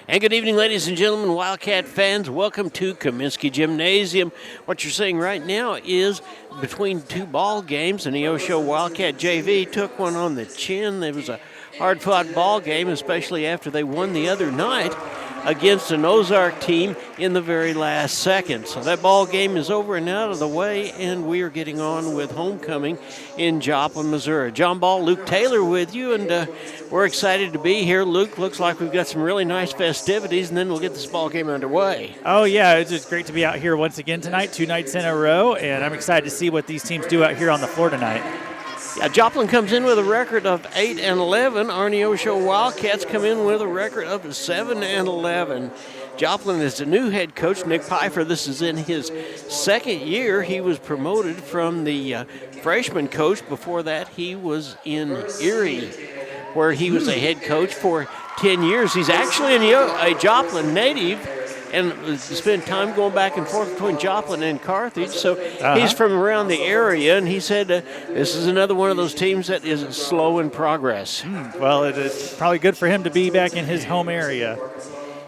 And good evening, ladies and gentlemen, Wildcat fans. Welcome to Comiskey Gymnasium. What you're seeing right now is between two ball games. The Neosho Wildcat JV took one on the chin. It was a hard-fought ball game, especially after they won the other night against an Ozark team in the very last second. So that ball game is over and out of the way, and we are getting on with homecoming in Joplin, Missouri. John Ball, Luke Taylor with you, and we're excited to be here. Luke, looks like we've got some really nice festivities, and then we'll get this ball game underway. Oh, yeah, it's just great to be out here once again tonight, 2 nights in a row, and I'm excited to see what these teams do out here on the floor tonight. Yeah, Joplin comes in with a record of 8-11. Our Neosho Wildcats come in with a record of 7-11. Joplin is the new head coach, Nick Pfeiffer. This is in his second year. He was promoted from the freshman coach. Before that, he was in Erie, where he was a head coach for 10 years. He's actually a Joplin native, and spent time going back and forth between Joplin and Carthage. So he's from around the area, and he said this is another one of those teams that is slow in progress. Well, it is probably good for him to be back in his home area.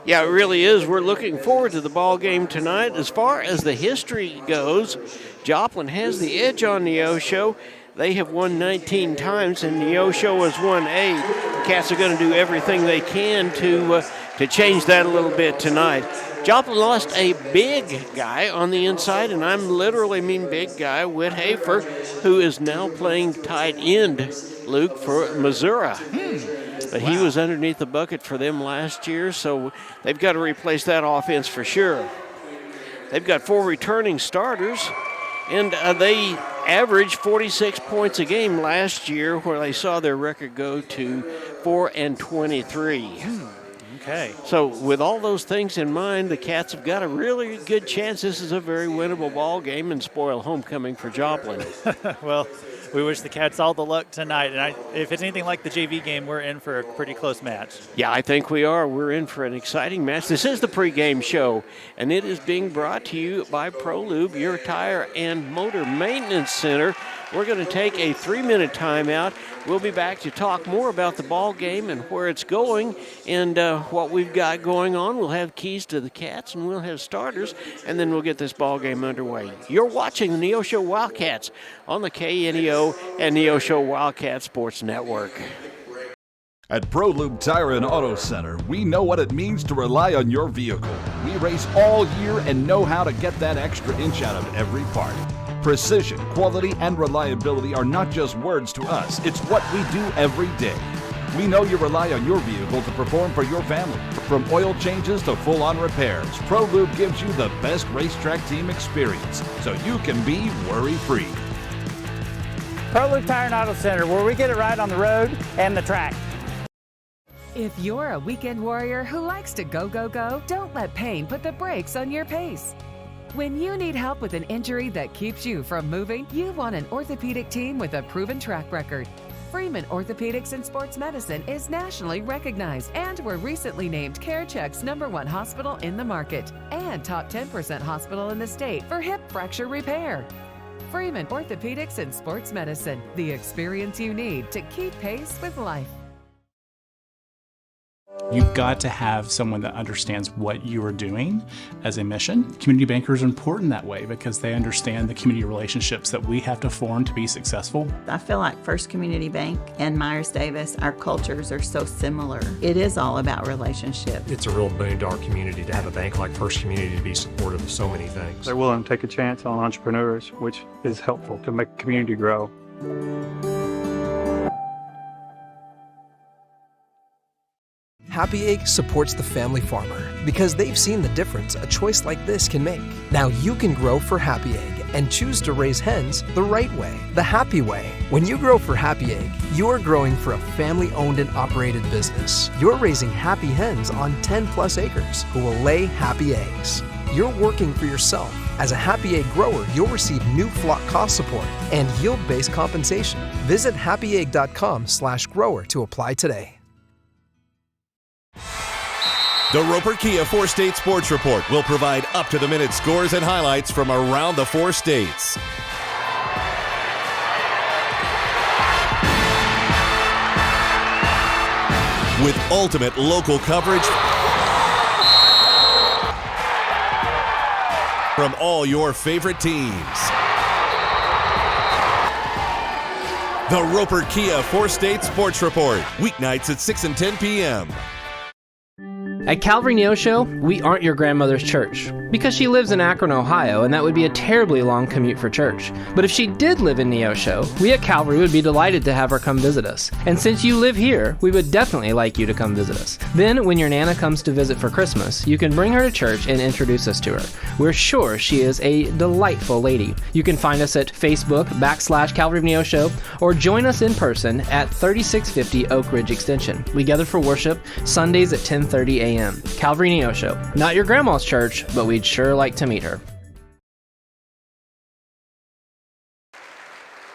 Yeah, it really is. We're looking forward to the ball game tonight. As far as the history goes, Joplin has the edge on Neosho. They have won 19 times, and Neosho has won 8. The Cats are going to do everything they can to change that a little bit tonight. Joplin lost a big guy on the inside, and I'm literally mean big guy, Whit Hafer, who is now playing tight end, Luke, for Missouri. But he was underneath the bucket for them last year, so they've got to replace that offense for sure. They've got 4 returning starters, and they averaged 46 points a game last year, where they saw their record go to 4-23. Okay. So with all those things in mind, the Cats have got a really good chance. This is a very winnable ball game and spoil homecoming for Joplin. Well, we wish the Cats all the luck tonight. And if it's anything like the JV game, we're in for a pretty close match. Yeah, I think we are. We're in for an exciting match. This is the pregame show, and it is being brought to you by ProLube, your tire and motor maintenance center. We're going to take a 3-minute timeout. We'll be back to talk more about the ball game and where it's going and what we've got going on. We'll have keys to the Cats, and we'll have starters, and then we'll get this ball game underway. You're watching the Neosho Wildcats on the KNEO and Neosho Wildcat Sports Network. At ProLube Tire and Auto Center, we know what it means to rely on your vehicle. We race all year and know how to get that extra inch out of every part. Precision, quality, and reliability are not just words to us. It's what we do every day. We know you rely on your vehicle to perform for your family. From oil changes to full-on repairs, ProLube gives you the best racetrack team experience, so you can be worry-free. ProLube Tire and Auto Center, where we get it right on the road and the track. If you're a weekend warrior who likes to go, go, go, don't let pain put the brakes on your pace. When you need help with an injury that keeps you from moving, you want an orthopedic team with a proven track record. Freeman Orthopedics and Sports Medicine is nationally recognized and were recently named CareCheck's #1 hospital in the market and top 10% hospital in the state for hip fracture repair. Freeman Orthopedics and Sports Medicine, the experience you need to keep pace with life. You've got to have someone that understands what you are doing as a mission. Community bankers are important that way because they understand the community relationships that we have to form to be successful. I feel like First Community Bank and Myers-Davis, our cultures are so similar. It is all about relationships. It's a real boon to our community to have a bank like First Community to be supportive of so many things. They're willing to take a chance on entrepreneurs, which is helpful to make the community grow. Happy Egg supports the family farmer because they've seen the difference a choice like this can make. Now you can grow for Happy Egg and choose to raise hens the right way, the happy way. When you grow for Happy Egg, you're growing for a family-owned and operated business. You're raising happy hens on 10+ acres who will lay happy eggs. You're working for yourself. As a Happy Egg grower, you'll receive new flock cost support and yield-based compensation. Visit happyegg.com/grower to apply today. The Roper Kia 4-State Sports Report will provide up-to-the-minute scores and highlights from around the 4 states. With ultimate local coverage from all your favorite teams. The Roper Kia 4-State Sports Report, weeknights at 6 and 10 p.m. At Calvary Neosho, we aren't your grandmother's church, because she lives in Akron, Ohio, and that would be a terribly long commute for church. But if she did live in Neosho, we at Calvary would be delighted to have her come visit us. And since you live here, we would definitely like you to come visit us. Then, when your Nana comes to visit for Christmas, you can bring her to church and introduce us to her. We're sure she is a delightful lady. You can find us at Facebook/Calvary Neosho, or join us in person at 3650 Oak Ridge Extension. We gather for worship Sundays at 10:30 a.m. Calvary Neosho. Not your grandma's church, but we'd sure like to meet her.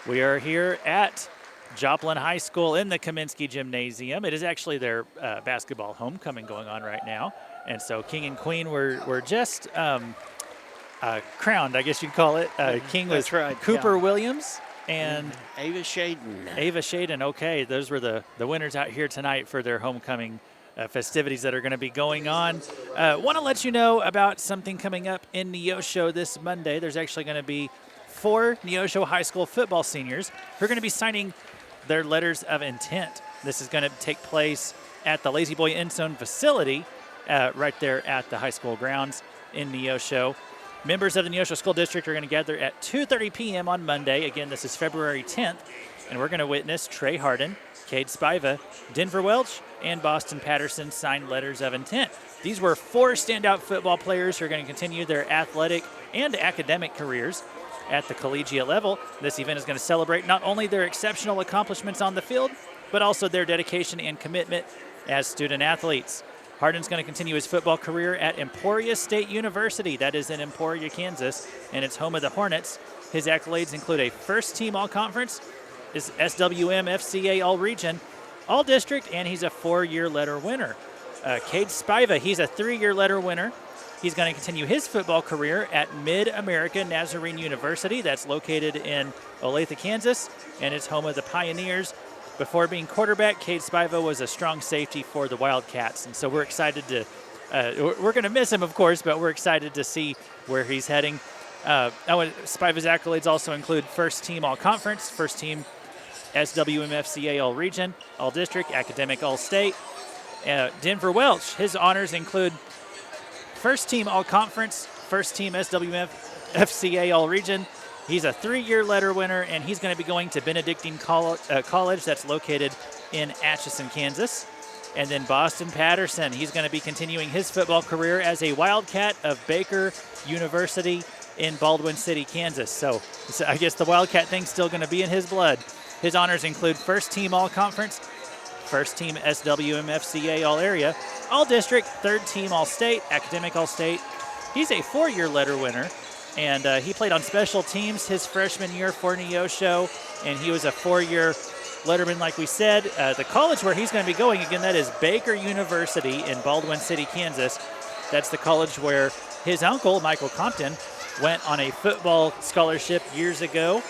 We are here at Joplin High School in the Kaminsky Gymnasium. It is actually their basketball homecoming going on right now. And so King and Queen were just crowned, I guess you'd call it. King was right, Cooper Williams and Ava Shaden. Ava Shaden, okay. Those were the winners out here tonight for their homecoming festivities that are going to be going on. Want to let you know about something coming up in Neosho this Monday. There's actually going to be 4 Neosho High School football seniors who are going to be signing their letters of intent. This is going to take place at the Lazy Boy End Zone facility right there at the high school grounds in Neosho. Members of the Neosho School District are going to gather at 2:30 p.m. on Monday. Again, this is February 10th, and we're going to witness Trey Harden, Cade Spiva, Denver Welch, and Boston Patterson sign letters of intent. These were 4 standout football players who are going to continue their athletic and academic careers at the collegiate level. This event is going to celebrate not only their exceptional accomplishments on the field, but also their dedication and commitment as student athletes. Harden's going to continue his football career at Emporia State University. That is in Emporia, Kansas, and it's home of the Hornets. His accolades include a first-team all-conference, is SWM FCA All-Region, All-District, and he's a 4-year letter winner. Cade Spiva, he's a 3-year letter winner. He's going to continue his football career at Mid-America Nazarene University. That's located in Olathe, Kansas, and it's home of the Pioneers. Before being quarterback, Cade Spiva was a strong safety for the Wildcats, and so we're excited to we're going to miss him, of course, but we're excited to see where he's heading. Spiva's accolades also include first-team all-conference, first-team SWMFCA All-Region, All-District, Academic All-State. Denver Welch, his honors include first-team All-Conference, first-team SWMFCA All-Region. He's a 3-year letter winner, and he's going to be going to Benedictine College that's located in Atchison, Kansas. And then Boston Patterson, he's going to be continuing his football career as a Wildcat of Baker University in Baldwin City, Kansas. So I guess the Wildcat thing's still going to be in his blood. His honors include first-team All-Conference, first-team SWMFCA All-Area, All-District, third-team All-State, Academic All-State. He's a 4-year letter winner, and he played on special teams his freshman year for Neosho, and he was a 4-year letterman, like we said. The college where he's going to be going, again, that is Baker University in Baldwin City, Kansas. That's the college where his uncle, Michael Compton, went on a football scholarship years ago.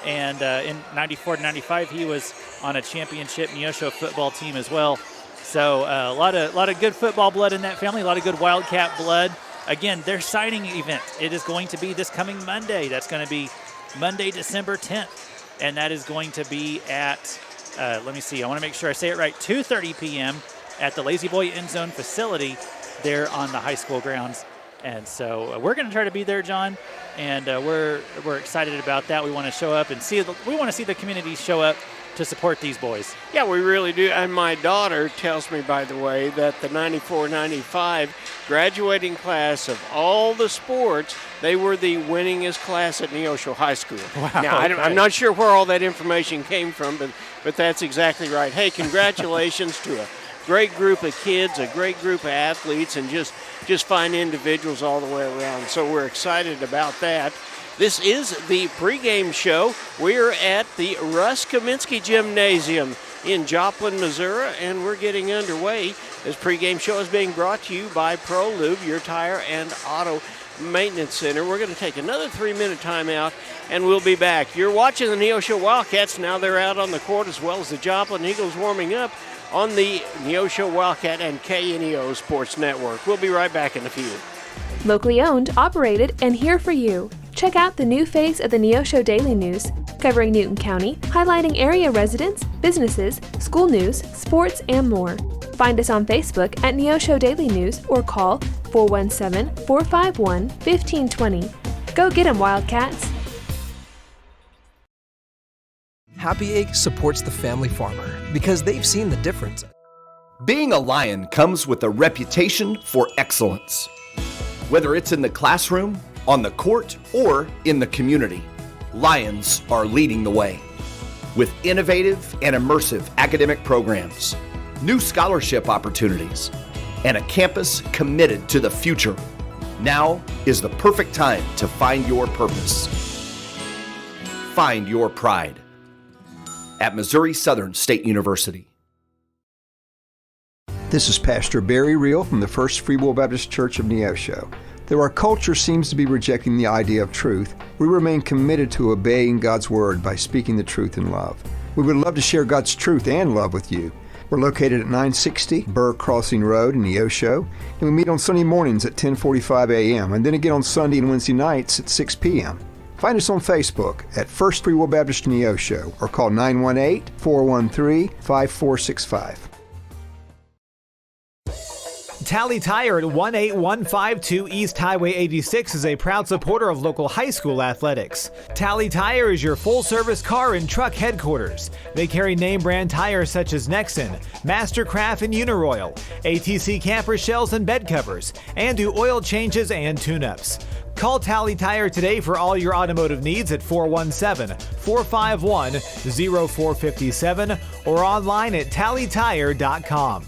And in 94 to 95, he was on a championship Neosho football team as well. So a lot of good football blood in that family, a lot of good Wildcat blood. Again, their signing event, it is going to be this coming Monday. That's going to be Monday, December 10th. And that is going to be at, let me see, I want to make sure I say it right, 2:30 p.m. at the Lazy Boy End Zone facility there on the high school grounds. And so we're going to try to be there, John, and we're excited about that. We want to show up and we want to see the community show up to support these boys. Yeah, we really do. And my daughter tells me, by the way, that the 94-95 graduating class of all the sports, they were the winningest class at Neosho High School. Wow, now, okay. I'm not sure where all that information came from, but that's exactly right. Hey, congratulations to a great group of kids, a great group of athletes, and just fine individuals all the way around. So we're excited about that. This is the pregame show. We're at the Russ Kaminsky Gymnasium in Joplin, Missouri, and we're getting underway. This pregame show is being brought to you by ProLube, your tire and auto maintenance center. We're going to take another 3-minute timeout, and we'll be back. You're watching the Neosho Wildcats. Now they're out on the court, as well as the Joplin Eagles warming up on the Neosho Wildcat and KNEO Sports Network. We'll be right back in a few. Locally owned, operated, and here for you. Check out the new face of the Neosho Daily News, covering Newton County, highlighting area residents, businesses, school news, sports, and more. Find us on Facebook at Neosho Daily News or call 417-451-1520. Go get 'em, Wildcats! Happy Egg supports the family farmer because they've seen the difference. Being a Lion comes with a reputation for excellence. Whether it's in the classroom, on the court, or in the community, Lions are leading the way. With innovative and immersive academic programs, new scholarship opportunities, and a campus committed to the future, now is the perfect time to find your purpose. Find your pride at Missouri Southern State University. This is Pastor Barry Reel from the First Free Will Baptist Church of Neosho. Though our culture seems to be rejecting the idea of truth, we remain committed to obeying God's Word by speaking the truth in love. We would love to share God's truth and love with you. We're located at 960 Burr Crossing Road in Neosho, and we meet on Sunday mornings at 10:45 a.m. and then again on Sunday and Wednesday nights at 6 p.m. Find us on Facebook at First Free Will Baptist Neosho or call 918-413-5465. Tally Tire at 18152 East Highway 86 is a proud supporter of local high school athletics. Tally Tire is your full-service car and truck headquarters. They carry name-brand tires such as Nexen, Mastercraft, and Uniroyal, ATC camper shells and bed covers, and do oil changes and tune-ups. Call Tally Tire today for all your automotive needs at 417-451-0457 or online at tallytire.com.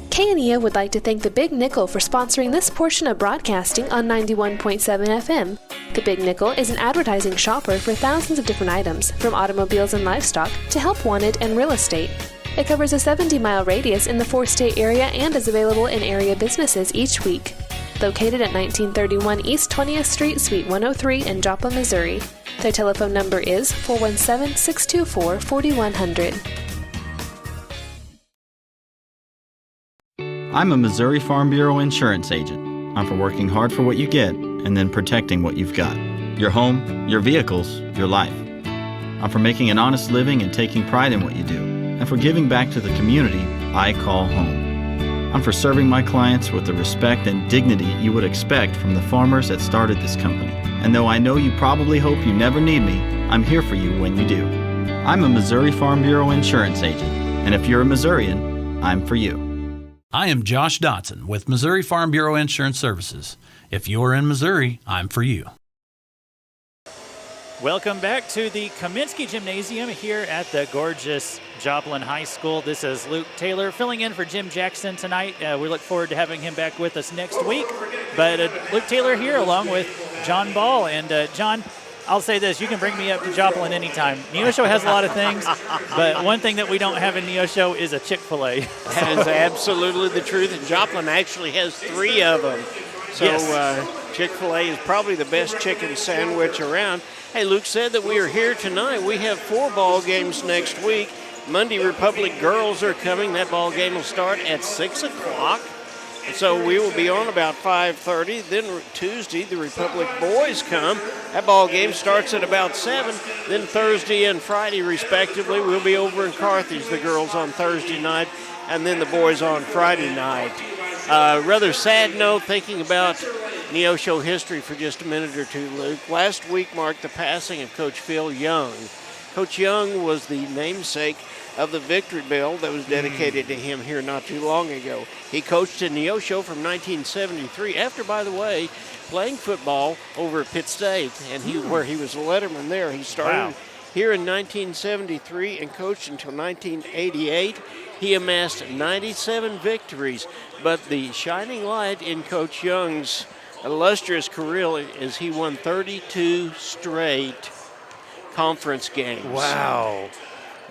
KNEA would like to thank the Big Nickel for sponsoring this portion of broadcasting on 91.7 FM. The Big Nickel is an advertising shopper for thousands of different items, from automobiles and livestock to help wanted and real estate. It covers a 70-mile radius in the 4-state area and is available in area businesses each week. Located at 1931 East 20th Street, Suite 103 in Joplin, Missouri. Their telephone number is 417-624-4100. I'm a Missouri Farm Bureau insurance agent. I'm for working hard for what you get and then protecting what you've got. Your home, your vehicles, your life. I'm for making an honest living and taking pride in what you do, and for giving back to the community I call home. I'm for serving my clients with the respect and dignity you would expect from the farmers that started this company. And though I know you probably hope you never need me, I'm here for you when you do. I'm a Missouri Farm Bureau insurance agent, and if you're a Missourian, I'm for you. I am Josh Dotson with Missouri Farm Bureau Insurance Services. If you're in Missouri, I'm for you. Welcome back to the Kaminsky Gymnasium here at the gorgeous Joplin High School. This is Luke Taylor filling in for Jim Jackson tonight. We look forward to having him back with us next week. But Luke Taylor here along with John Ball. And John, I'll say this, you can bring me up to Joplin anytime. Neosho has a lot of things, but one thing that we don't have in Neosho is a Chick-fil-A. That is absolutely the truth, and Joplin actually has 3 of them. So yes. Chick-fil-A is probably the best chicken sandwich around. Hey, Luke said that we are here tonight. We have 4 ball games next week. Monday, Republic girls are coming. That ball game will start at 6 o'clock. So we will be on about 5:30. Then Tuesday, the Republic boys come. That ball game starts at about 7. Then Thursday and Friday, respectively, we'll be over in Carthage, the girls on Thursday night, and then the boys on Friday night. Rather sad note, thinking about Neosho history for just a minute or two, Luke. Last week marked the passing of Coach Phil Young. Coach Young was the namesake of the Victory Bell that was dedicated to him here not too long ago. He coached in Neosho from 1973, after, by the way, playing football over at Pitt State, and where he was a letterman there. He started here in 1973 and coached until 1988. He amassed 97 victories, but the shining light in Coach Young's illustrious career is he won 32 straight conference games. Wow.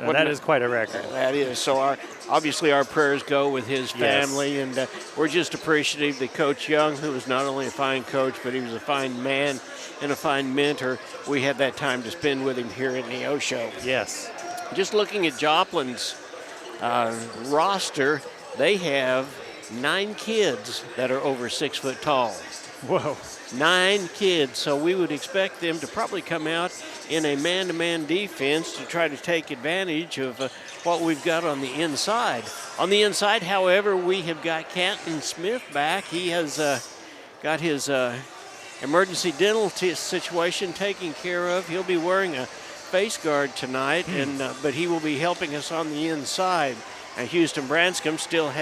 That is quite a record. That is. So obviously our prayers go with his family, yes. And we're just appreciative that Coach Young, who was not only a fine coach, but he was a fine man and a fine mentor, we had that time to spend with him here in Neosho. Yes. Just looking at Joplin's roster, they have 9 kids that are over 6 foot tall. Whoa. 9 kids. So we would expect them to probably come out in a man-to-man defense to try to take advantage of what we've got on the inside. On the inside, however, we have got Canton Smith back. He has got his emergency dental situation taken care of. He'll be wearing a face guard tonight, but he will be helping us on the inside. And Houston Branscombe still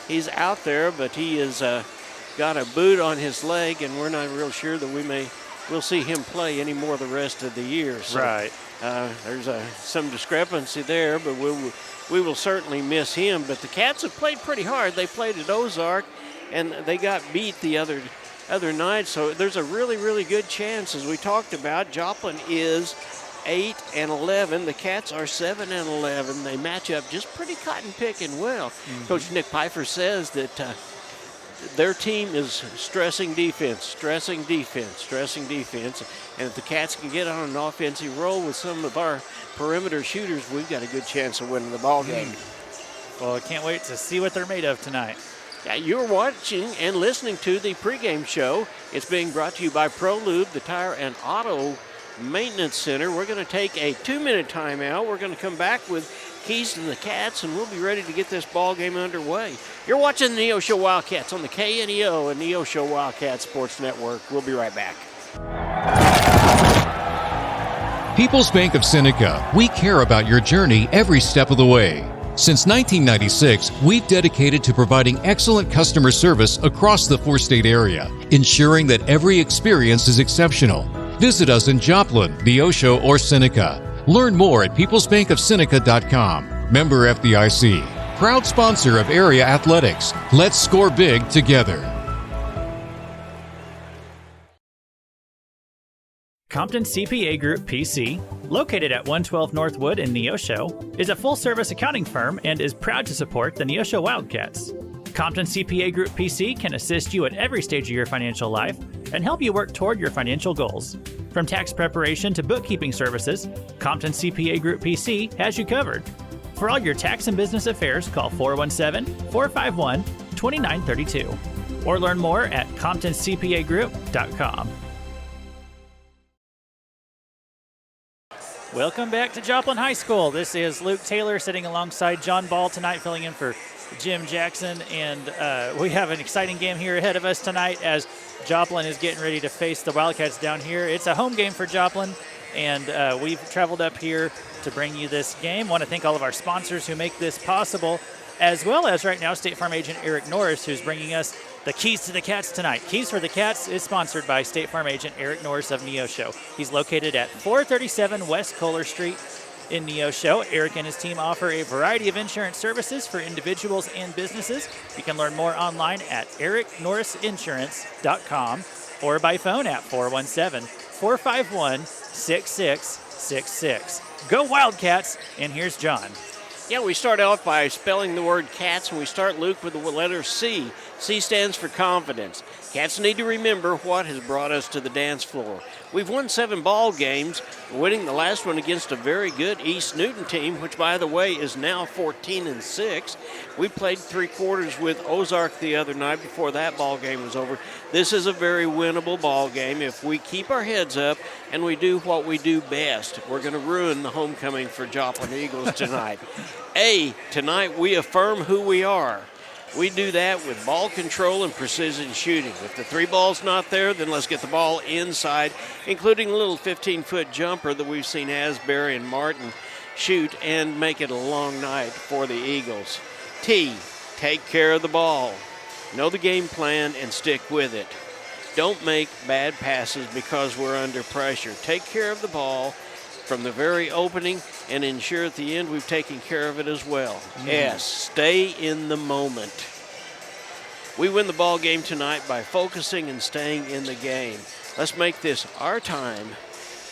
he's out there, but he is got a boot on his leg, and we're not real sure that we'll see him play any more the rest of the year. So, right. There's some discrepancy there, but we will certainly miss him. But the Cats have played pretty hard. They played at Ozark, and they got beat the other night. So there's a really, really good chance, as we talked about. Joplin is 8-11. The Cats are 7-11. They match up just pretty cotton picking well. Coach Nick Pfeiffer says that their team is stressing defense. And if the Cats can get on an offensive roll with some of our perimeter shooters, we've got a good chance of winning the ball game. Well, I can't wait to see what they're made of tonight. Yeah, you're watching and listening to the pregame show. It's being brought to you by ProLube, the Tire and Auto Maintenance Center. We're going to take a 2-minute timeout. We're going to come back with Keys to the Cats, and we'll be ready to get this ball game underway. You're watching the Neosho Wildcats on the KNEO and Neosho Wildcat Sports Network. We'll be right back. People's Bank of Seneca, we care about your journey every step of the way. Since 1996, we've dedicated to providing excellent customer service across the 4-state area, ensuring that every experience is exceptional. Visit us in Joplin, Neosho, or Seneca. Learn more at peoplesbankofseneca.com. Member FDIC. Proud sponsor of area athletics. Let's score big together. Compton CPA Group PC, located at 112 Northwood in Neosho, is a full-service accounting firm and is proud to support the Neosho Wildcats. Compton CPA Group PC can assist you at every stage of your financial life and help you work toward your financial goals. From tax preparation to bookkeeping services, Compton CPA Group PC has you covered. For all your tax and business affairs, call 417-451-2932 or learn more at ComptonCPAGroup.com. Welcome back to Joplin High School. This is Luke Taylor sitting alongside John Ball tonight, filling in for Jim Jackson, and we have an exciting game here ahead of us tonight as Joplin is getting ready to face the Wildcats down here. It's a home game for Joplin, and we've traveled up here to bring you this game. Want to thank all of our sponsors who make this possible, as well as right now State Farm agent Eric Norris, who's bringing us the Keys to the Cats tonight. Keys for the Cats is sponsored by State Farm agent Eric Norris of Neosho. He's located at 437 West Kohler Street in Neosho. Eric and his team offer a variety of insurance services for individuals and businesses. You can learn more online at ericnorrisinsurance.com or by phone at 417-451-6666. Go Wildcats, and here's John. Yeah, we start off by spelling the word Cats, and we start, Luke, with the letter C. C stands for confidence. Cats need to remember what has brought us to the dance floor. We've won 7 ball games, winning the last one against a very good East Newton team, which, by the way, is now 14-6. We played 3 quarters with Ozark the other night before that ball game was over. This is a very winnable ball game. If we keep our heads up and we do what we do best, we're going to ruin the homecoming for Joplin Eagles tonight. A, tonight we affirm who we are. We do that with ball control and precision shooting. If the 3 ball's not there, then let's get the ball inside, including a little 15-foot jumper that we've seen Asbury and Martin shoot, and make it a long night for the Eagles. T, take care of the ball. Know the game plan and stick with it. Don't make bad passes because we're under pressure. Take care of the ball from the very opening and ensure at the end we've taken care of it as well. S, stay in the moment. We win the ball game tonight by focusing and staying in the game. Let's make this our time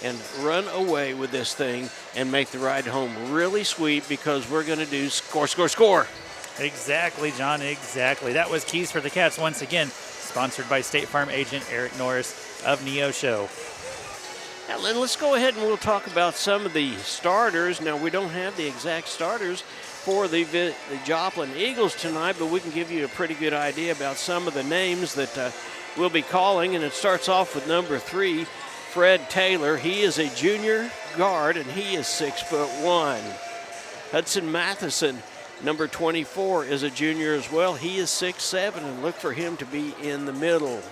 and run away with this thing and make the ride home really sweet, because we're going to do score, score, score. Exactly, John, exactly. That was Keys for the Cats once again, sponsored by State Farm agent Eric Norris of Neosho. Now, Lynn, let's go ahead and we'll talk about some of the starters. Now, we don't have the exact starters for the Joplin Eagles tonight, but we can give you a pretty good idea about some of the names that we'll be calling. And it starts off with number 3, Fred Taylor. He is a junior guard, and he is 6'1". Hudson Matheson, number 24, is a junior as well. He is 6'7", and look for him to be in the middle.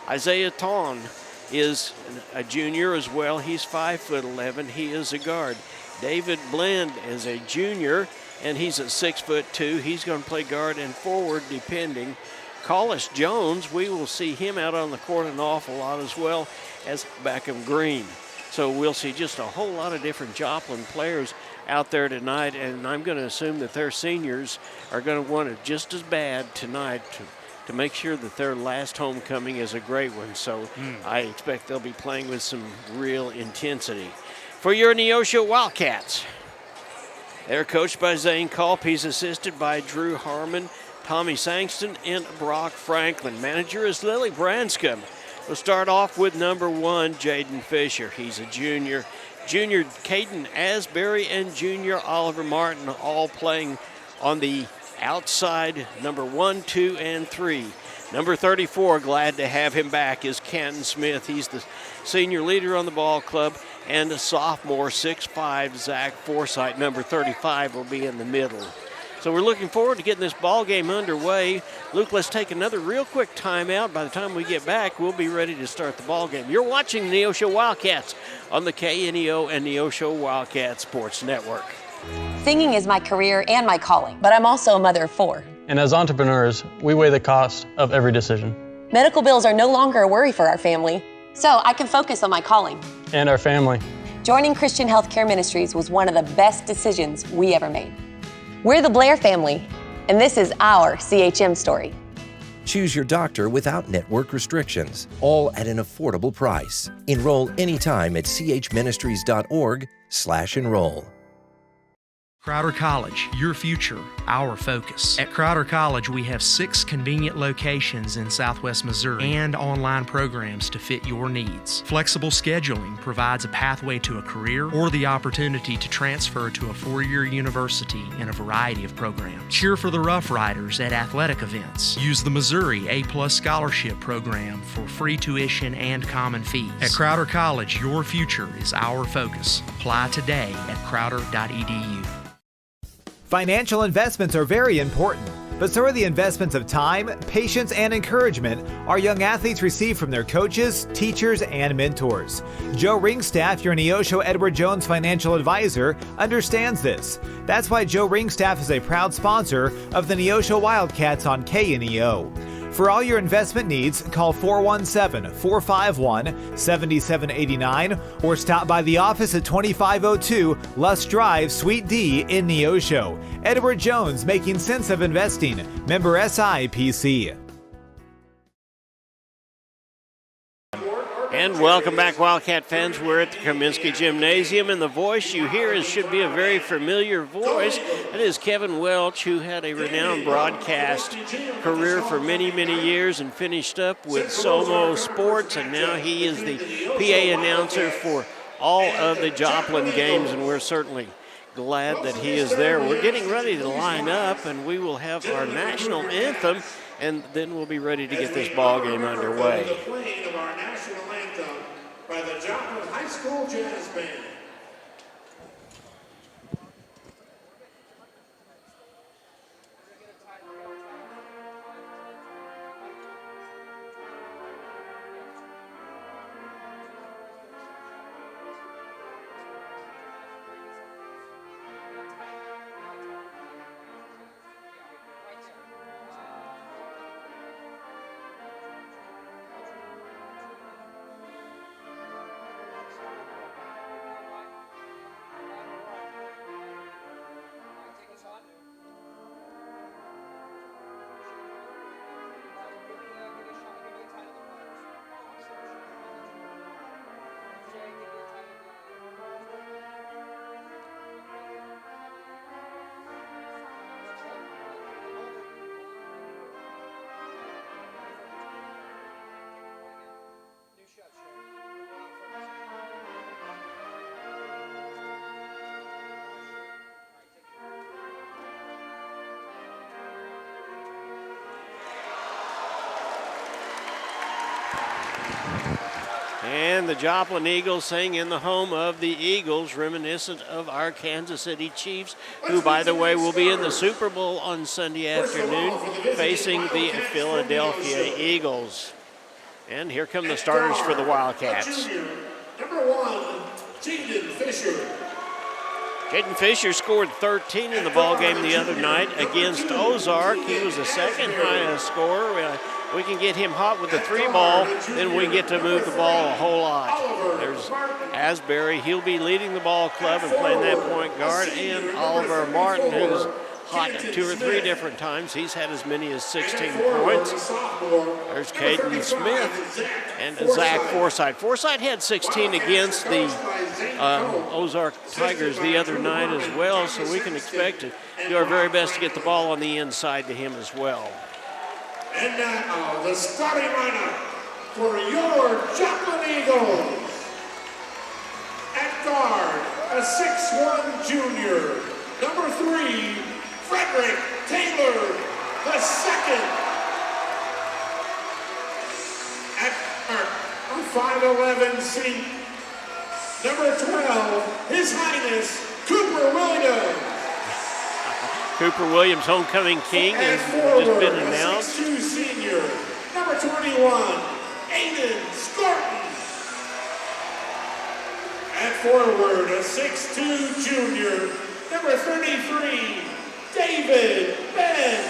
Isaiah Ton is a junior as well. He's 5'11". He is a guard. David Blend is a junior, and he's at 6'2". He's going to play guard and forward depending. Collis Jones, we will see him out on the court an awful lot, as well as Beckham Green. So we'll see just a whole lot of different Joplin players out there tonight, and I'm going to assume that their seniors are going to want it just as bad tonight to make sure that their last homecoming is a great one. So I expect they'll be playing with some real intensity. For your Neosho Wildcats, they're coached by Zane Culp. He's assisted by Drew Harmon, Tommy Sangston, and Brock Franklin. Manager is Lily Branscombe. We'll start off with number 1, Jaden Fisher. He's a junior. Junior Caden Asbury and junior Oliver Martin, all playing on the outside, number 1, 2, and 3. Number 34, glad to have him back, is Canton Smith. He's the senior leader on the ball club, and a sophomore, 6'5", Zach Forsythe. Number 35 will be in the middle. So we're looking forward to getting this ball game underway. Luke, let's take another real quick timeout. By the time we get back, we'll be ready to start the ball game. You're watching Neosho Wildcats on the KNEO and Neosho Wildcat Sports Network. Singing is my career and my calling, but I'm also a mother of 4. And as entrepreneurs, we weigh the cost of every decision. Medical bills are no longer a worry for our family, so I can focus on my calling. And our family. Joining Christian Healthcare Ministries was one of the best decisions we ever made. We're the Blair family, and this is our CHM story. Choose your doctor without network restrictions, all at an affordable price. Enroll anytime at chministries.org/enroll. Crowder College, your future, our focus. At Crowder College, we have 6 convenient locations in Southwest Missouri and online programs to fit your needs. Flexible scheduling provides a pathway to a career or the opportunity to transfer to a 4-year university in a variety of programs. Cheer for the Rough Riders at athletic events. Use the Missouri A+ Scholarship Program for free tuition and common fees. At Crowder College, your future is our focus. Apply today at crowder.edu. Financial investments are very important, but so are the investments of time, patience, and encouragement our young athletes receive from their coaches, teachers, and mentors. Joe Ringstaff, your Neosho Edward Jones financial advisor, understands this. That's why Joe Ringstaff is a proud sponsor of the Neosho Wildcats on KNEO. For all your investment needs, call 417-451-7789 or stop by the office at 2502 Lusk Drive, Suite D in Neosho. Edward Jones, making sense of investing. Member SIPC. And welcome back, Wildcat fans. We're at the Kaminsky Gymnasium, and the voice you hear should be a very familiar voice. It is Kevin Welch, who had a renowned broadcast career for many, many years and finished up with Somo Sports, and now he is the PA announcer for all of the Joplin games, and we're certainly glad that he is there. We're getting ready to line up, and we will have our national anthem, and then we'll be ready to get this ball game underway. By the Joplin High School Jazz Band. And the Joplin Eagles sing in the home of the Eagles, reminiscent of our Kansas City Chiefs, who, by the way, will be in the Super Bowl on Sunday afternoon, facing the Philadelphia Eagles. And here come the starters for the Wildcats. Number 1, Jaden Fisher. Jaden Fisher scored 13 in the ballgame the other night against Ozark. He was the second highest scorer. We can get him hot with the 3-ball, then we get to move the ball a whole lot. There's Asbury. He'll be leading the ball club and playing that point guard. And Oliver Martin, who's hot 2 or 3 different times. He's had as many as 16 points. There's Caden Smith and Zach Forsythe. Forsythe had 16 against the Ozark Tigers the other night as well, so we can expect to do our very best to get the ball on the inside to him as well. And now the starting lineup for your Joplin Eagles. At guard, a 6'1" junior, number 3, Frederick Taylor II. At guard, a 5'11" senior, number 12, His Highness Cooper Williams. Cooper Williams, homecoming king, has just been announced. 6'2" senior, number 21, Aiden Scorton. At forward, a 6'2" junior, number 33, David Bend.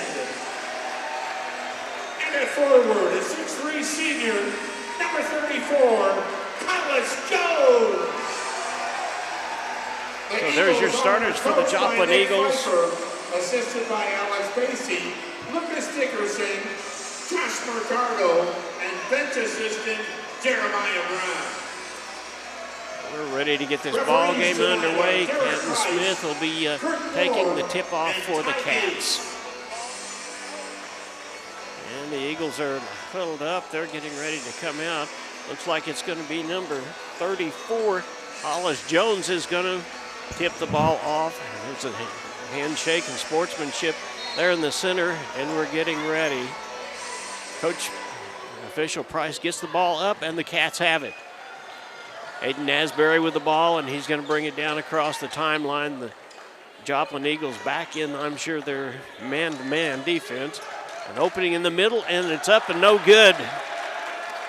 And at forward, a 6'3" senior, number 34, Collis Jones. So there's your starters for the Joplin Eagles. Assisted by Alex Basie, Lucas Dickerson, Josh Mercado, and bench assistant Jeremiah Brown. We're ready to get this ball game underway. Captain Smith will be taking the tip off for the Cats. And the Eagles are huddled up. They're getting ready to come out. Looks like it's going to be number 34. Hollis Jones is going to tip the ball off. There's a handshake and sportsmanship there in the center, and we're getting ready. Coach Official Price gets the ball up, and the Cats have it. Aiden Asbury with the ball, and he's going to bring it down across the timeline. The Joplin Eagles back in, I'm sure, their man-to-man defense. An opening in the middle, and it's up and no good.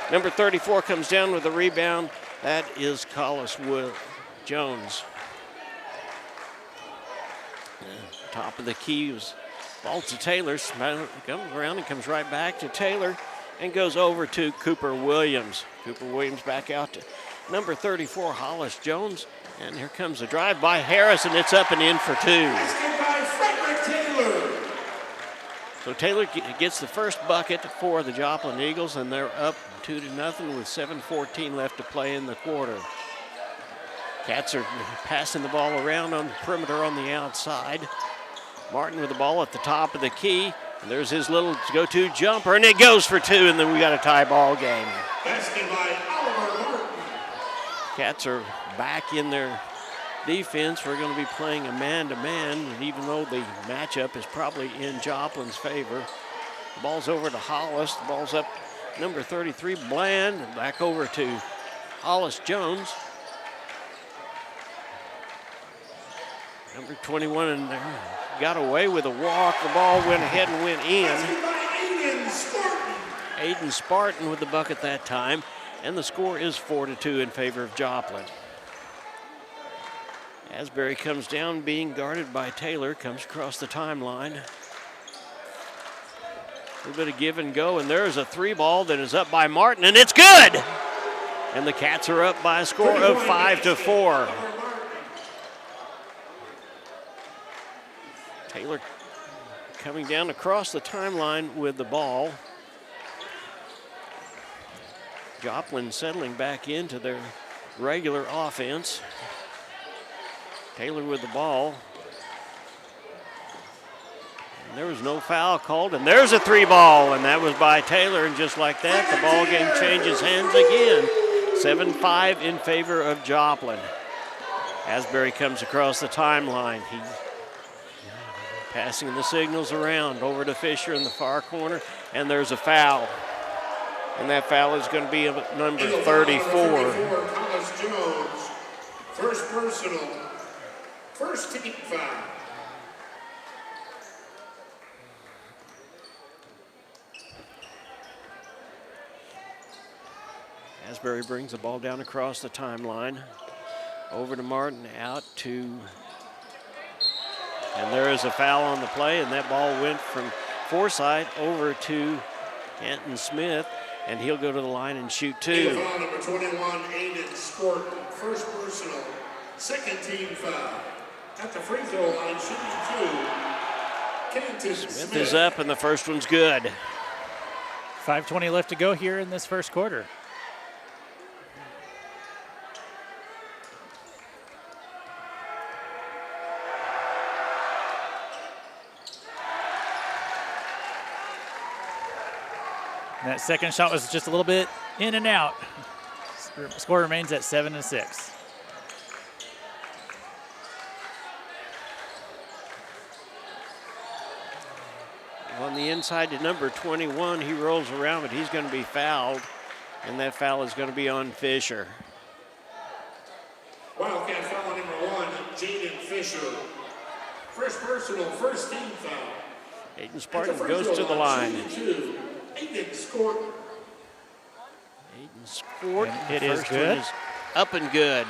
Number 34 comes down with the rebound. That is Collis Jones. Top of the key was ball to Taylor. Comes around and comes right back to Taylor and goes over to Cooper Williams. Cooper Williams back out to number 34, Hollis Jones. And here comes a drive by Harris, and it's up and in for 2. By Frederick Taylor. So Taylor gets the first bucket for the Joplin Eagles, and they're up 2-0 with 7:14 left to play in the quarter. Cats are passing the ball around on the perimeter on the outside. Martin with the ball at the top of the key. And there's his little go-to jumper, and it goes for 2, and then we got a tie ball game. Basket by Oliver Martin. Cats are back in their defense. We're going to be playing a man-to-man, and even though the matchup is probably in Joplin's favor. The ball's over to Hollis. The ball's up number 33, Bland, and back over to Hollis Jones. Number 21 in there. Got away with a walk. The ball went ahead and went in. Aiden Spartan with the bucket that time. And the score is 4-2 in favor of Joplin. Asbury comes down, being guarded by Taylor, comes across the timeline. A little bit of give and go, and there's a 3-ball that is up by Martin, and it's good! And the Cats are up by a score of 5-4. Taylor coming down across the timeline with the ball. Joplin settling back into their regular offense. Taylor with the ball. And there was no foul called, and there's a 3-ball, and that was by Taylor, and just like that, the ball game changes hands again. 7-5 in favor of Joplin. Asbury comes across the timeline. He passing the signals around over to Fisher in the far corner, and there's a foul. And that foul is going to be number 34. Hollis Jones, first personal, first team foul. Asbury brings the ball down across the timeline. Over to Martin, out to, and there is a foul on the play, and that ball went from Forsythe over to Canton Smith, and he'll go to the line and shoot two. Foul number 21, Aiden Sport, first personal, second team foul. At the free throw line, shooting two, Canton Smith is up, and the first one's good. 5:20 left to go here in this first quarter. That second shot was just a little bit in and out. Score remains at 7-6. On the inside to number 21, he rolls around, but he's going to be fouled, and that foul is going to be on Fisher. Wildcat foul number 1, Jaden Fisher. First personal, first team foul. Aiden Spartan goes to the line. Aiden scored. Aiden scored. It is First good. one is up and good.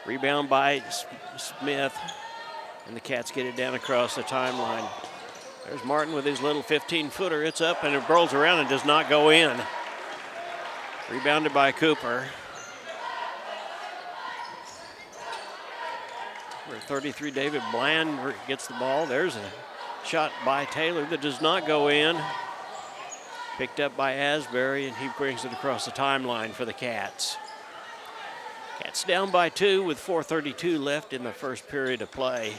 Rebound by Smith, and the Cats get it down across the timeline. There's Martin with his little 15-footer. It's up, and it rolls around and does not go in. Rebounded by Cooper. Number 33, David Bland gets the ball. There's a shot by Taylor that does not go in. Picked up by Asbury, and he brings it across the timeline for the Cats. Cats down by 2 with 4:32 left in the first period of play.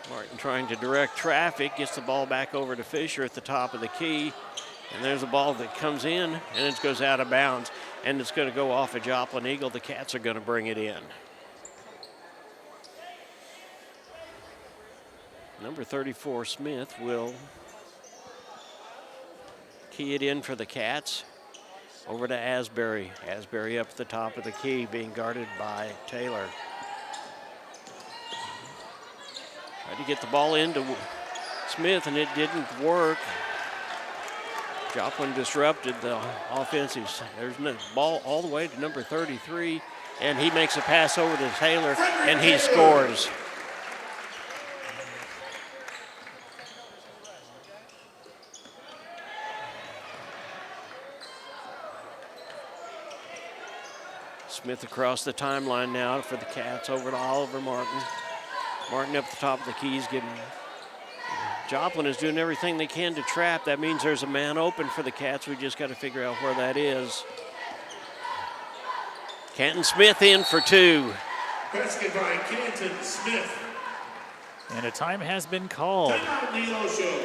Martin trying to direct traffic, gets the ball back over to Fisher at the top of the key. And there's a ball that comes in, and it goes out of bounds. And it's going to go off a Joplin Eagle. The Cats are going to bring it in. Number 34, Smith, will key it in for the Cats. Over to Asbury. Asbury up at the top of the key, being guarded by Taylor. Tried to get the ball into Smith, and it didn't work. Joplin disrupted the offensive. There's no ball all the way to number 33, and he makes a pass over to Taylor, and he scores. Smith across the timeline now for the Cats, over to Oliver Martin. Martin up the top of the keys, getting. Joplin is doing everything they can to trap. That means there's a man open for the Cats. We just got to figure out where that is. Canton Smith in for 2. Basket by Canton Smith. And a time has been called. Neosho.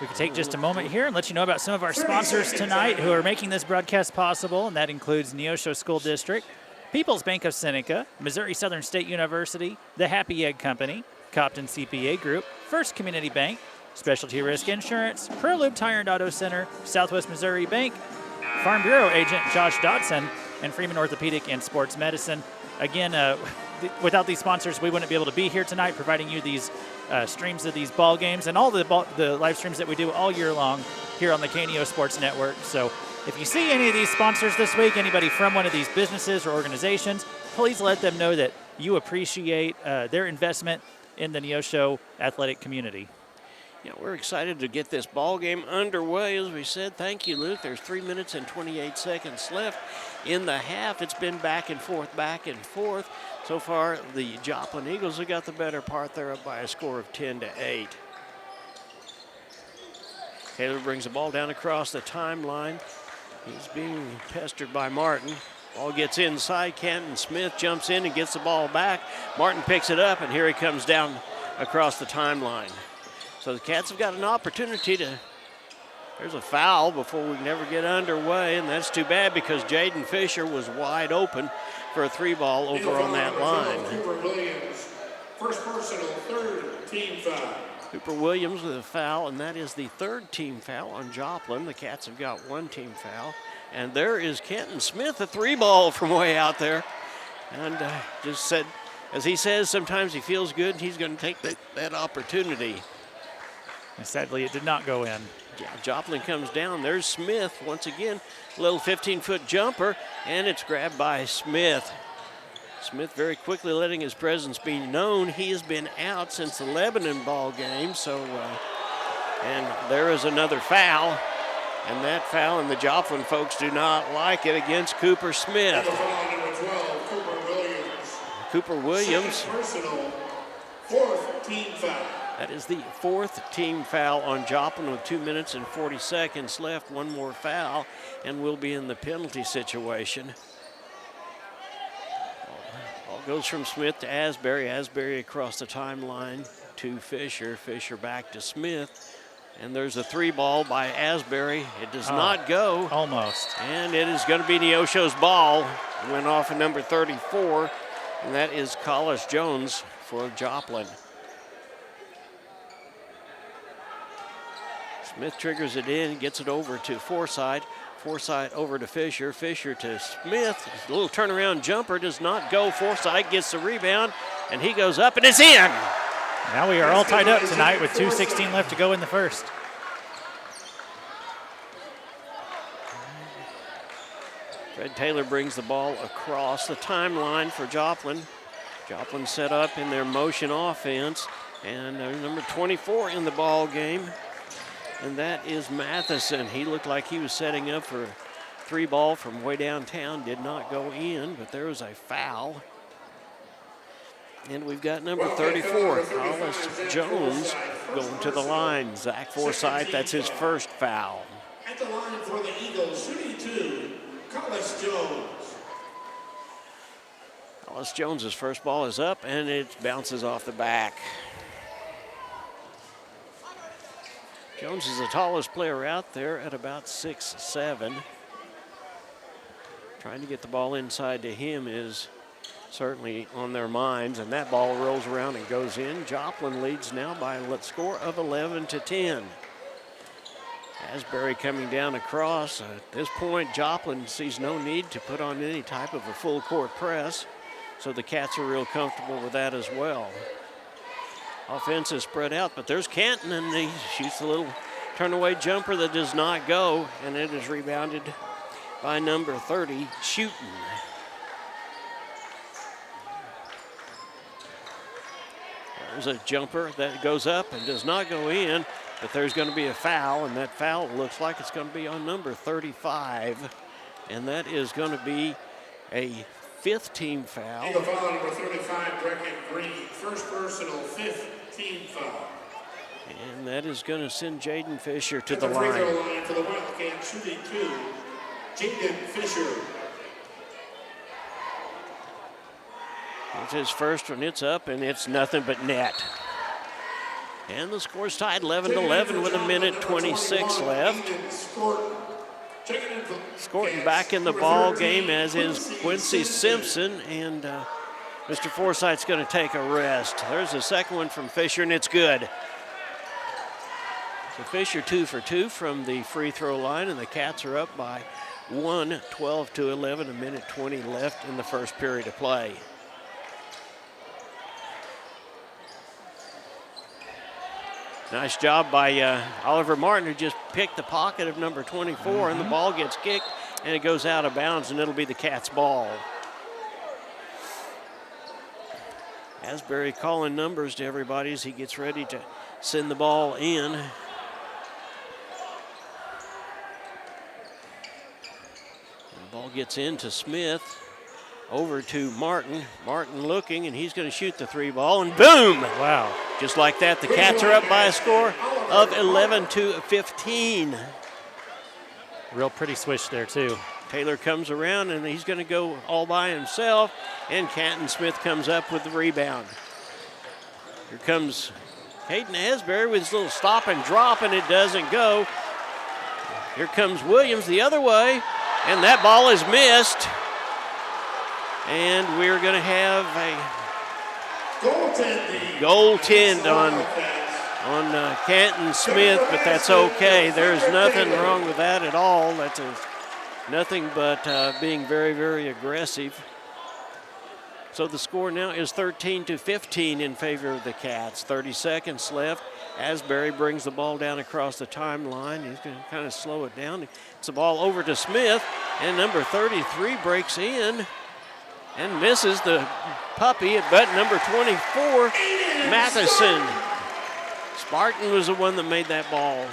We can take just a moment here and let you know about some of our sponsors tonight who are making this broadcast possible, and that includes Neosho School District, People's Bank of Seneca, Missouri Southern State University, the Happy Egg Company, Copton CPA Group, First Community Bank, Specialty Risk Insurance, Prolube Tire and Auto Center, Southwest Missouri Bank, Farm Bureau Agent Josh Dotson, and Freeman Orthopedic and Sports Medicine. Again, without these sponsors, we wouldn't be able to be here tonight providing you these streams of these ball games and all the live streams that we do all year long here on the KNEO Sports Network. So if you see any of these sponsors this week, anybody from one of these businesses or organizations, please let them know that you appreciate their investment in the Neosho athletic community. Yeah, we're excited to get this ball game underway. As we said, thank you, Luke. There's 3 minutes and 28 seconds left in the half. It's been back and forth, back and forth. So far, the Joplin Eagles have got the better part. They're up by a score of 10-8. Taylor brings the ball down across the timeline. He's being pestered by Martin. Ball gets inside. Canton Smith jumps in and gets the ball back. Martin picks it up, and here he comes down across the timeline. So the Cats have got an opportunity to, There's a foul before we can ever get underway, and that's too bad because Jaden Fisher was wide open for a 3-ball over on that line. Cooper Williams, first personal, third team foul. Cooper Williams with a foul, and that is the 3rd team foul on Joplin. The Cats have got 1 team foul. And there is Kenton Smith, a 3-ball from way out there. And just said, as he says, sometimes he feels good, he's going to take that opportunity. And sadly, it did not go in. Yeah, Joplin comes down. There's Smith once again. A little 15-foot jumper, and it's grabbed by Smith. Smith very quickly letting his presence be known. He has been out since the Lebanon ball game. So, and there is another foul. And that foul, and the Joplin folks do not like it against Cooper Smith. Number 12, Cooper Williams. Cooper Williams. Second personal, 4th team foul. That is the 4th team foul on Joplin with 2 minutes and 40 seconds left. One more foul, and we'll be in the penalty situation. Ball goes from Smith to Asbury. Asbury across the timeline to Fisher. Fisher back to Smith. And there's a 3-ball by Asbury. It does not go. Almost. And it is going to be Neosho's ball. It went off at number 34, and that is Collis Jones for Joplin. Smith triggers it in, gets it over to Forsythe. Forsythe over to Fisher. Fisher to Smith. A little turnaround jumper does not go. Forsythe gets the rebound, and he goes up, and it's in. Now we are all tied up tonight with 2:16 left to go in the first. Fred Taylor brings the ball across the timeline for Joplin. Joplin set up in their motion offense, and number 24 in the ball game. And that is Matheson. He looked like he was setting up for a 3-ball from way downtown. Did not go in, but there was a foul. And we've got number 34, Collis Jones, going to the line. Zach Forsythe, that's his first foul. At the line for the Eagles, shooting 2, Collis Jones. Collis Jones' first ball is up, and it bounces off the back. Jones is the tallest player out there at about 6'7". Trying to get the ball inside to him is certainly on their minds, and that ball rolls around and goes in. Joplin leads now by a score of 11-10. Asbury coming down across. At this point, Joplin sees no need to put on any type of a full court press, so the Cats are real comfortable with that as well. Offense is spread out, but there's Canton, and he shoots a little turn-away jumper that does not go, and it is rebounded by number 30, Shooten. There's a jumper that goes up and does not go in, but there's going to be a foul, and that foul looks like it's going to be on number 35, and that is going to be a 5th team foul. Eagle foul number 35, Brecken Green. First personal, 5th team foul. And that is going to send Jaden Fisher to At the free line. throw line for the Wildcats, shooting 2, Jaden Fisher. It's his first one. It's up, and it's nothing but net. And the score's tied 11-11 with 1:26 left. Scorton back in the ball game, as is Quincy Simpson, and Mr. Forsythe's going to take a rest. There's the second one from Fisher, and it's good. So Fisher 2 for 2 from the free throw line, and the Cats are up by 1, 12-11, 1:20 left in the first period of play. Nice job by Oliver Martin, who just picked the pocket of number 24, and the ball gets kicked, and it goes out of bounds, and it'll be the Cats' ball. Asbury calling numbers to everybody as he gets ready to send the ball in. The ball gets into Smith, over to Martin. Martin looking, and he's going to shoot the 3-ball, and boom! Wow. Just like that, the Cats are up by a score of 11-15. Real pretty switch there, too. Taylor comes around, and he's going to go all by himself, and Canton Smith comes up with the rebound. Here comes Caden Asbury with his little stop and drop, and it doesn't go. Here comes Williams the other way, and that ball is missed. And we're going to have a goaltend on Canton Smith, but that's okay. There's nothing wrong with that at all. That's nothing but being very, very aggressive. So the score now is 13-15 in favor of the Cats. 30 seconds left. Asbury brings the ball down across the timeline. He's going to kind of slow it down. It's the ball over to Smith, and number 33 breaks in and misses the puppy at butt number 24, Matheson. Spartan was the one that made that ball.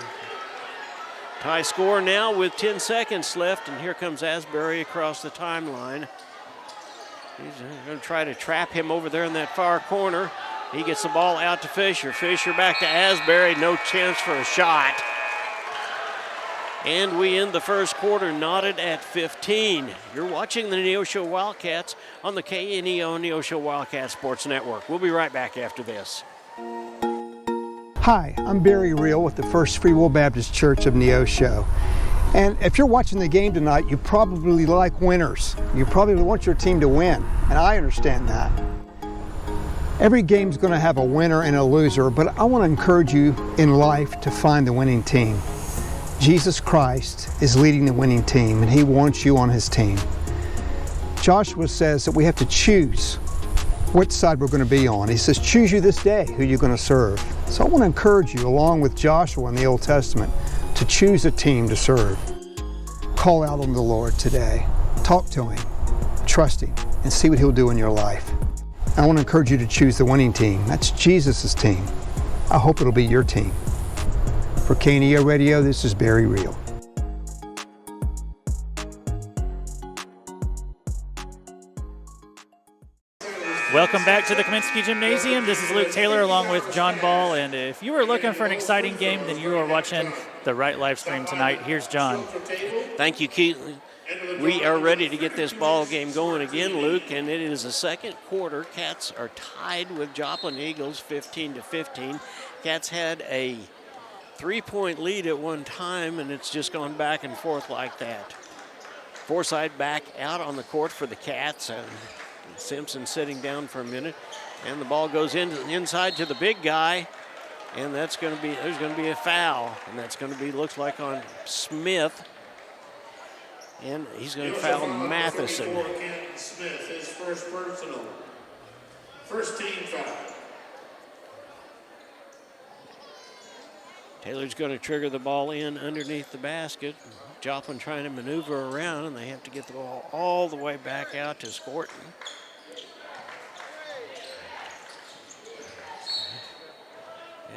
Tie score now with 10 seconds left, and here comes Asbury across the timeline. He's going to try to trap him over there in that far corner. He gets the ball out to Fisher. Fisher back to Asbury, no chance for a shot. And we end the first quarter knotted at 15. You're watching the Neosho Wildcats on the KNEO Neosho Wildcat Sports Network. We'll be right back after this. Hi, I'm Barry Reel with the First Free Will Baptist Church of Neosho. And if you're watching the game tonight, you probably like winners. You probably want your team to win, and I understand that. Every game's going to have a winner and a loser, but I want to encourage you in life to find the winning team. Jesus Christ is leading the winning team, and he wants you on his team. Joshua says that we have to choose what side we're going to be on. He says, choose you this day who you're going to serve. So I want to encourage you, along with Joshua in the Old Testament, to choose a team to serve. Call out on the Lord today. Talk to him, trust him, and see what he'll do in your life. I want to encourage you to choose the winning team. That's Jesus' team. I hope it'll be your team. For KNEO Radio, this is Barry Reel. Welcome back to the Kaminsky Gymnasium. This is Luke Taylor along with John Ball, and if you were looking for an exciting game, then you are watching the right live stream tonight. Here's John. Thank you, Keith. We are ready to get this ball game going again, Luke, and it is the second quarter. Cats are tied with Joplin Eagles 15-15. Cats had a 3-point lead at one time, and it's just gone back and forth like that. Forsythe back out on the court for the Cats. Simpson sitting down for a minute, and the ball goes inside to the big guy, and there's going to be a foul, and that's going to be, looks like, on Smith, and he's going to foul Matheson. Smith, his first personal. First team foul. Taylor's going to trigger the ball in underneath the basket. Joplin trying to maneuver around, and they have to get the ball all the way back out to Scorton.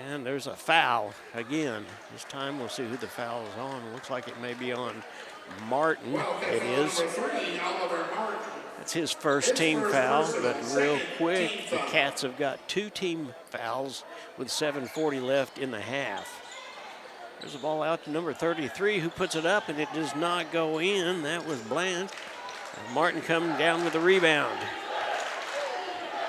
And there's a foul again. This time we'll see who the foul is on. It looks like it may be on Martin. It is. That's his first team foul, but real quick, the Cats have got 2 team fouls with 7:40 left in the half. There's a ball out to number 33 who puts it up, and it does not go in. That was Bland. And Martin coming down with the rebound.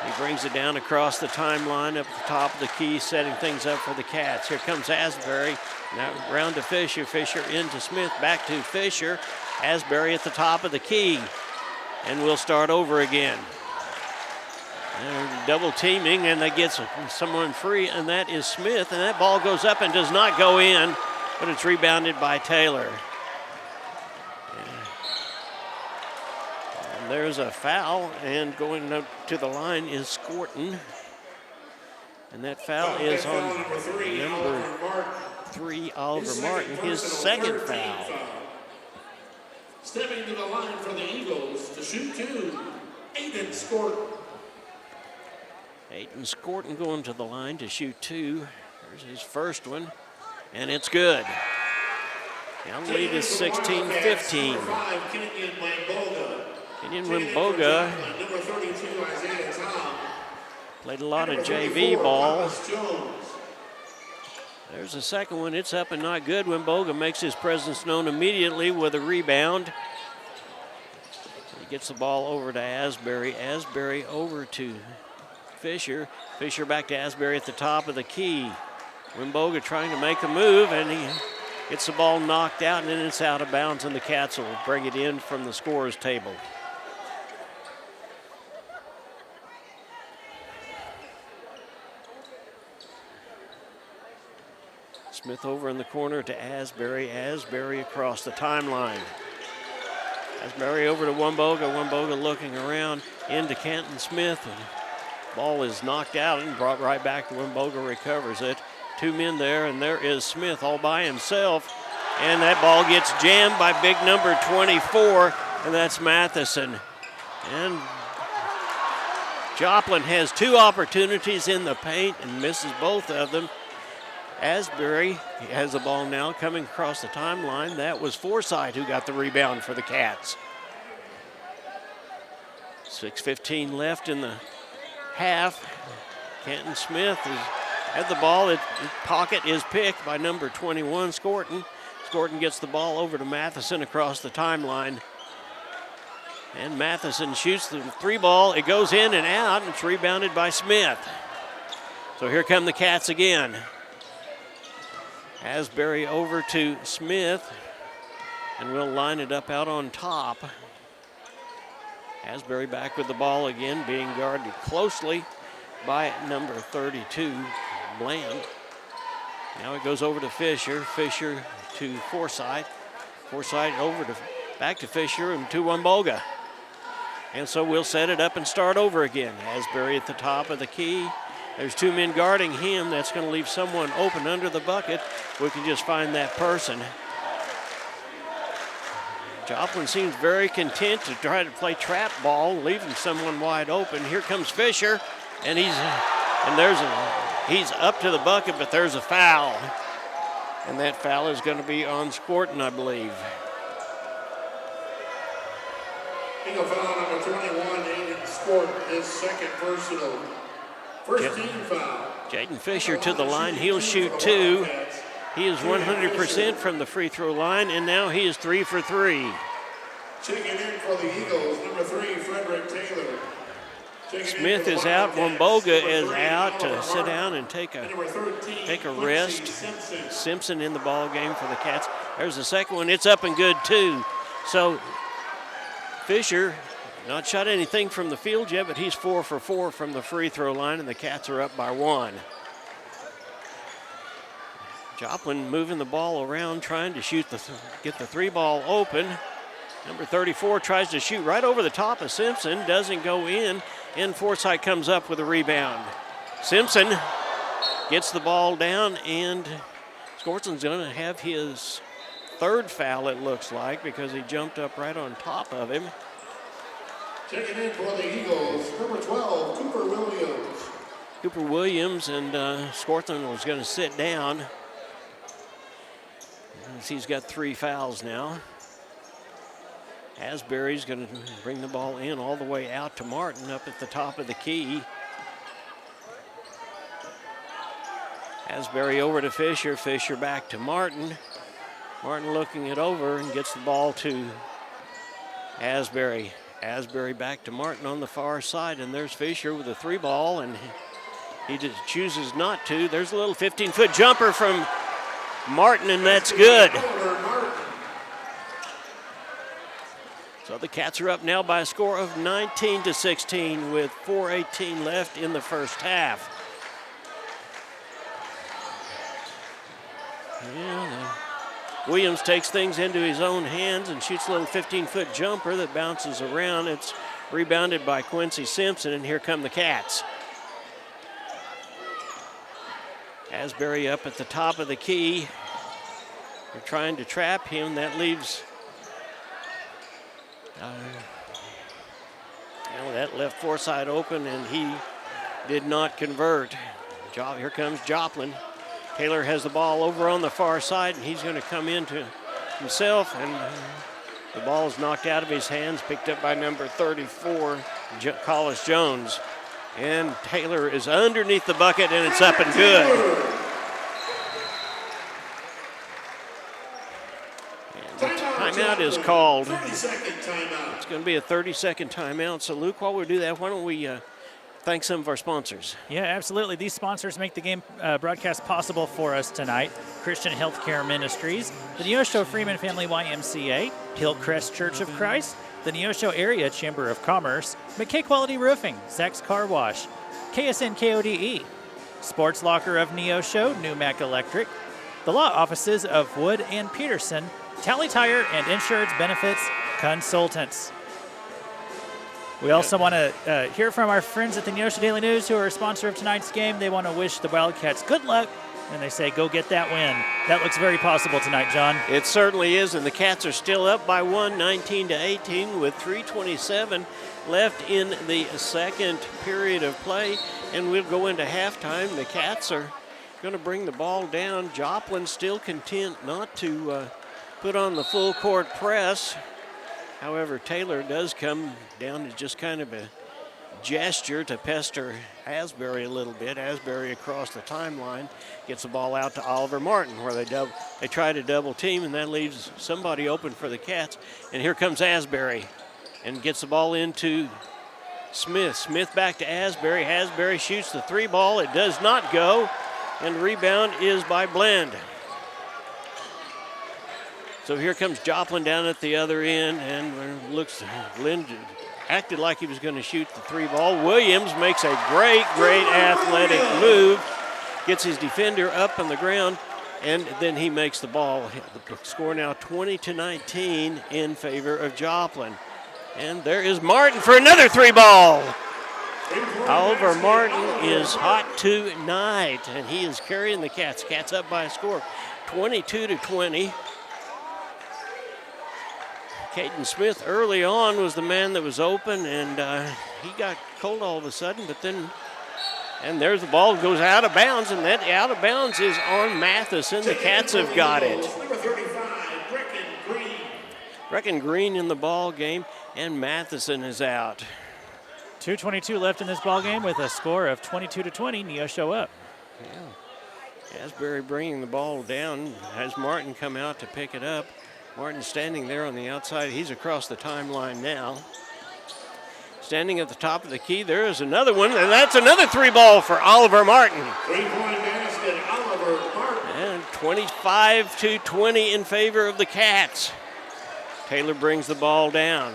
He brings it down across the timeline up at the top of the key, setting things up for the Cats. Here comes Asbury. Now round to Fisher. Fisher into Smith. Back to Fisher. Asbury at the top of the key. And we'll start over again. They're double teaming, and they get someone free, and that is Smith. And that ball goes up and does not go in, but it's rebounded by Taylor. There's a foul, and going up to the line is Scorton. And that foul is on number 3, Oliver Martin, his second foul. Stepping to the line for the Eagles to shoot 2, Aiden Scorton. Aiden Scorton going to the line to shoot 2. There's his first one, and it's good. Now the lead is 16-15. Kenyon Wimboga played a lot of JV ball. There's a second one. It's up and not good. Wimboga makes his presence known immediately with a rebound. He gets the ball over to Asbury. Asbury over to Fisher. Fisher back to Asbury at the top of the key. Wimboga trying to make a move, and he Gets the ball knocked out, and then it's out of bounds, and the Cats will bring it in from the scorer's table. Smith over in the corner to Asbury. Asbury across the timeline. Asbury over to Wumboga. Wumboga looking around into Canton Smith. And ball is knocked out and brought right back to Wumboga. Recovers it. 2 men there, and there is Smith all by himself. And that ball gets jammed by big number 24, and that's Matheson. And Joplin has 2 opportunities in the paint and misses both of them. Asbury has the ball now coming across the timeline. That was Forsythe who got the rebound for the Cats. 6:15 left in the half. Canton Smith has the ball. Its pocket is picked by number 21, Scorton. Scorton gets the ball over to Matheson across the timeline. And Matheson shoots the 3 ball. It goes in and out, and it's rebounded by Smith. So here come the Cats again. Asbury over to Smith, and we'll line it up out on top. Asbury back with the ball again, being guarded closely by number 32, Bland. Now it goes over to Fisher. Fisher to Forsythe. Forsythe over to back to Fisher and to Wumboga. And so we'll set it up and start over again. Asbury at the top of the key. There's 2 men guarding him. That's going to leave someone open under the bucket. We can just find that person. Joplin seems very content to try to play trap ball, leaving someone wide open. Here comes Fisher, and he's up to the bucket, but there's a foul. And that foul is going to be on Scorton, I believe. Eagle foul number 21, Aiden Scorton, his second personal. First team foul. Jaden Fisher to the line. He'll shoot 2. He is 100% from the free throw line, and now he is 3 for 3. Checking in for the Eagles, number 3, Frederick Taylor. Smith is out. Wumboga is out to sit down and take a rest. Simpson in the ball game for the Cats. There's the second one. It's up and good, too. So Fisher not shot anything from the field yet, but he's 4 for 4 from the free throw line, and the Cats are up by 1. Joplin moving the ball around, trying to get the 3 ball open. Number 34 tries to shoot right over the top of Simpson, doesn't go in, and Forsythe comes up with a rebound. Simpson gets the ball down, and Scorton's going to have his 3rd foul, it looks like, because he jumped up right on top of him. Checking in for the Eagles, number 12, Cooper Williams. Cooper Williams, and Scorton was going to sit down. He's got 3 fouls now. Asbury's going to bring the ball in all the way out to Martin up at the top of the key. Asbury over to Fisher. Fisher back to Martin. Martin looking it over and gets the ball to Asbury. Asbury back to Martin on the far side, and there's Fisher with a 3 ball, and he just chooses not to. There's a little 15-foot jumper from Martin, and that's good. So the Cats are up now by a score of 19-16 with 4:18 left in the first half. Williams takes things into his own hands and shoots a little 15-foot jumper that bounces around. It's rebounded by Quincy Simpson, and here come the Cats. Asbury up at the top of the key. They're trying to trap him. That leaves... that left Forsythe open, and he did not convert. Here comes Joplin. Taylor has the ball over on the far side, and he's going to come into himself, and the ball is knocked out of his hands, picked up by number 34, Collis Jones. And Taylor is underneath the bucket, and it's up and good. And the timeout is called. 30-second timeout. It's going to be a 30-second timeout. So, Luke, while we do that, why don't we thank some of our sponsors. Yeah, absolutely. These sponsors make the game broadcast possible for us tonight. Christian Healthcare Ministries, the Neosho Freeman Family YMCA, Hillcrest Church of Christ, the Neosho Area Chamber of Commerce, McKay Quality Roofing, Zach's Car Wash, KSN KODE, Sports Locker of Neosho, Newmac Electric, the law offices of Wood and Peterson, Tally Tire, and Insurance Benefits Consultants. We also want to hear from our friends at the Neosho Daily News, who are a sponsor of tonight's game. They want to wish the Wildcats good luck, and they say go get that win. That looks very possible tonight, John. It certainly is, and the Cats are still up by 1, 19-18, with 3:27 left in the second period of play, and we'll go into halftime. The Cats are going to bring the ball down. Joplin still content not to put on the full court press. However, Taylor does come down to just kind of a gesture to pester Asbury a little bit. Asbury across the timeline gets the ball out to Oliver Martin, where they try to double team, and that leaves somebody open for the Cats. And here comes Asbury and gets the ball into Smith. Smith back to Asbury. Asbury shoots the three ball. It does not go, and the rebound is by Blend. So here comes Joplin down at the other end, and looks, Blend acted like he was going to shoot the three ball. Williams makes a great athletic move, gets his defender up on the ground, and then he makes the ball. The score now 20-19 in favor of Joplin. And there is Martin for another three ball. Oliver Martin is hot tonight, and he is carrying the Cats. Cats up by a score of 22-20. Caden Smith early on was the man that was open, and he got cold all of a sudden, and there's the ball, goes out of bounds, and that out of bounds is on Matheson. The Cats have got it. Number 35, Brecken Green in the ball game, and Matheson is out. 2:22 left in this ball game with a score of 22-20. Neosho up. Yeah. Asbury bringing the ball down. Has Martin come out to pick it up. Martin standing there on the outside. He's across the timeline now. Standing at the top of the key, there is another one, and that's another three ball for Oliver Martin. 3-point basket, Oliver Martin. And 25-20 in favor of the Cats. Taylor brings the ball down.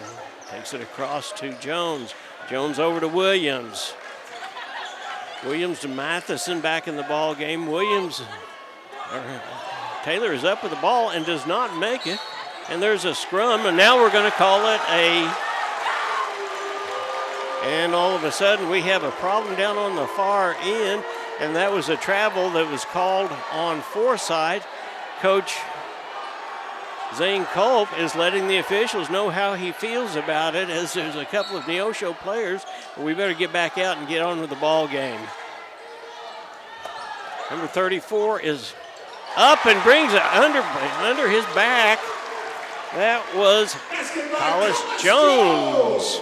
Takes it across to Jones. Jones over to Williams. Williams to Matheson back in the ball game. Taylor is up with the ball and does not make it. And there's a scrum, and now we're going to call it and all of a sudden we have a problem down on the far end, and that was a travel that was called on Forsyth. Coach Zane Culp is letting the officials know how he feels about it, as there's a couple of Neosho players. We better get back out and get on with the ball game. Number 34 is up and brings it under his back. That was Hollis Jones.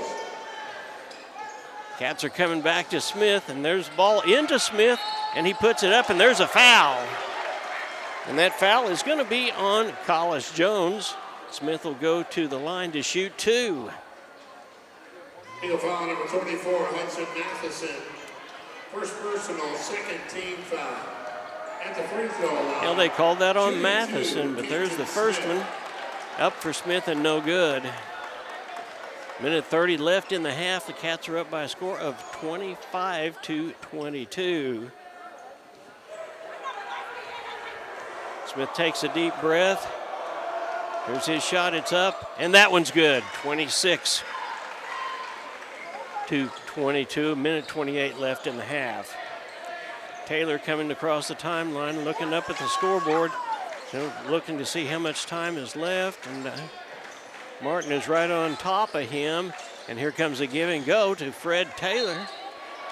Cats are coming back to Smith, and there's the ball into Smith, and he puts it up, and there's a foul. And that foul is going to be on Hollis Jones. Smith will go to the line to shoot two. Legal foul number 24, Hudson Matheson. First personal, second team foul. At the free throw line. Well, they called that on Matheson, but there's the first one. Up for Smith and no good. Minute 30 left in the half. The Cats are up by a score of 25-22. Smith takes a deep breath. Here's his shot, it's up, and that one's good. 26-22, minute 28 left in the half. Taylor coming across the timeline, looking up at the scoreboard, looking to see how much time is left, and Martin is right on top of him, and here comes a give and go to Fred Taylor,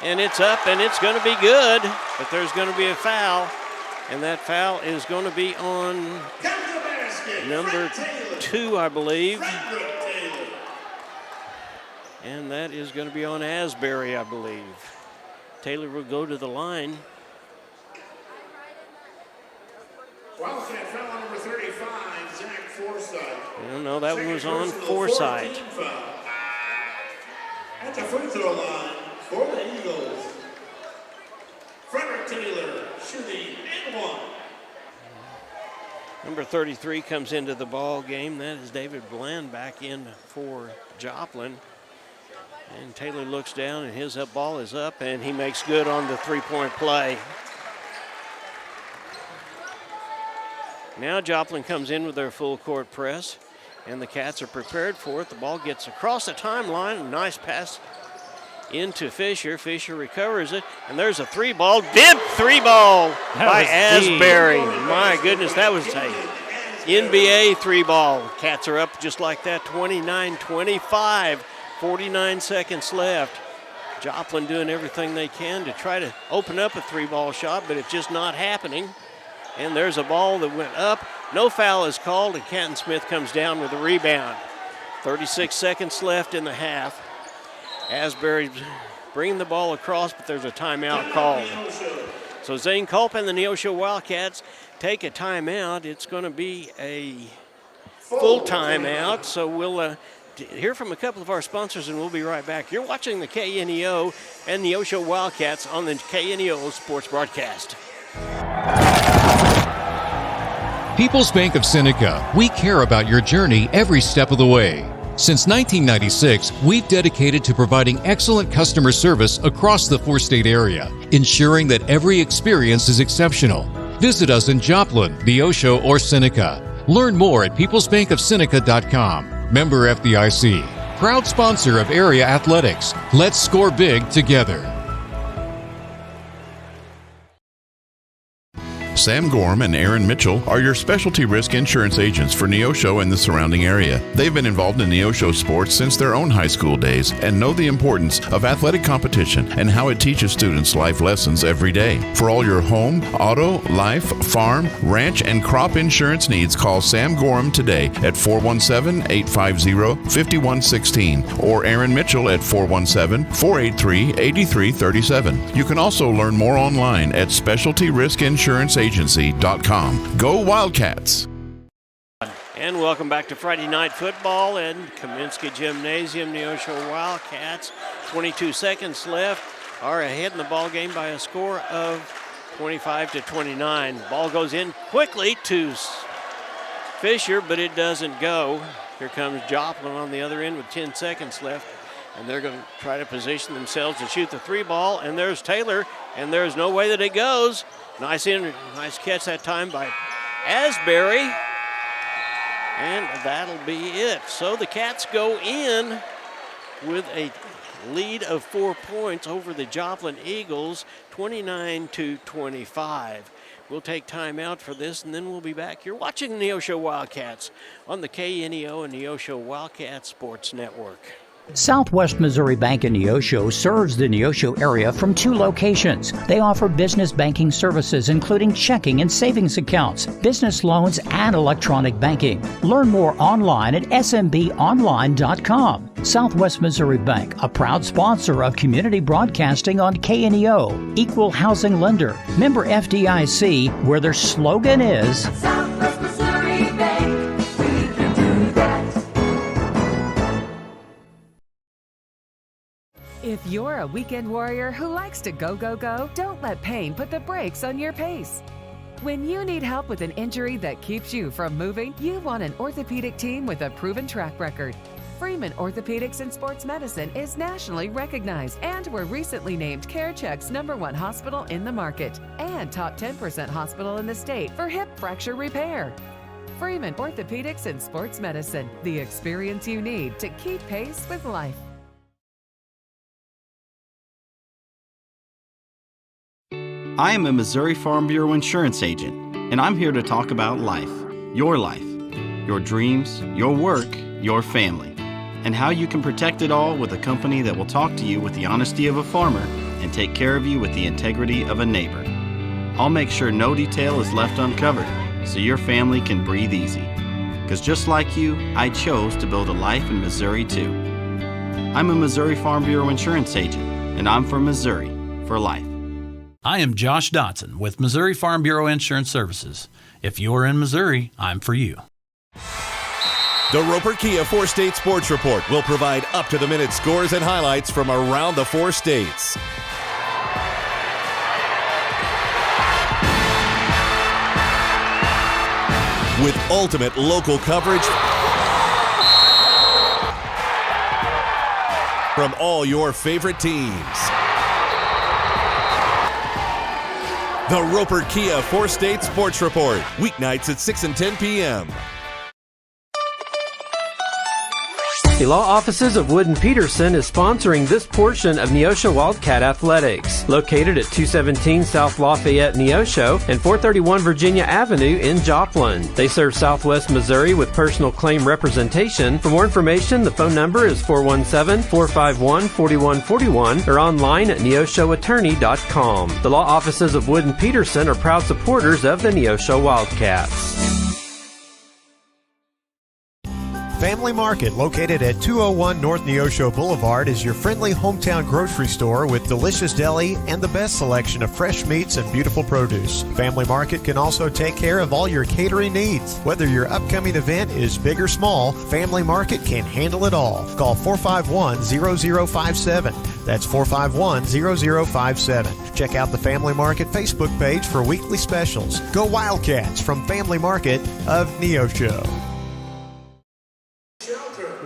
and it's up, and it's going to be good, but there's going to be a foul, and that foul is going to be on number 2, I believe, and that is going to be on Asbury, I believe. Taylor will go to the line. Wildcat foul number 35, Zach Forsyth. No, that one was on Forsyth. At the free throw line, For the Eagles, Frederick Taylor, shooting and one. Number 33 comes into the ball game. That is David Bland back in for Joplin. And Taylor looks down, and his ball is up, and he makes good on the three-point play. Now Joplin comes in with their full court press, and the Cats are prepared for it. The ball gets across the timeline. A nice pass into Fisher. Fisher recovers it, and there's a three-ball. Dip three-ball by Asbury. My goodness, that was a NBA three-ball. Cats are up just like that, 29-25. 49 seconds left. Joplin doing everything they can to try to open up a three-ball shot, but it's just not happening. And there's a ball that went up. No foul is called, and Canton Smith comes down with a rebound. 36 seconds left in the half. Asbury bringing the ball across, but there's a timeout called. So Zane Culp and the Neosho Wildcats take a timeout. It's going to be a full timeout, so we'll hear from a couple of our sponsors, and we'll be right back. You're watching the KNEO and Neosho Wildcats on the KNEO Sports Broadcast. People's Bank of Seneca, we care about your journey every step of the way. Since 1996, we've dedicated to providing excellent customer service across the four-state area, ensuring that every experience is exceptional. Visit us in Joplin, Neosho, or Seneca. Learn more at peoplesbankofseneca.com. Member FDIC. Proud sponsor of area athletics. Let's score big together. Sam Gorham and Aaron Mitchell are your specialty risk insurance agents for Neosho and the surrounding area. They've been involved in Neosho sports since their own high school days and know the importance of athletic competition and how it teaches students life lessons every day. For all your home, auto, life, farm, ranch, and crop insurance needs, call Sam Gorham today at 417-850-5116 or Aaron Mitchell at 417-483-8337. You can also learn more online at specialtyriskinsuranceagency.com. Go Wildcats! And welcome back to Friday Night Football and Kaminsky Gymnasium. Neosho Wildcats, 22 seconds left, are ahead in the ball game by a score of 25-29. Ball goes in quickly to Fisher, but it doesn't go. Here comes Joplin on the other end with 10 seconds left, and they're going to try to position themselves to shoot the three ball, and there's Taylor, and there's no way that it goes. Nice catch that time by Asbury, and that'll be it. So the Cats go in with a lead of 4 points over the Joplin Eagles, 29-25. We'll take time out for this, and then we'll be back. You're watching Neosho Wildcats on the KNEO and Neosho Wildcats Sports Network. Southwest Missouri Bank in Neosho serves the Neosho area from 2 locations. They offer business banking services including checking and savings accounts, business loans, and electronic banking. Learn more online at smbonline.com. Southwest Missouri Bank, a proud sponsor of community broadcasting on KNEO, equal housing lender, member FDIC, where their slogan is Southwest Missouri Bank, we can do that. If you're a weekend warrior who likes to go, go, go, don't let pain put the brakes on your pace. When you need help with an injury that keeps you from moving, you want an orthopedic team with a proven track record. Freeman Orthopedics and Sports Medicine is nationally recognized and were recently named CareCheck's #1 hospital in the market and top 10% hospital in the state for hip fracture repair. Freeman Orthopedics and Sports Medicine, the experience you need to keep pace with life. I am a Missouri Farm Bureau insurance agent, and I'm here to talk about life, your dreams, your work, your family, and how you can protect it all with a company that will talk to you with the honesty of a farmer and take care of you with the integrity of a neighbor. I'll make sure no detail is left uncovered so your family can breathe easy. Because just like you, I chose to build a life in Missouri too. I'm a Missouri Farm Bureau insurance agent, and I'm from Missouri for life. I am Josh Dotson with Missouri Farm Bureau Insurance Services. If you're in Missouri, I'm for you. The Roper Kia 4-State Sports Report will provide up-to-the-minute scores and highlights from around the 4 states. With ultimate local coverage from all your favorite teams. The Roper Kia 4-State Sports Report, weeknights at 6 and 10 p.m. The law offices of Wood & Peterson is sponsoring this portion of Neosho Wildcat Athletics. Located at 217 South Lafayette, Neosho, and 431 Virginia Avenue in Joplin. They serve Southwest Missouri with personal claim representation. For more information, the phone number is 417-451-4141 or online at neoshoattorney.com. The law offices of Wood & Peterson are proud supporters of the Neosho Wildcats. Family Market, located at 201 North Neosho Boulevard, is your friendly hometown grocery store with delicious deli and the best selection of fresh meats and beautiful produce. Family Market can also take care of all your catering needs. Whether your upcoming event is big or small, Family Market can handle it all. Call 451-0057. That's 451-0057. Check out the Family Market Facebook page for weekly specials. Go Wildcats from Family Market of Neosho.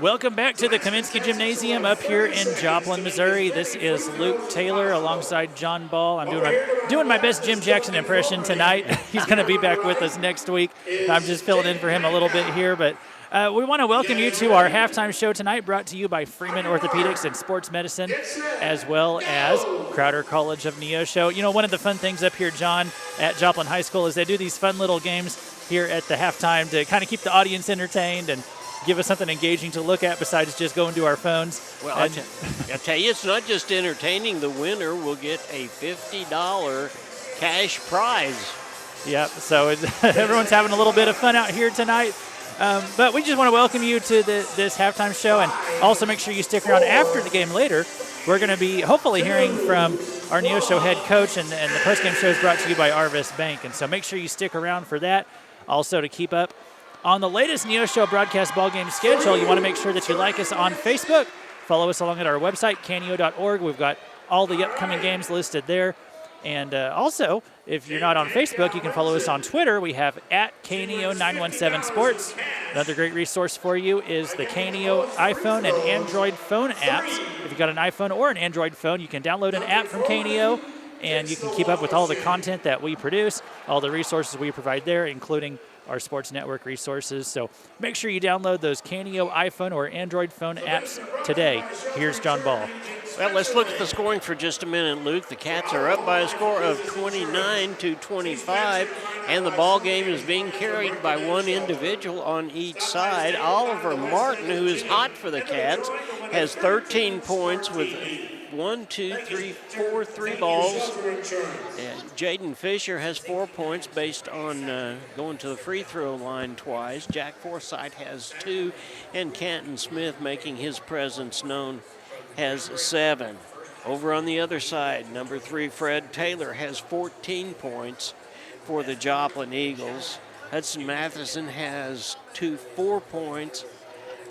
Welcome back to the Kaminsky Gymnasium up here in Joplin, Missouri. This is Luke Taylor alongside John Ball. I'm doing my best Jim Jackson impression tonight. He's going to be back with us next week. I'm just filling in for him a little bit here, but we want to welcome you to our halftime show tonight, brought to you by Freeman Orthopedics and Sports Medicine, as well as Crowder College of Neosho. You know, one of the fun things up here, John, at Joplin High School is they do these fun little games here at the halftime to kind of keep the audience entertained and give us something engaging to look at besides just going to our phones. Well, I tell you, it's not just entertaining. The winner will get a $50 cash prize. Yep, so everyone's having a little bit of fun out here tonight. But we just want to welcome you to this halftime show, and also make sure you stick around after the game later. We're going to be hopefully hearing from our Neosho head coach, and the postgame show is brought to you by Arvis Bank. And so make sure you stick around for that. Also, to keep up on the latest Neosho broadcast ball game schedule, you want to make sure that you like us on Facebook. Follow us along at our website, caneo.org. We've got all the upcoming games listed there. And also, if you're not on Facebook, you can follow us on Twitter. We have at KNEO917 Sports. Another great resource for you is the KNEO iPhone and Android phone apps. If you've got an iPhone or an Android phone, you can download an app from KNEO, and you can keep up with all the content that we produce, all the resources we provide there, including our sports network resources. So make sure you download those KNEO iPhone or Android phone apps today. Here's John Ball. Well, let's look at the scoring for just a minute, Luke. The Cats are up by a score of 29-25, and the ball game is being carried by one individual on each side. Oliver Martin, who is hot for the Cats, has 13 points with 3 balls. And Jaden Fisher has 4 points based on going to the free throw line twice. Jack Forsythe has 2, and Canton Smith, making his presence known, has 7. Over on the other side, number 3, Fred Taylor, has 14 points for the Joplin Eagles. Hudson Matheson has 4 points.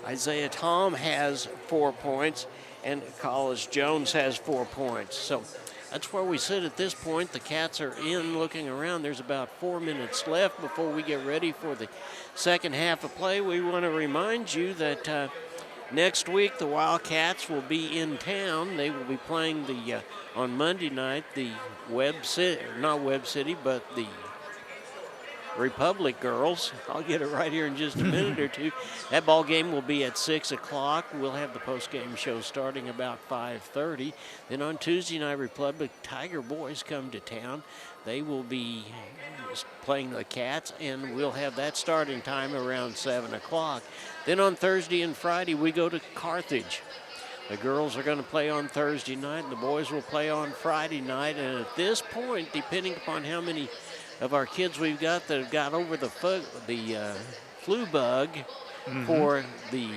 Isaiah Tom has 4 points. And Collis Jones has 4 points. So that's where we sit at this point. The Cats are in, looking around. There's about 4 minutes left before we get ready for the second half of play. We want to remind you that next week the Wildcats will be in town. They will be playing on Monday night, the Republic girls. I'll get it right here in just a minute or two. That ball game will be at 6 o'clock. We'll have the post-game show starting about 5:30. Then on Tuesday night, Republic Tiger boys come to town. They will be playing the Cats, and we'll have that starting time around 7 o'clock. Then on Thursday and Friday, we go to Carthage. The girls are going to play on Thursday night, and the boys will play on Friday night. And at this point, depending upon how many of our kids we've got that have got over the flu bug for the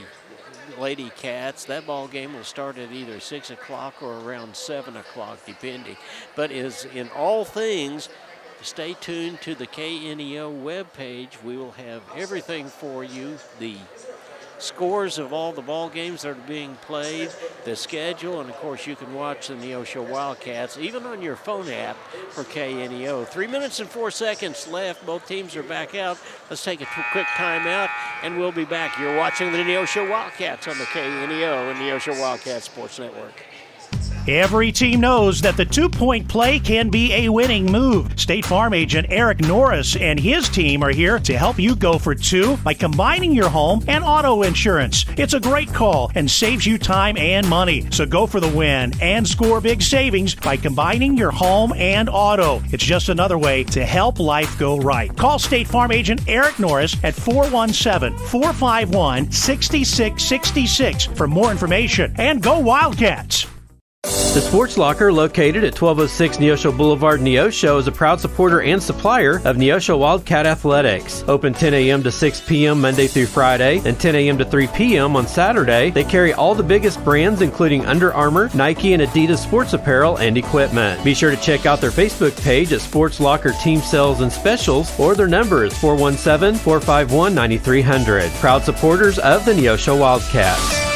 Lady Cats, that ball game will start at either 6 o'clock or around 7 o'clock, depending. But as in all things, stay tuned to the KNEO webpage. We will have everything for you, the scores of all the ball games that are being played, the schedule, and of course you can watch the Neosho Wildcats even on your phone app for KNEO. 3 minutes and 4 seconds left. Both teams are back out. Let's take a quick timeout, and we'll be back. You're watching the Neosho Wildcats on the KNEO and Neosho Wildcats Sports Network. Every team knows that the two-point play can be a winning move. State Farm agent Eric Norris and his team are here to help you go for two by combining your home and auto insurance. It's a great call and saves you time and money. So go for the win and score big savings by combining your home and auto. It's just another way to help life go right. Call State Farm agent Eric Norris at 417-451-6666 for more information. And go Wildcats! The Sports Locker, located at 1206 Neosho Boulevard, Neosho, is a proud supporter and supplier of Neosho Wildcat Athletics. Open 10 a.m. to 6 p.m. Monday through Friday and 10 a.m. to 3 p.m. on Saturday. They carry all the biggest brands, including Under Armour, Nike, and Adidas sports apparel and equipment. Be sure to check out their Facebook page at Sports Locker Team Sales and Specials, or their number is 417-451-9300. Proud supporters of the Neosho Wildcats.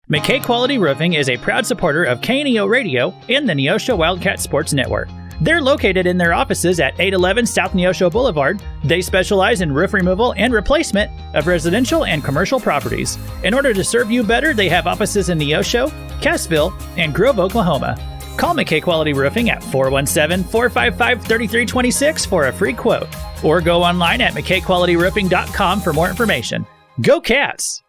McKay Quality Roofing is a proud supporter of KNEO Radio and the Neosho Wildcat Sports Network. They're located in their offices at 811 South Neosho Boulevard. They specialize in roof removal and replacement of residential and commercial properties. In order to serve you better, they have offices in Neosho, Cassville, and Grove, Oklahoma. Call McKay Quality Roofing at 417-455-3326 for a free quote, or go online at McKayQualityRoofing.com for more information. Go Cats!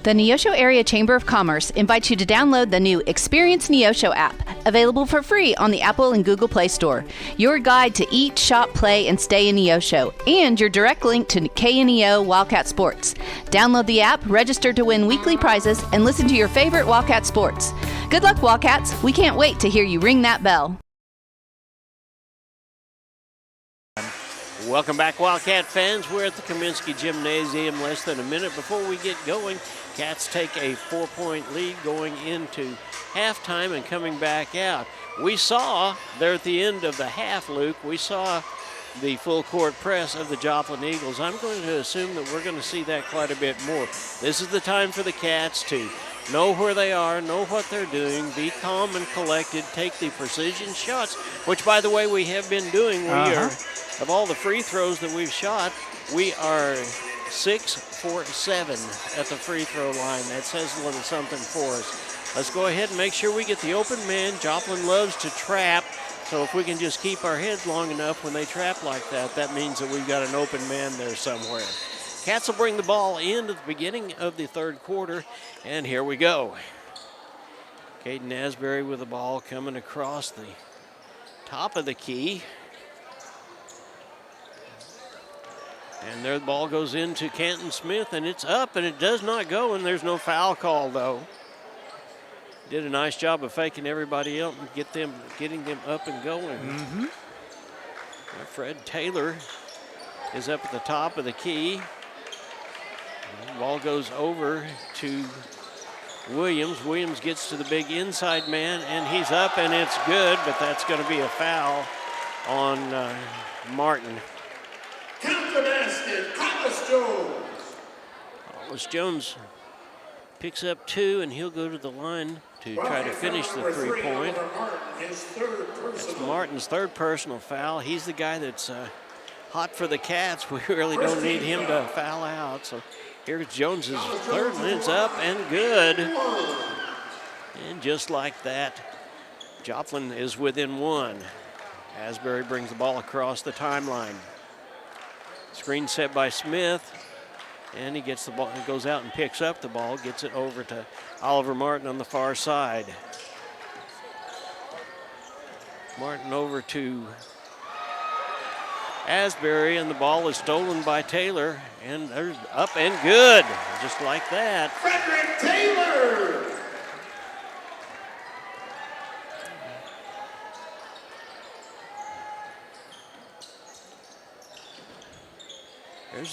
The Neosho Area Chamber of Commerce invites you to download the new Experience Neosho app, available for free on the Apple and Google Play Store. Your guide to eat, shop, play, and stay in Neosho, and your direct link to KNEO Wildcat Sports. Download the app, register to win weekly prizes, and listen to your favorite Wildcat sports. Good luck, Wildcats! We can't wait to hear you ring that bell. Welcome back, Wildcat fans. We're at the Kaminsky Gymnasium. Less than a minute before we get going, Cats take a 4-point lead going into halftime and coming back out. We saw there at the end of the half, Luke, we saw the full court press of the Joplin Eagles. I'm going to assume that we're going to see that quite a bit more. This is the time for the Cats to know where they are, know what they're doing, be calm and collected, take the precision shots, which, by the way, we have been doing. We are, of all the free throws that we've shot, we are 6 for 7 at the free throw line. That says a little something for us. Let's go ahead and make sure we get the open man. Joplin loves to trap, so if we can just keep our heads long enough when they trap like that, that means that we've got an open man there somewhere. Cats will bring the ball in at the beginning of the third quarter, and here we go. Caden Asbury with the ball coming across the top of the key. And there the ball goes into Canton Smith, and it's up, and it does not go, and there's no foul call, though. Did a nice job of faking everybody up and getting them up and going. Fred Taylor is up at the top of the key. The ball goes over to Williams. Williams gets to the big inside man, and he's up, and it's good, but that's going to be a foul on Martin. Count the basket, Hollis Jones. Hollis Jones picks up 2, and he'll go to the line to try to finish the 3-point. That's Martin's third personal foul. He's the guy that's hot for the Cats. We really don't need him to foul out. So here's Jones's third, and it's up and good. And just like that, Joplin is within 1. Asbury brings the ball across the timeline. Screen set by Smith, and he gets the ball, he goes out and picks up the ball, gets it over to Oliver Martin on the far side. Martin over to Asbury, and the ball is stolen by Taylor, and there's up and good, just like that. Frederick Taylor.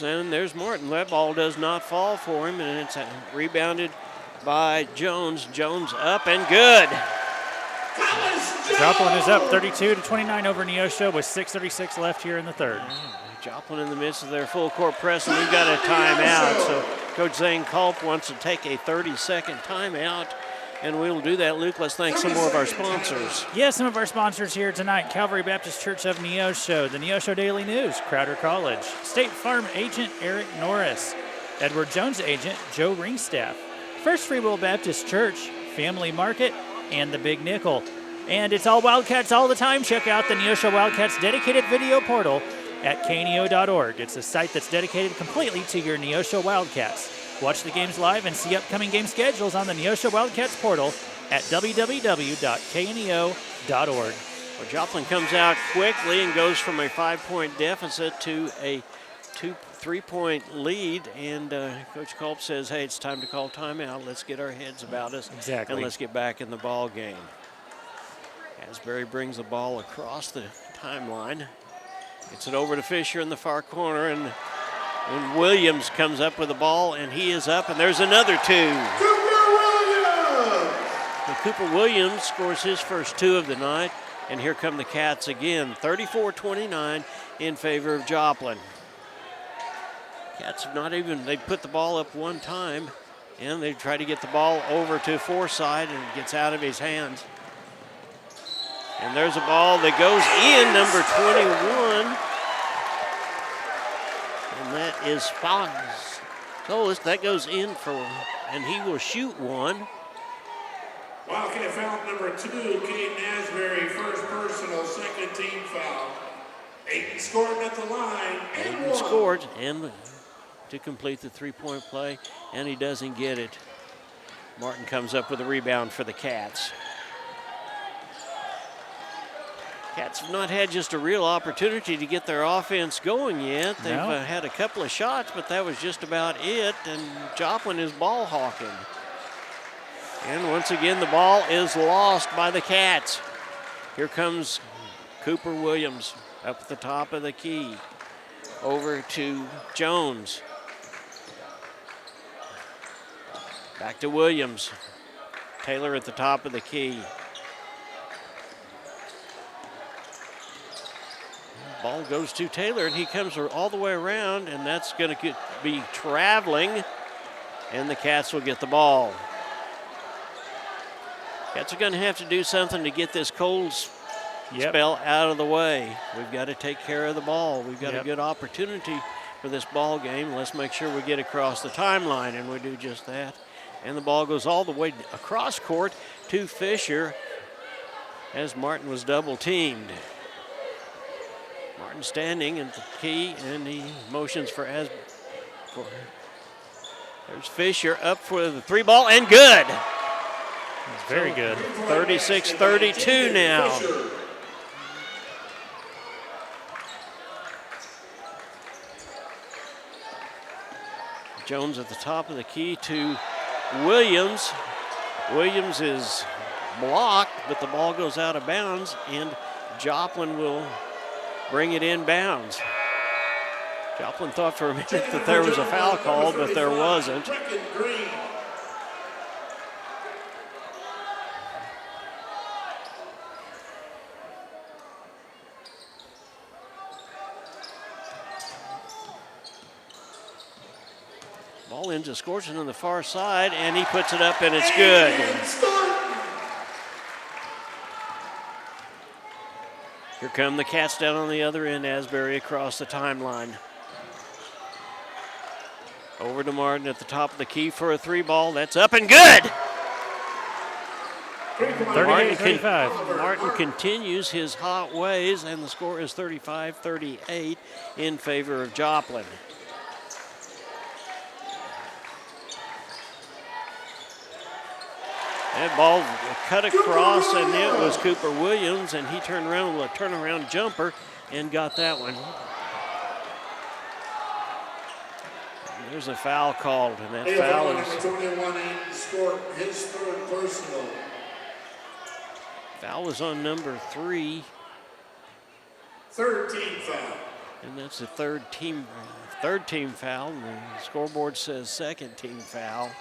There's Martin. That ball does not fall for him, and it's rebounded by Jones. Jones up and good. Hollis Joplin is up 32-29 over Neosho with 6:36 left here in the third. Joplin in the midst of their full court press, and we've got a timeout. So Coach Zane Culp wants to take a 30-second timeout, and we'll do that. Luke, let's thank some more of our sponsors. Yes, some of our sponsors here tonight: Calvary Baptist Church of Neosho, the Neosho Daily News, Crowder College, State Farm agent Eric Norris, Edward Jones agent Joe Ringstaff, First Free Will Baptist Church, Family Market, and the Big Nickel. And it's all Wildcats all the time. Check out the Neosho Wildcats dedicated video portal at kneo.org. It's a site that's dedicated completely to your Neosho Wildcats. Watch the games live and see upcoming game schedules on the Neosho Wildcats portal at www.kneo.org. Well, Joplin comes out quickly and goes from a 5-point deficit to a 3-point lead, and Coach Culp says, hey, it's time to call timeout. Let's get our heads about us. Exactly. And let's get back in the ball game. Asbury brings the ball across the timeline. Gets it over to Fisher in the far corner, and Williams comes up with the ball, and he is up, and there's another two. Cooper Williams scores his first two of the night, and here come the Cats again, 34-29 in favor of Joplin. Cats have not even, they put the ball up one time, and they try to get the ball over to Forsythe, and it gets out of his hands. And there's a ball that goes in, number 21. And that is Fox. So that goes in for, and he will shoot one. Wildcat foul number 2, Caden Asbury, first personal, second team foul. Aiden scored at the line. Aiden scored and to complete the 3-point play, and he doesn't get it. Martin comes up with a rebound for the Cats. Cats have not had just a real opportunity to get their offense going yet. They've had a couple of shots, but that was just about it, and Joplin is ball hawking. And once again, the ball is lost by the Cats. Here comes Cooper Williams up at the top of the key. Over to Jones. Back to Williams. Taylor at the top of the key. Ball goes to Taylor, and he comes all the way around, and that's going to be traveling, and the Cats will get the ball. Cats are going to have to do something to get this cold spell out of the way. We've got to take care of the ball. We've got a good opportunity for this ball game. Let's make sure we get across the timeline, and we do just that. And the ball goes all the way across court to Fisher as Martin was double teamed. Martin standing at the key, and he motions for There's Fisher up for the 3 ball, and good. Very good. 36-32 now. Jones at the top of the key to Williams. Williams is blocked, but the ball goes out of bounds, and Joplin will bring it in bounds. Joplin thought for a minute that there was a foul called, but there wasn't. Ball into Scorching on the far side, and he puts it up, and it's good. Here come the Cats down on the other end. Asbury across the timeline. Over to Martin at the top of the key for a 3 ball. That's up and good. 38-35. Martin continues his hot ways, and the score is 35-38 in favor of Joplin. That ball cut across, and it was Cooper Williams, and he turned around with a turnaround jumper and got that one. And there's a foul called, and that foul is... 21 scored his third personal. Foul was on number 3. Third team foul. And that's the third team foul. And the scoreboard says second team foul.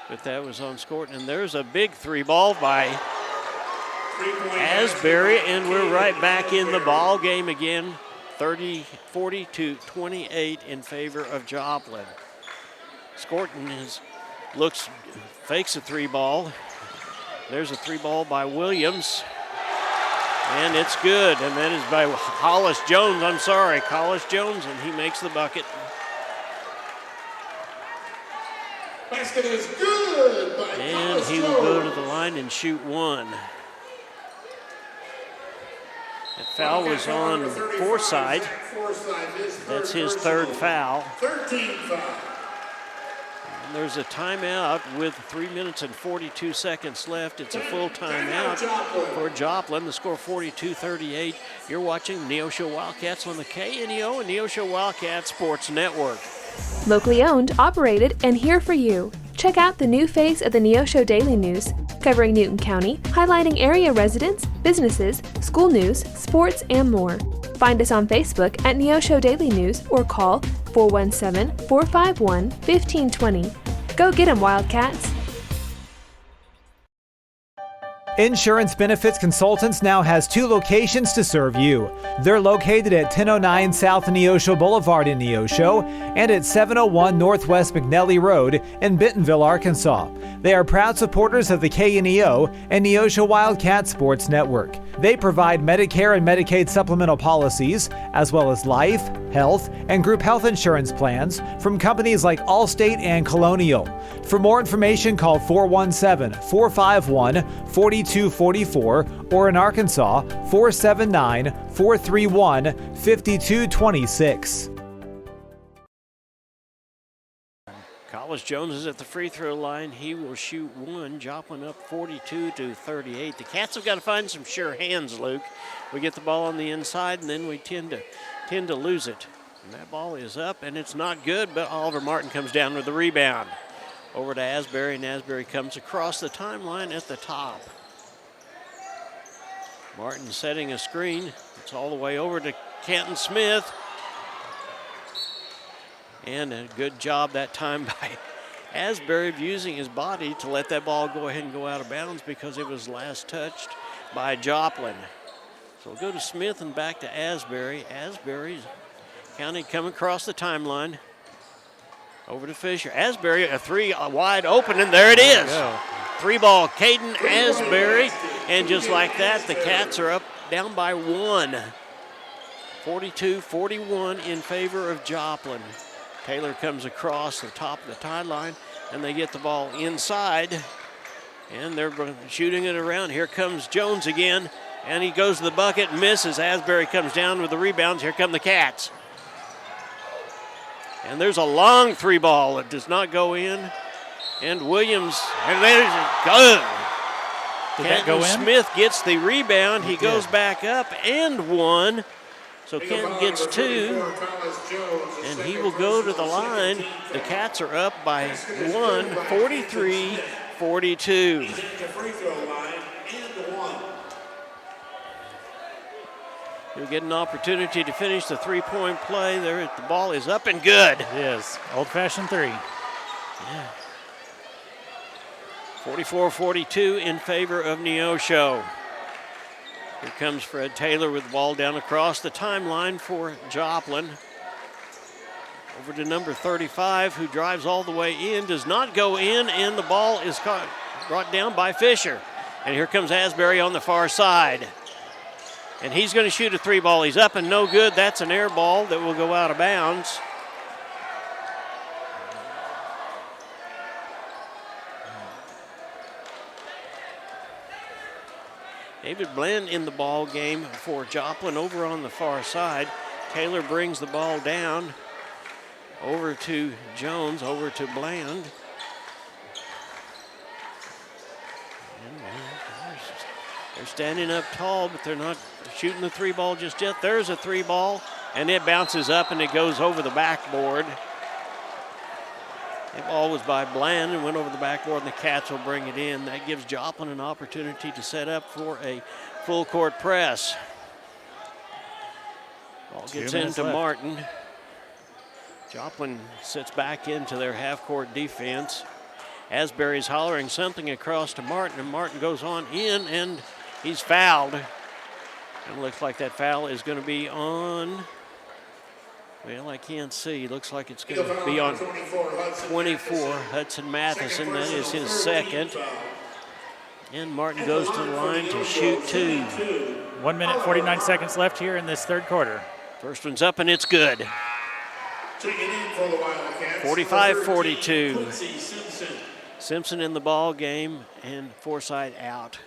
But that was on Scorton. And there's a big 3 ball by Asbury, and we're right back in the ball game again. 40-28 in favor of Joplin. Scorton fakes a three ball. There's a three ball by Williams. And it's good, and that is by Hollis Jones. Hollis Jones, and he makes the bucket. Basket is good by And he will go to the line and shoot one. That foul was on Forsythe. That's his third foul. 13 foul. And there's a timeout with 3 minutes and 42 seconds left. It's a full timeout for Joplin. The score 42-38. You're watching Neosho Wildcats on the KNEO and Neosho Wildcats Sports Network. Locally owned, operated, and here for you. Check out the new face of the Neosho Daily News, covering Newton County, highlighting area residents, businesses, school news, sports, and more. Find us on Facebook at Neosho Daily News or call 417-451-1520. Go get 'em, Wildcats! Insurance Benefits Consultants now has 2 locations to serve you. They're located at 1009 South Neosho Boulevard in Neosho and at 701 Northwest McNelly Road in Bentonville, Arkansas. They are proud supporters of the KNEO and Neosho Wildcat Sports Network. They provide Medicare and Medicaid supplemental policies, as well as life, health, and group health insurance plans from companies like Allstate and Colonial. For more information, call 417-451-4244 or in Arkansas, 479-431-5226. Hollis Jones is at the free throw line. He will shoot one. Joplin up 42-38. The Cats have got to find some sure hands, Luke. We get the ball on the inside, and then we tend to lose it. And that ball is up, and it's not good, but Oliver Martin comes down with the rebound. Over to Asbury, and Asbury comes across the timeline at the top. Martin setting a screen. It's all the way over to Canton Smith. And a good job that time by Asbury of using his body to let that ball go ahead and go out of bounds because it was last touched by Joplin. So we'll go to Smith and back to Asbury. Asbury's counting coming across the timeline. Over to Fisher. Asbury, a three wide open, and there it is. Three ball, Caden Asbury. And just like that, the Cats are up down by one. 42-41 in favor of Joplin. Taylor comes across the top of the tie line, and they get the ball inside, and they're shooting it around. Here comes Jones again, and he goes to the bucket, misses. Asbury comes down with the rebounds. Here come the Cats. And there's a long three ball that does not go in, and Williams, and there's good. Did that go in? Smith gets the rebound. He goes back up and one. So Kenton gets two, and he will go to the line. The Cats are up by one, 43-42. He'll get an opportunity to finish the three-point play. There, the ball is up and good. It is. Old-fashioned three. Yeah. 44-42 in favor of Neosho. Here comes Fred Taylor with the ball down across the timeline for Joplin. Over to number 35, who drives all the way in, does not go in, and the ball is brought down by Fisher. And here comes Asbury on the far side. And he's going to shoot a three ball. He's up and no good. That's an air ball that will go out of bounds. David Bland in the ball game for Joplin over on the far side. Taylor brings the ball down over to Jones, over to Bland. They're standing up tall, but they're not shooting the three ball just yet. There's a three ball, and it bounces up and it goes over the backboard. The ball was by Bland and went over the backboard, and the Cats will bring it in. That gives Joplin an opportunity to set up for a full court press. Ball gets into Martin. Joplin sits back into their half-court defense. Asbury's hollering something across to Martin, and Martin goes on in, and He's fouled. And it looks like that foul is going to be on, well, I can't see. Looks like it's going to be on 24, Hudson Matheson. That is his second. And Martin goes to the line to shoot 2. 1 minute, 49 seconds left here in this third quarter. First one's up and it's good. 45-42. Simpson in the ball game and Forsythe out.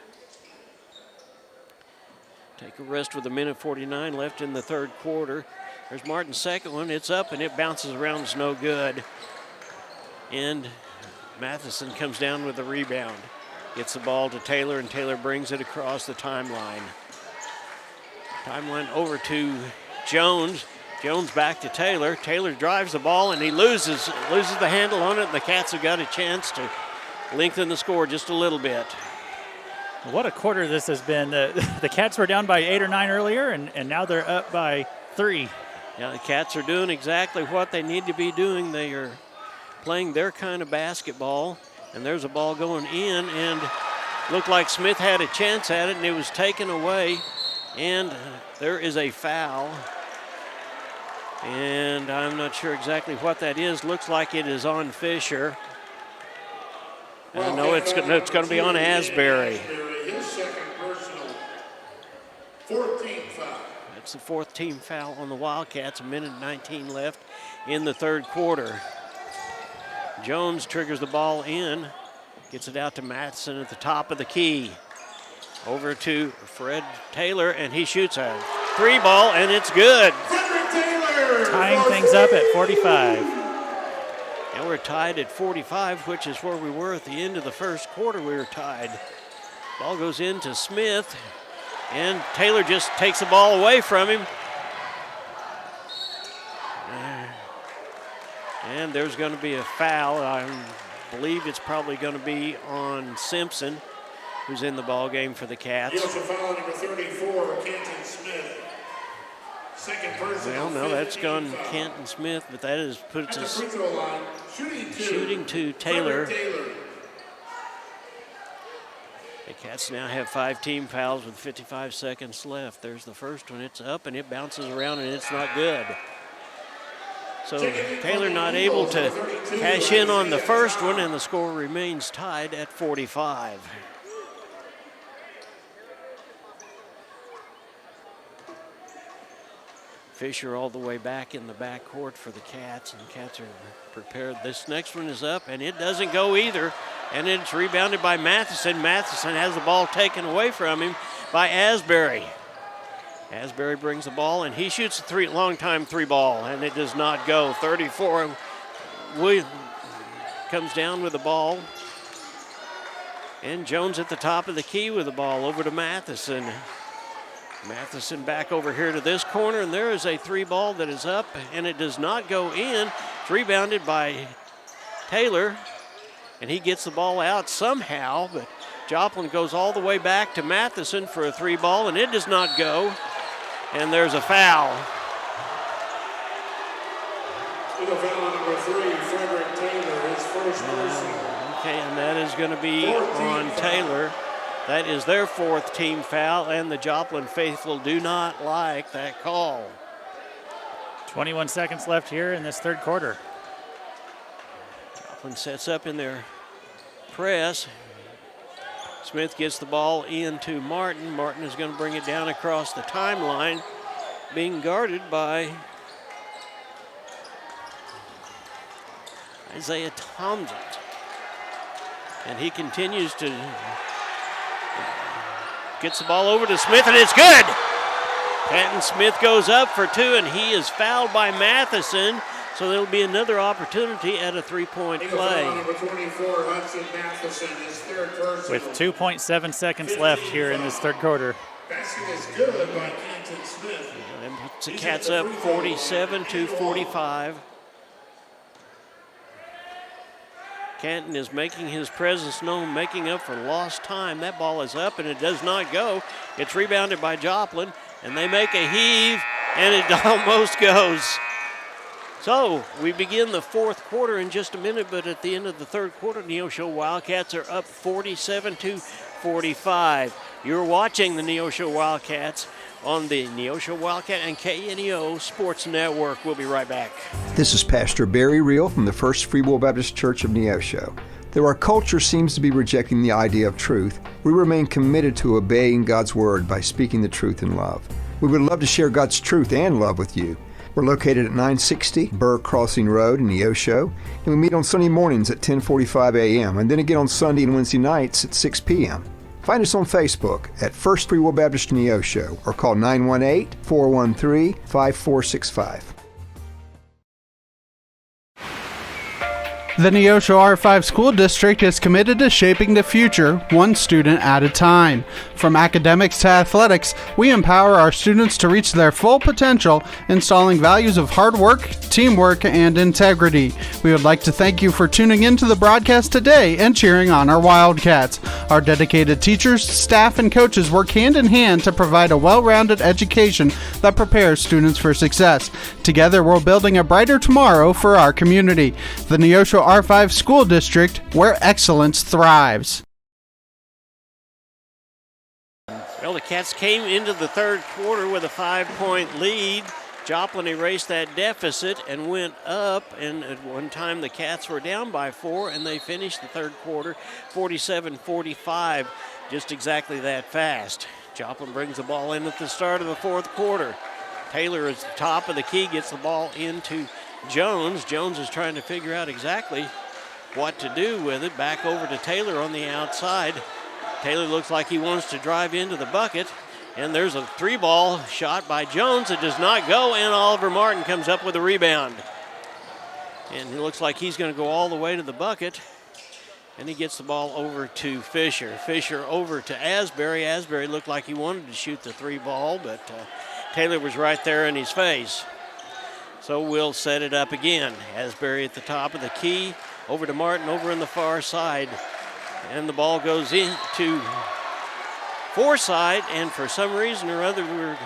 Take a rest with 1:49 left in the third quarter. There's Martin's second one. It's up and it bounces around. It's no good. And Matheson comes down with the rebound. Gets the ball to Taylor, and Taylor brings it across the timeline. Timeline over to Jones. Jones back to Taylor. Taylor drives the ball, and he loses the handle on it. And the Cats have got a chance to lengthen the score just a little bit. What a quarter this has been. The Cats were down by 8 or 9 earlier, and now they're up by 3. Yeah, the Cats are doing exactly what they need to be doing. They are playing their kind of basketball. And there's a ball going in, and looked like Smith had a chance at it, and it was taken away. And there is a foul. And I'm not sure exactly what that is. Looks like it is on Fisher. And I know it's going to be on Asbury. His second personal, 14th foul. That's the 4th team foul on the Wildcats. 1:19 left in the third quarter. Jones triggers the ball in, gets it out to Matheson at the top of the key. Over to Fred Taylor, and he shoots a 3 ball, and it's good. Frederick Taylor! Tying things up at 45. And we're tied at 45, which is where we were at the end of the first quarter. We were tied. Ball goes into Smith, and Taylor just takes the ball away from him. And there's going to be a foul. I believe it's probably going to be on Simpson, who's in the ball game for the Cats. He also fouled number 34, Kenton Smith. Second person. Well, no, that's gone Kenton Smith, but that is puts us shooting to Taylor. The Cats now have 5 team fouls with 55 seconds left. There's the first one. It's up and it bounces around and it's not good. So Taylor not able to cash in on the first one, and the score remains tied at 45. Fisher all the way back in the backcourt for the Cats, and the Cats are prepared. This next one is up, and it doesn't go either, and it's rebounded by Matheson. Matheson has the ball taken away from him by Asbury. Asbury brings the ball, and he shoots a long-time 3 ball, and it does not go. 34, Williams comes down with the ball. And Jones at the top of the key with the ball over to Matheson. Matheson back over here to this corner, and there is a 3 ball that is up, and it does not go in. It's rebounded by Taylor, and he gets the ball out somehow, but Joplin goes all the way back to Matheson for a 3 ball, and it does not go. And there's a foul. With a foul number 3, Frederick Taylor, his first personal. Okay, and that is going to be on Taylor. That is their 4th team foul, and the Joplin faithful do not like that call. 21 seconds left here in this third quarter. Joplin sets up in their press. Smith gets the ball into Martin. Martin is going to bring it down across the timeline, being guarded by Isaiah Thompson. And he continues to gets the ball over to Smith, and it's good. Patton Smith goes up for 2, and he is fouled by Matheson. So there'll be another opportunity at a 3-point play. Number 24, Hudson Matheson, his 3rd personal. With 2.7 seconds left here in this third quarter. Basket is good by Kenton Smith. And puts the Cats up 47-45. Canton is making his presence known, making up for lost time. That ball is up and it does not go. It's rebounded by Joplin, and they make a heave, and it almost goes. So we begin the 4th quarter in just a minute, but at the end of the 3rd quarter, Neosho Wildcats are up 47-45. You're watching the Neosho Wildcats on the Neosho Wildcat and KNEO Sports Network. We'll be right back. This is Pastor Barry Reel from the First Free Will Baptist Church of Neosho. Though our culture seems to be rejecting the idea of truth, we remain committed to obeying God's Word by speaking the truth in love. We would love to share God's truth and love with you. We're located at 960 Burr Crossing Road in Neosho, and we meet on Sunday mornings at 10:45 a.m. and then again on Sunday and Wednesday nights at 6 p.m. Find us on Facebook at First Free Will Baptist Neosho or call 918-413-5465. The Neosho R5 School District is committed to shaping the future one student at a time. From academics to athletics, we empower our students to reach their full potential, installing values of hard work, teamwork, and integrity. We would like to thank you for tuning in to the broadcast today and cheering on our Wildcats. Our dedicated teachers, staff, and coaches work hand in hand to provide a well-rounded education that prepares students for success. Together, we're building a brighter tomorrow for our community. The Neosho R5 School District, where excellence thrives. Well, the Cats came into the third quarter with a 5-point lead. Joplin erased that deficit and went up, and at one time the Cats were down by 4, and they finished the third quarter 47-45, just exactly that fast. Joplin brings the ball in at the start of the fourth quarter. Taylor is top of the key, gets the ball into Jones. Jones is trying to figure out exactly what to do with it. Back over to Taylor on the outside. Taylor looks like he wants to drive into the bucket. And there's a 3-ball shot by Jones. It does not go, and Oliver Martin comes up with a rebound. And it looks like he's going to go all the way to the bucket. And he gets the ball over to Fisher. Fisher over to Asbury. Asbury looked like he wanted to shoot the 3-ball, but Taylor was right there in his face. So we'll set it up again. Asbury at the top of the key. Over to Martin over in the far side. And the ball goes into Forsythe, and for some reason or other, we were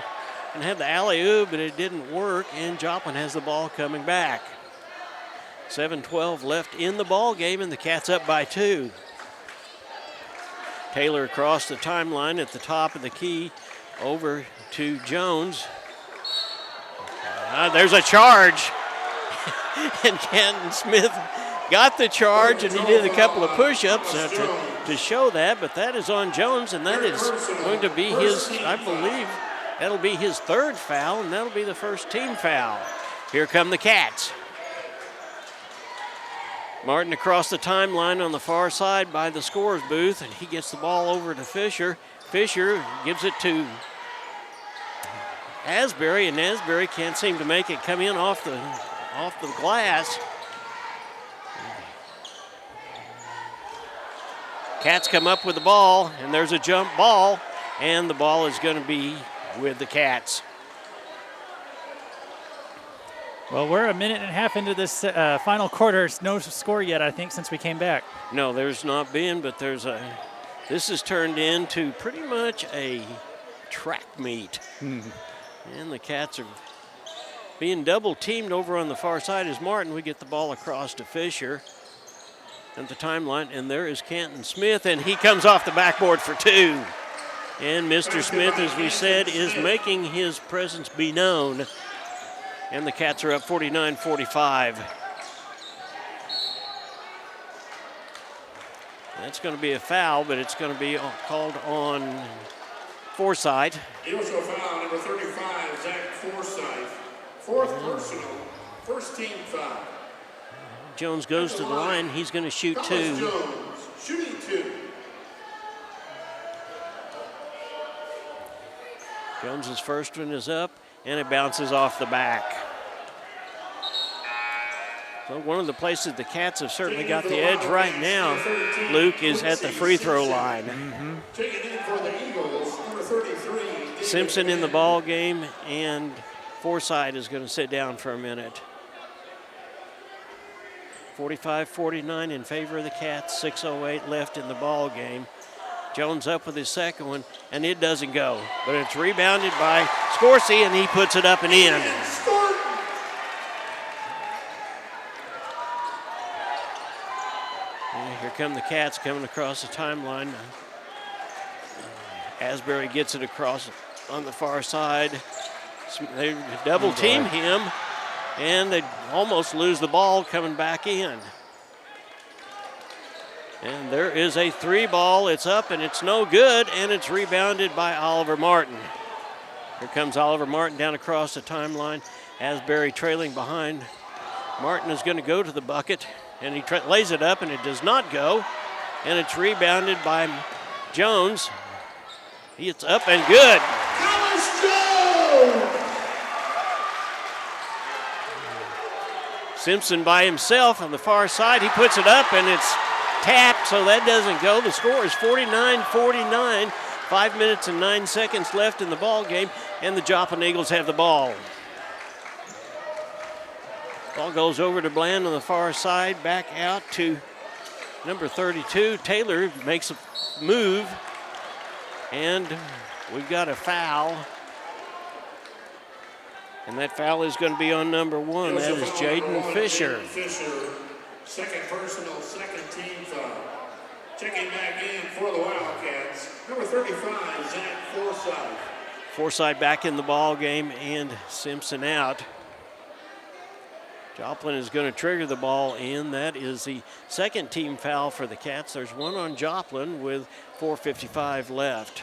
going to have the alley-oop, but it didn't work, and Joplin has the ball coming back. 7:12 left in the ball game, and the Cats up by 2. Taylor across the timeline at the top of the key, over to Jones. There's a charge, and Canton Smith got the charge, and he did a couple of push-ups to show that, but that is on Jones, and that is going to be his, I believe, that'll be his third foul, and that'll be the first team foul. Here come the Cats. Martin across the timeline on the far side by the scorer's booth, and he gets the ball over to Fisher. Fisher gives it to Asbury, and Asbury can't seem to make it come in off the glass. Cats come up with the ball, and there's a jump ball, and the ball is going to be with the Cats. Well, we're a minute and a half into this final quarter. It's no score yet, I think, since we came back. No, there's not been, but this has turned into pretty much a track meet. And the Cats are being double teamed over on the far side as Martin. We get the ball across to Fisher at the timeline, and there is Canton Smith, and he comes off the backboard for 2. And Mr. Smith, as we said, is making his presence be known. And the Cats are up 49-45. That's going to be a foul, but it's going to be called on Forsythe. Neosho foul, number 35, Zach Forsythe. Fourth personal, first team foul. Jones goes to the line. He's going to shoot 2. Jones, shooting 2. Jones's first one is up, and it bounces off the back. So one of the places the Cats have certainly got the edge right now, Luke, is at the free throw line. Taking in for the Eagles, number 33. Simpson in the ball game, and Forsythe is going to sit down for a minute. 45-49 in favor of the Cats, 6:08 left in the ball game. Jones up with his second one, and it doesn't go. But it's rebounded by Scorsese, and he puts it up and in. And here come the Cats coming across the timeline. Asbury gets it across on the far side. They double team him, and they almost lose the ball coming back in. And there is a 3-ball. It's up and it's no good, and it's rebounded by Oliver Martin. Here comes Oliver Martin down across the timeline. Asbury trailing behind. Martin is going to go to the bucket, and he lays it up, and it does not go. And it's rebounded by Jones. It's up and good. Simpson by himself on the far side. He puts it up, and it's tapped, so that doesn't go. The score is 49-49. 5 minutes and 9 seconds left in the ball game, and the Joplin Eagles have the ball. Ball goes over to Bland on the far side, back out to number 32. Taylor makes a move, and we've got a foul. And that foul is going to be on number 1. That is Jaden Fisher. Second personal, second team foul. Checking back in for the Wildcats, number 35, Zach Forsythe. Forsythe back in the ball game, and Simpson out. Joplin is going to trigger the ball in. That is the second team foul for the Cats. There's one on Joplin with 4:55 left.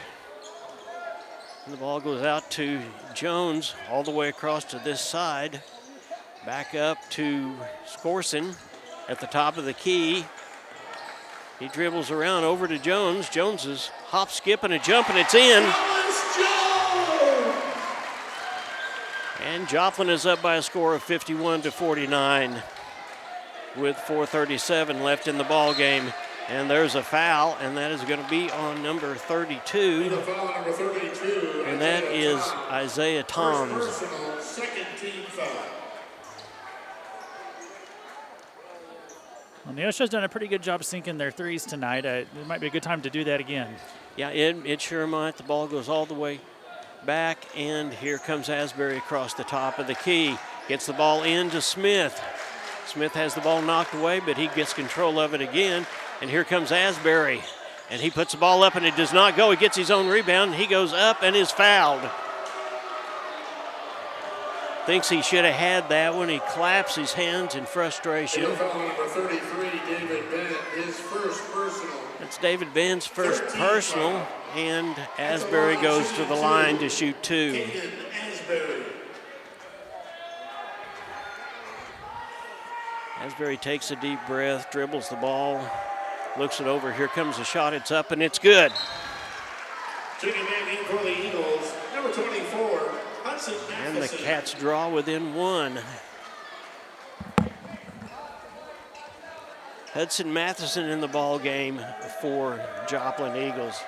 And the ball goes out to Jones all the way across to this side. Back up to Scorson at the top of the key. He dribbles around over to Jones. Jones is hop, skip, and a jump, and it's in. And Joplin is up by a score of 51-49 with 4:37 left in the ball game. And there's a foul, and that is going to be on number 32. And that is Isaiah Toms. Second team foul. Well, Neosho's done a pretty good job sinking their threes tonight. It might be a good time to do that again. Yeah, it sure might. The ball goes all the way back, and here comes Asbury across the top of the key. Gets the ball into Smith. Smith has the ball knocked away, but he gets control of it again. And here comes Asbury. And he puts the ball up, and it does not go. He gets his own rebound. He goes up and is fouled. Thinks he should have had that when he claps his hands in frustration. Number 33, David Bennett, his first personal. That's David Ben's first personal, and Asbury goes to the line to shoot 2. Asbury takes a deep breath, dribbles the ball, looks it over. Here comes the shot. It's up, and it's good. Checking back in for the Eagles, number 24, Hudson Matheson. And the Cats draw within 1. Hudson Matheson in the ball game for Joplin Eagles.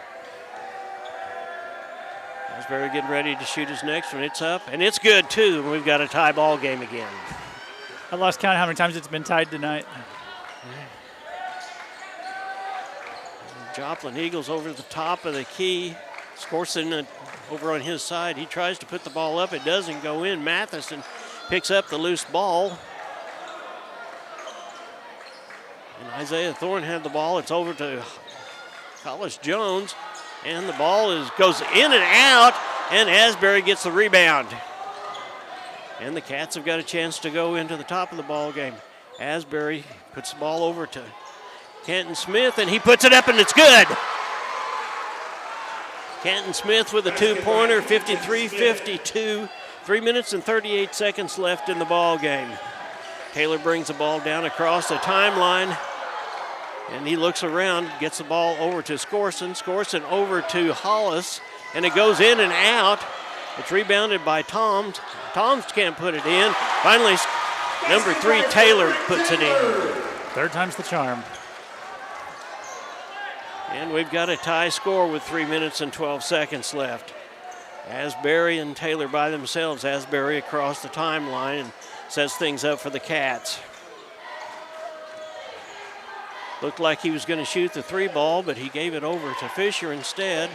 Asbury getting ready to shoot his next one. It's up, and it's good, too. We've got a tie ball game again. I lost count how many times it's been tied tonight. Joplin Eagles over the top of the key. Scorson over on his side. He tries to put the ball up. It doesn't go in. Matheson picks up the loose ball. And Isaiah Thorne had the ball. It's over to Hollis Jones. And the ball goes in and out. And Asbury gets the rebound. And the Cats have got a chance to go into the top of the ball game. Asbury puts the ball over to Canton Smith, and he puts it up, and it's good. Canton Smith with a 2-pointer, 53-52. 3 minutes and 38 seconds left in the ball game. Taylor brings the ball down across the timeline, and he looks around, gets the ball over to Scorson. Scorson over to Hollis, and it goes in and out. It's rebounded by Toms. Toms can't put it in. Finally, number 3, Taylor puts it in. Third time's the charm. And we've got a tie score with 3 minutes and 12 seconds left. Asbury and Taylor by themselves. Asbury across the timeline and sets things up for the Cats. Looked like he was going to shoot the 3-ball, but he gave it over to Fisher instead.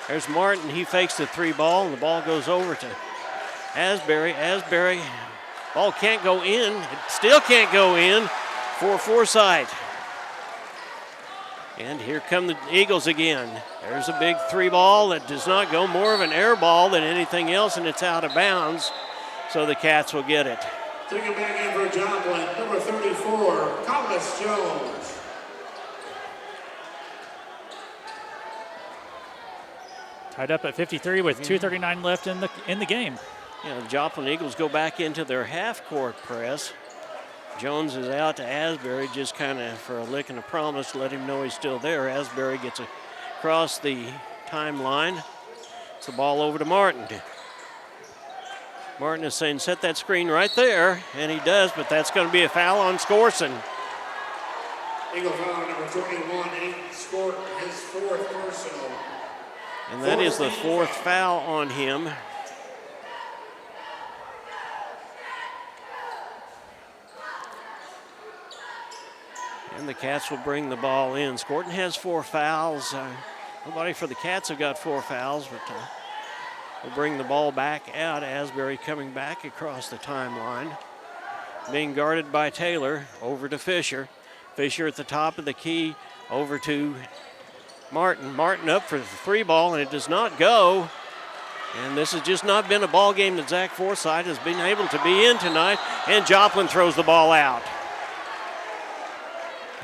There's Martin. He fakes the 3-ball, and the ball goes over to Asbury. Asbury, ball can't go in. It still can't go in for Forsythe. And here come the Eagles again. There's a big 3 ball that does not go, more of an air ball than anything else, and it's out of bounds. So the Cats will get it. Taking back in for Joplin, number 34, Thomas Jones. Tied up at 53 with 2:39 left in the game. Yeah, the Joplin Eagles go back into their half-court press. Jones is out to Asbury, just kind of for a lick and a promise to let him know he's still there. Asbury gets across the timeline. It's the ball over to Martin. Martin is saying, set that screen right there, and he does, but that's going to be a foul on Scorson. Eagle foul number 21, Aiden scored his 4th personal. And that is the 4th foul on him. And the Cats will bring the ball in. Scorton has 4 fouls. Nobody for the Cats have got 4 fouls, but we'll bring the ball back out. Asbury coming back across the timeline. Being guarded by Taylor, over to Fisher. Fisher at the top of the key, over to Martin. Martin up for the 3 ball, and it does not go. And this has just not been a ball game that Zach Forsythe has been able to be in tonight. And Joplin throws the ball out.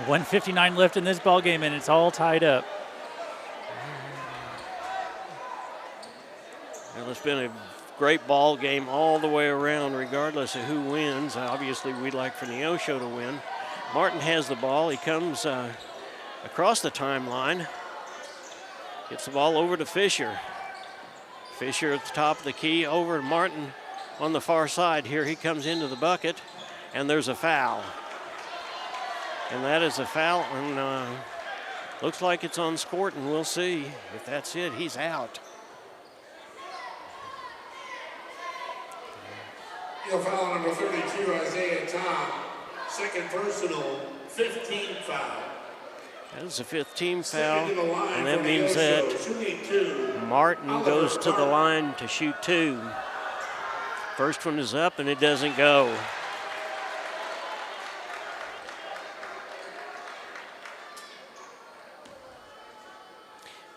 1:59 left in this ball game, and it's all tied up. Well, it's been a great ball game all the way around, regardless of who wins. Obviously, we'd like for Neosho to win. Martin has the ball. He comes across the timeline. Gets the ball over to Fisher. Fisher at the top of the key, over to Martin on the far side. Here he comes into the bucket, and there's a foul. And that is a foul, and looks like it's on Scorton. We'll see if that's it. He's out. Eagle foul number 32, Isaiah Tom. 2nd personal, 15th foul. That is a 5th team foul, and that means that Martin goes to the line to shoot 2. First one is up, and it doesn't go.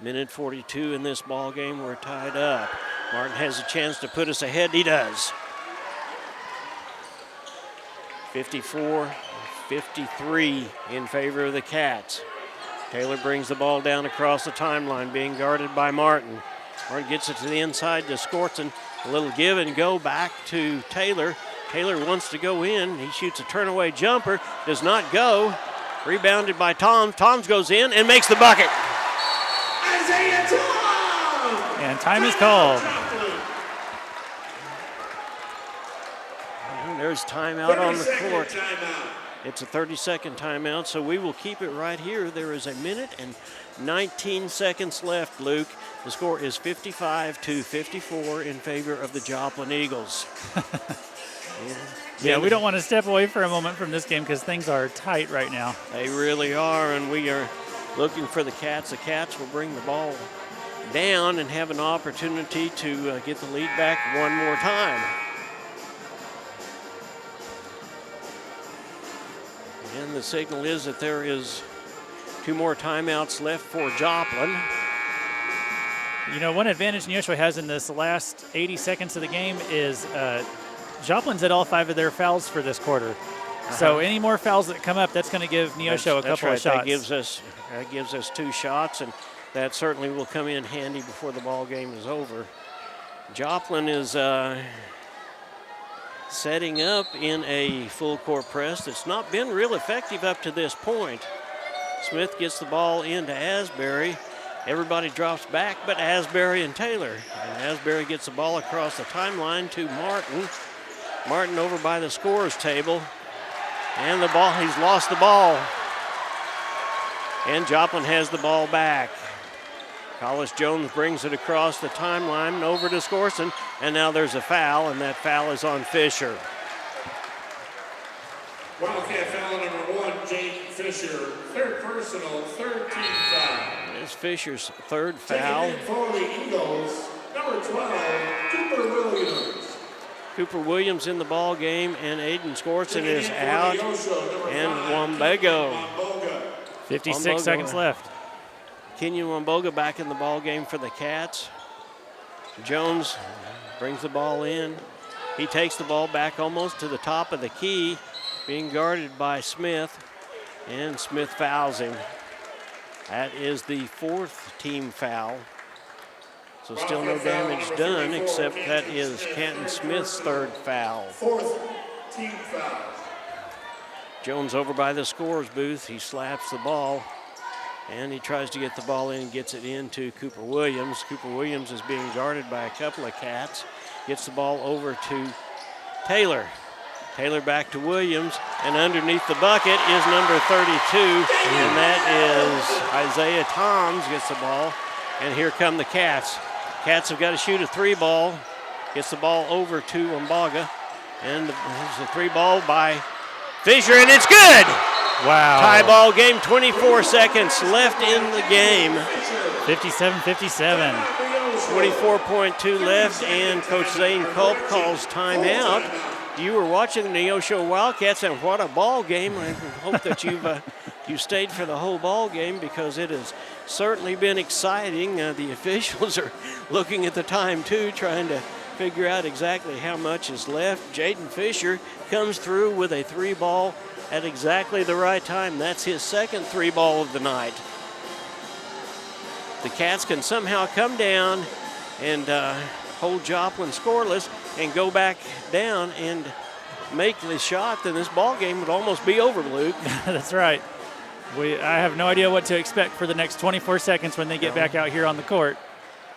Minute 42 in this ball game. We're tied up. Martin has a chance to put us ahead. He does. 54-53 in favor of the Cats. Taylor brings the ball down across the timeline, being guarded by Martin. Martin gets it to the inside to Scorton. A little give and go back to Taylor. Taylor wants to go in. He shoots a turnaway jumper. Does not go. Rebounded by Tom. Toms goes in and makes the bucket. Isaiah Tom! And time is called. And there's timeout on the court. Timeout. It's a 30-second timeout, so we will keep it right here. There is a minute and 19 seconds left, Luke. The score is 55-54 in favor of the Joplin Eagles. Yeah, we don't want to step away for a moment from this game because things are tight right now. They really are, and we are looking for the Cats. The Cats will bring the ball down and have an opportunity to get the lead back one more time. And the signal is that there is 2 more timeouts left for Joplin. You know, one advantage Neosho has in this last 80 seconds of the game is Joplin's at all 5 of their fouls for this quarter. So any more fouls that come up, that's going to give Neosho a couple of shots. That gives us 2 shots, and that certainly will come in handy before the ball game is over. Joplin is setting up in a full court press that's not been real effective up to this point. Smith gets the ball into Asbury. Everybody drops back but Asbury and Taylor. And Asbury gets the ball across the timeline to Martin. Martin over by the scorer's table. And the ball, he's lost the ball. And Joplin has the ball back. Collis Jones brings it across the timeline and over to Scorson, and now there's a foul, and that foul is on Fisher. Wildcat foul number 1, Jake Fisher. 3rd personal, 3rd team foul. It's Fisher's 3rd foul. Taking in for the Eagles, number 12, Cooper Williams. Cooper Williams in the ball game, and Aiden Scorson is out, and Wambago 56 seconds left. Kenyon Wamboga back in the ball game for the Cats. Jones brings the ball in. He takes the ball back almost to the top of the key, being guarded by Smith, and Smith fouls him. That is the 4th team foul. So still no damage done, except that is Canton Smith's 3rd foul. 4th team foul. Jones over by the scorer's booth. He slaps the ball, and he tries to get the ball in, gets it into Cooper Williams. Cooper Williams is being guarded by a couple of Cats. Gets the ball over to Taylor. Taylor back to Williams, and underneath the bucket is number 32, and that is Isaiah Toms gets the ball, and here come the Cats. Cats have got to shoot a 3-ball. Gets the ball over to Wamboga, and there's a 3-ball by Fisher, and it's good! Wow. Tie ball game, 24 seconds left in the game. 57-57. 24.2 left, and Coach Zane Culp calls timeout. You were watching the Neosho Wildcats, and what a ball game. I hope that you've stayed for the whole ball game, because it has certainly been exciting. The officials are looking at the time too, trying to figure out exactly how much is left. Jaden Fisher comes through with a 3-ball at exactly the right time. That's his 2nd 3-ball of the night. The Cats can somehow come down and hold Joplin scoreless and go back down and make the shot, then this ball game would almost be over, Luke. That's right. I have no idea what to expect for the next 24 seconds when they get back out here on the court.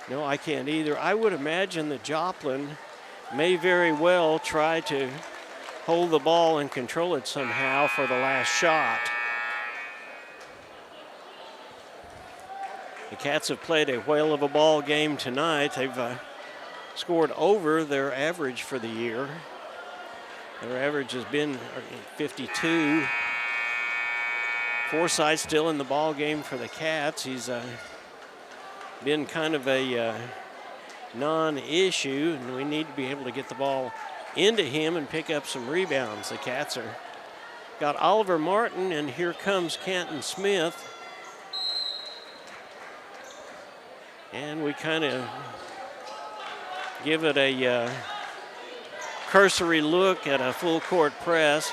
No, I can't either. I would imagine that Joplin may very well try to hold the ball and control it somehow for the last shot. The Cats have played a whale of a ball game tonight. They've scored over their average for the year. Their average has been 52. Forsythe still in the ball game for the Cats. He's been kind of a non-issue, and we need to be able to get the ball into him and pick up some rebounds. The Cats are got Oliver Martin, and here comes Canton Smith. And we kind of give it a cursory look at a full court press.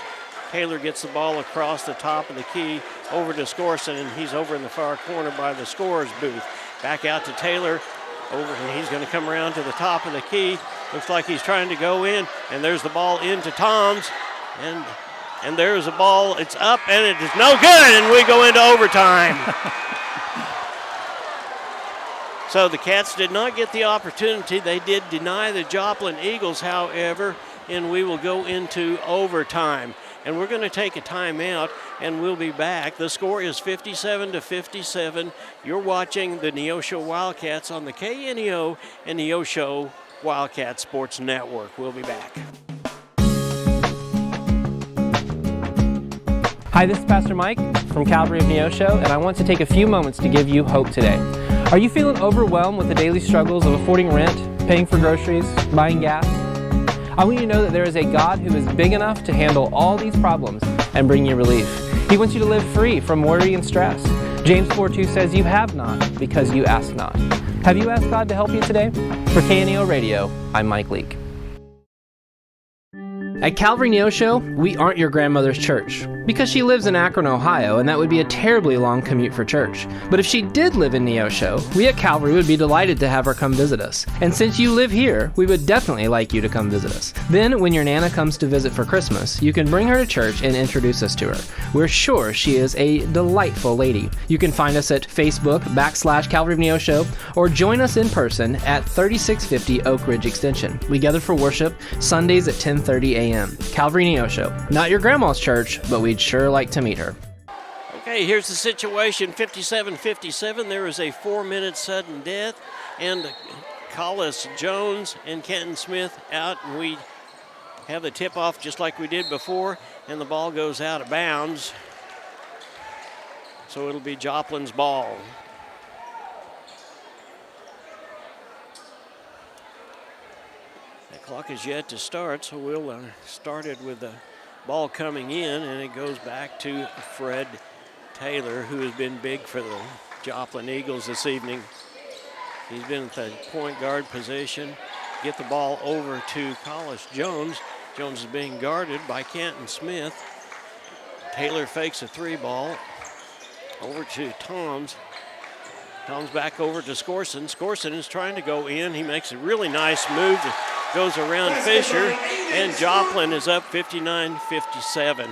Taylor gets the ball across the top of the key over to Scorson, and he's over in the far corner by the scorer's booth. Back out to Taylor, over, and he's going to come around to the top of the key. Looks like he's trying to go in, and there's the ball into Toms, and there's a ball. It's up, and it is no good, and we go into overtime. So the Cats did not get the opportunity. They did deny the Joplin Eagles, however, and we will go into overtime. And we're going to take a timeout, and we'll be back. The score is 57-57. You're watching the Neosho Wildcats on the KNEO and Neosho Wildcat Sports Network. We'll be back. Hi, this is Pastor Mike from Calvary of Neosho, and I want to take a few moments to give you hope today. Are you feeling overwhelmed with the daily struggles of affording rent, paying for groceries, buying gas? I want you to know that there is a God who is big enough to handle all these problems and bring you relief. He wants you to live free from worry and stress. James 4:2 says, "You have not because you ask not." Have you asked God to help you today? For KNEO Radio, I'm Mike Leake. At Calvary Neosho, we aren't your grandmother's church, because she lives in Akron, Ohio, and that would be a terribly long commute for church. But if she did live in Neosho, we at Calvary would be delighted to have her come visit us. And since you live here, we would definitely like you to come visit us. Then, when your Nana comes to visit for Christmas, you can bring her to church and introduce us to her. We're sure she is a delightful lady. You can find us at Facebook/Calvary of Neosho, or join us in person at 3650 Oak Ridge Extension. We gather for worship Sundays at 10:30 a.m. Calvary Neosho. Not your grandma's church, but we'd sure like to meet her. Okay, here's the situation, 57-57. There is a 4-minute sudden death, and Collis Jones and Kenton Smith out, and we have the tip-off just like we did before, and the ball goes out of bounds. So it'll be Joplin's ball. Clock is yet to start, so we'll start it with the ball coming in, and it goes back to Fred Taylor, who has been big for the Joplin Eagles this evening. He's been at the point guard position. Get the ball over to Collis Jones. Jones is being guarded by Canton Smith. Taylor fakes a 3-ball. Over to Toms. Toms back over to Scorson. Scorson is trying to go in. He makes a really nice move that goes around Fisher. And Joplin is up 59-57.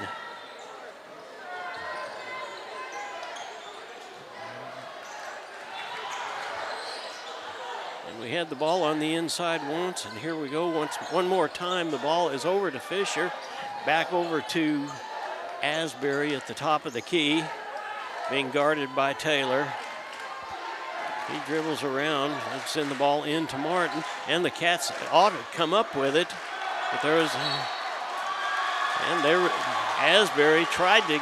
We had the ball on the inside once, and here we go one more time. The ball is over to Fisher, back over to Asbury at the top of the key, being guarded by Taylor. He dribbles around and send the ball into Martin, and the Cats ought to come up with it, but Asbury tried to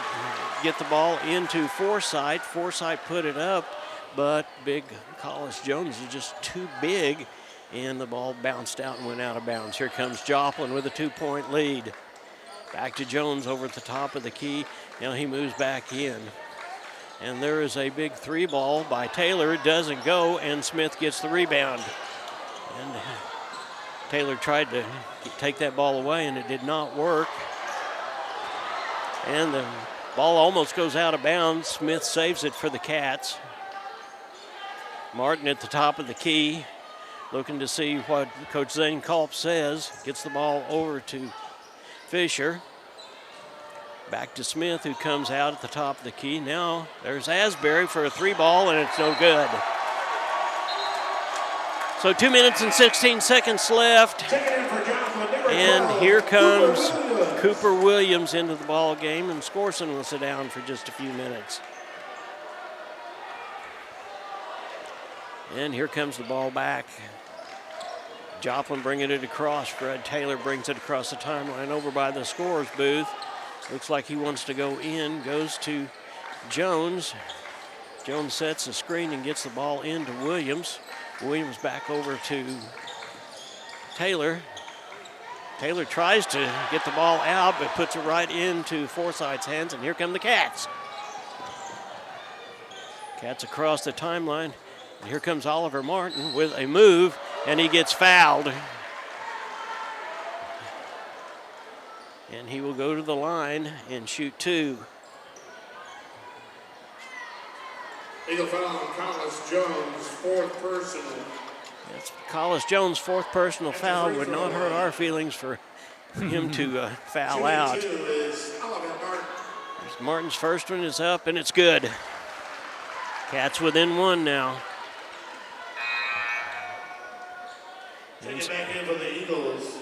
get the ball into Forsythe. Forsythe put it up, but big Collis Jones is just too big, and the ball bounced out and went out of bounds. Here comes Joplin with a 2-point lead. Back to Jones over at the top of the key. Now he moves back in. And there is a big 3-ball by Taylor. It doesn't go, and Smith gets the rebound. And Taylor tried to take that ball away, and it did not work. And the ball almost goes out of bounds. Smith saves it for the Cats. Martin at the top of the key, looking to see what Coach Zane Culp says. Gets the ball over to Fisher. Back to Smith, who comes out at the top of the key. Now there's Asbury for a 3-ball, and it's no good. So 2 minutes and 16 seconds left. And here comes Cooper Williams into the ball game, and Scorson will sit down for just a few minutes. And here comes the ball back. Joplin bringing it across. Fred Taylor brings it across the timeline over by the scorer's booth. Looks like he wants to go in, goes to Jones. Jones sets the screen and gets the ball into Williams. Williams back over to Taylor. Taylor tries to get the ball out, but puts it right into Forsythe's hands, and here come the Cats. Cats across the timeline. And here comes Oliver Martin with a move, and he gets fouled. And he will go to the line and shoot 2. Legal foul on Collis Jones, 4th personal. That's Collis Jones' 4th personal foul. Would not hurt our feelings for him to foul out. Martin's first one is up, and it's good. Cats within 1 now. Taking back in for the Eagles,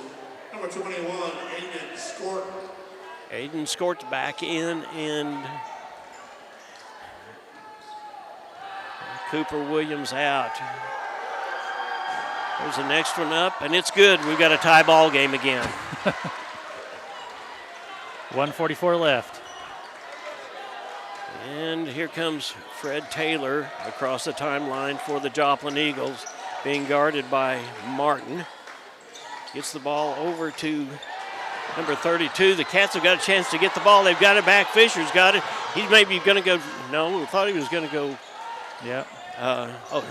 number 21, Aiden Skort. Aiden Skort's back in, and Cooper Williams out. There's the next one up, and it's good. We've got a tie ball game again. 1:44 left. And here comes Fred Taylor across the timeline for the Joplin Eagles, being guarded by Martin. Gets the ball over to number 32. The Cats have got a chance to get the ball. They've got it back. Fisher's got it. He's maybe going to go, no, we thought he was going to go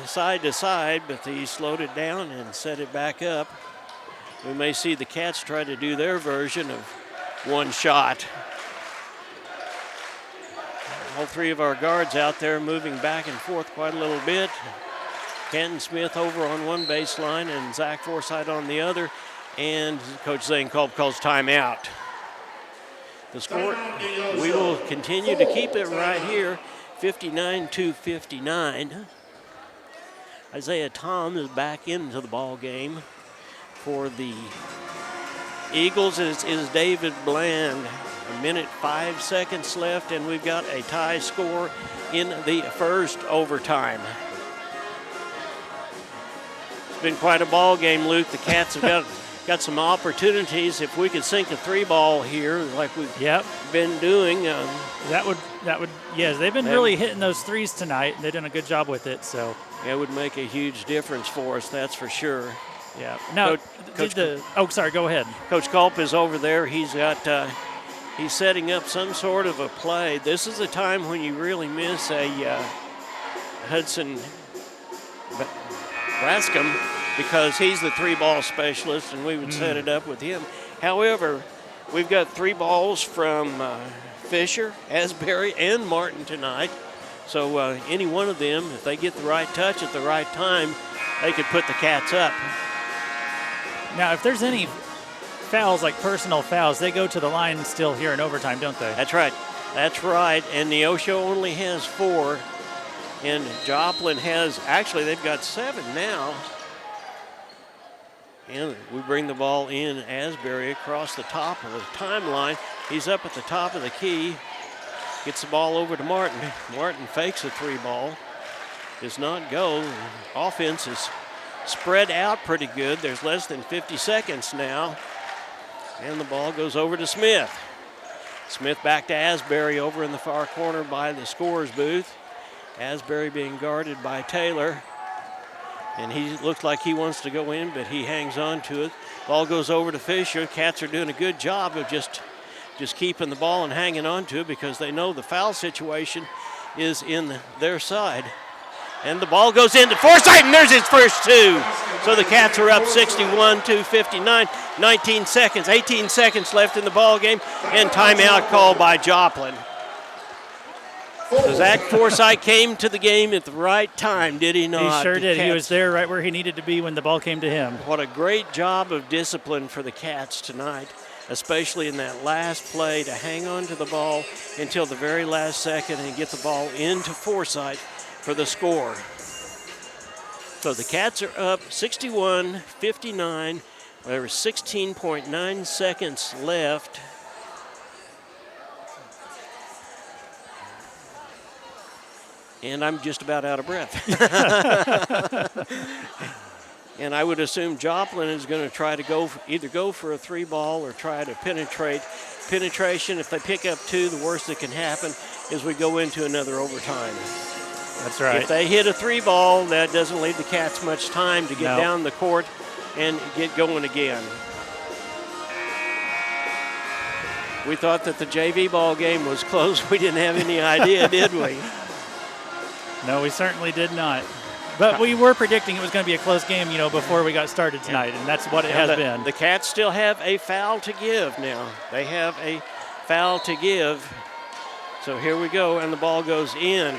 side to side, but he slowed it down and set it back up. We may see the Cats try to do their version of one shot. All 3 of our guards out there moving back and forth quite a little bit. Canton Smith over on one baseline and Zach Forsythe on the other. And Coach Zane Culp calls timeout. The score, we will continue to keep it right here, 59-59. Isaiah Tom is back into the ball game for the Eagles. Is David Bland. 1 minute 5 seconds left, and we've got a tie score in the first overtime. It's been quite a ball game, Luke. The Cats have got some opportunities. If we could sink a 3-ball here, like we've been doing, that would yes. They've been really hitting those threes tonight. They've done a good job with it. So it would make a huge difference for us. That's for sure. Yeah. No. Sorry. Go ahead. Coach Culp is over there. He's got He's setting up some sort of a play. This is a time when you really miss a Hudson Brascom because he's the 3-ball specialist, and we would set it up with him. However, we've got 3 balls from Fisher, Asbury, and Martin tonight. So any one of them, if they get the right touch at the right time, they could put the Cats up. Now, if there's any fouls, like personal fouls, they go to the line still here in overtime, don't they? That's right. That's right. And Neosho only has 4. And Joplin has, actually, they've got 7 now. And we bring the ball in. Asbury across the top of the timeline. He's up at the top of the key. Gets the ball over to Martin. Martin fakes a 3-ball. Does not go. Offense is spread out pretty good. There's less than 50 seconds now. And the ball goes over to Smith. Smith back to Asbury over in the far corner by the scorer's booth. Asbury being guarded by Taylor. And he looks like he wants to go in, but he hangs on to it. Ball goes over to Fisher. Cats are doing a good job of just keeping the ball and hanging on to it because they know the foul situation is in their side. And the ball goes into Forsythe, and there's his first 2. So the Cats are up 61-59, 18 seconds left in the ball game, and timeout called by Joplin. So Zach Forsythe came to the game at the right time, did he not? He sure did. He was there right where he needed to be when the ball came to him. What a great job of discipline for the Cats tonight, especially in that last play to hang on to the ball until the very last second and get the ball into Forsythe for the score. So the Cats are up 61-59. There were 16.9 seconds left. And I'm just about out of breath. And I would assume Joplin is going to try to either go for a 3-ball or try to penetrate. Penetration, if they pick up 2, the worst that can happen is we go into another overtime. That's right. If they hit a 3-ball, that doesn't leave the Cats much time to get down the court and get going again. We thought that the JV ball game was close. We didn't have any idea, did we? No, we certainly did not. But we were predicting it was going to be a close game, before we got started tonight, and that's what it has been. The Cats still have a foul to give now. They have a foul to give. So here we go, and the ball goes in.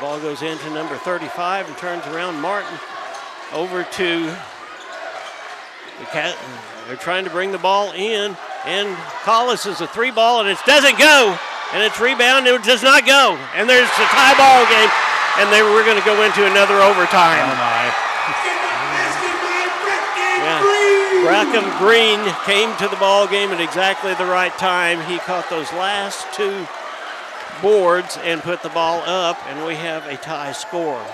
Ball goes into number 35 and turns around. Martin over to the Cat. They're trying to bring the ball in, and Collis is a 3-ball, and it doesn't go, and it's rebounded. It does not go, and there's a tie ball game. And we're going to go into another overtime. Oh, my. Brackham Green came to the ball game at exactly the right time. He caught those last 2 boards and put the ball up, and we have a tie score.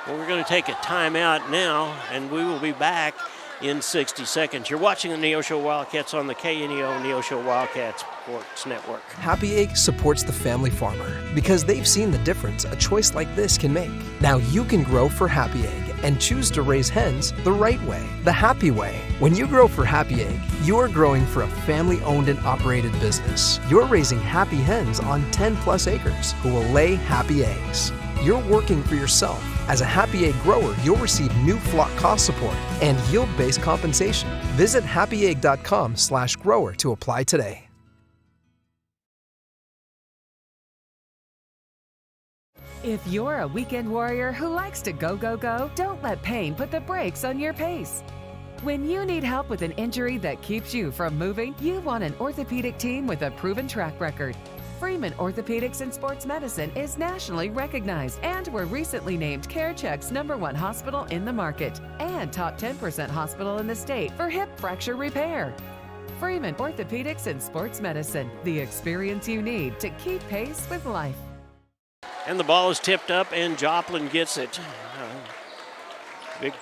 Well, we're going to take a timeout now, and we will be back in 60 seconds. You're watching the Neosho Wildcats on the KNEO Neosho Wildcats Sports Network. Happy Egg supports the family farmer because they've seen the difference a choice like this can make. Now you can grow for Happy Egg and choose to raise hens the right way, the happy way. When you grow for Happy Egg, you're growing for a family-owned and operated business. You're raising happy hens on 10+ acres who will lay happy eggs. You're working for yourself. As a Happy Egg grower, you'll receive new flock cost support and yield-based compensation. Visit happyegg.com/grower to apply today. If you're a weekend warrior who likes to go, go, go, don't let pain put the brakes on your pace. When you need help with an injury that keeps you from moving, you want an orthopedic team with a proven track record. Freeman Orthopedics and Sports Medicine is nationally recognized, and were recently named CareCheck's #1 hospital in the market and top 10% hospital in the state for hip fracture repair. Freeman Orthopedics and Sports Medicine, the experience you need to keep pace with life. And the ball is tipped up, and Joplin gets it. Big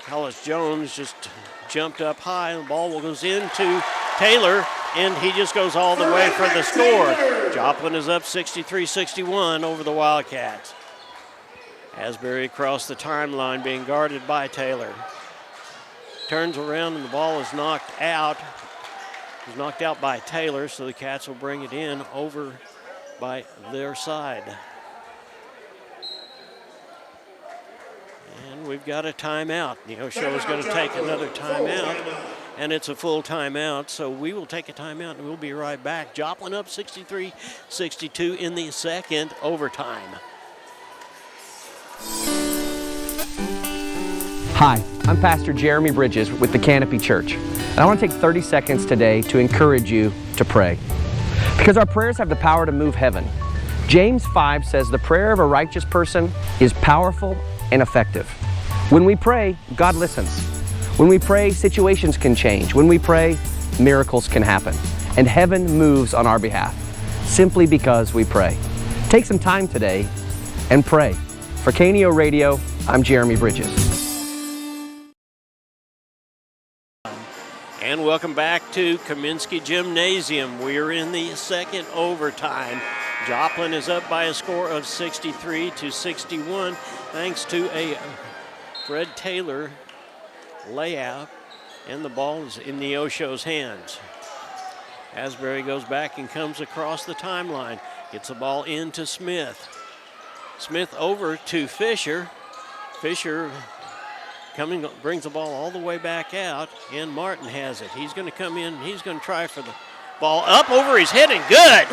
Hollis Jones just jumped up high. The ball goes into Taylor, and he just goes all the way for the score. Joplin is up 63-61 over the Wildcats. Asbury across the timeline being guarded by Taylor. Turns around, and the ball is knocked out. was knocked out by Taylor, so the Cats will bring it in over by their side. And we've got a timeout. Neosho is going to take another timeout, and it's a full timeout, so we will take a timeout and we'll be right back. Joplin up 63-62 in the second overtime. Hi, I'm Pastor Jeremy Bridges with the Canopy Church, and I want to take 30 seconds today to encourage you to pray. Because our prayers have the power to move heaven. James 5 says the prayer of a righteous person is powerful and effective. When we pray, God listens. When we pray, situations can change. When we pray, miracles can happen. And heaven moves on our behalf, simply because we pray. Take some time today and pray. For KNEO Radio, I'm Jeremy Bridges. And welcome back to Kaminsky Gymnasium. We're in the second overtime. Joplin is up by a score of 63-61 thanks to a Fred Taylor layout, and the ball is in Neosho's hands. Asbury goes back and comes across the timeline. Gets the ball into Smith. Smith over to Fisher. Fisher brings the ball all the way back out, and Martin has it. He's going to come in. He's going to try for the ball up over his head, and good.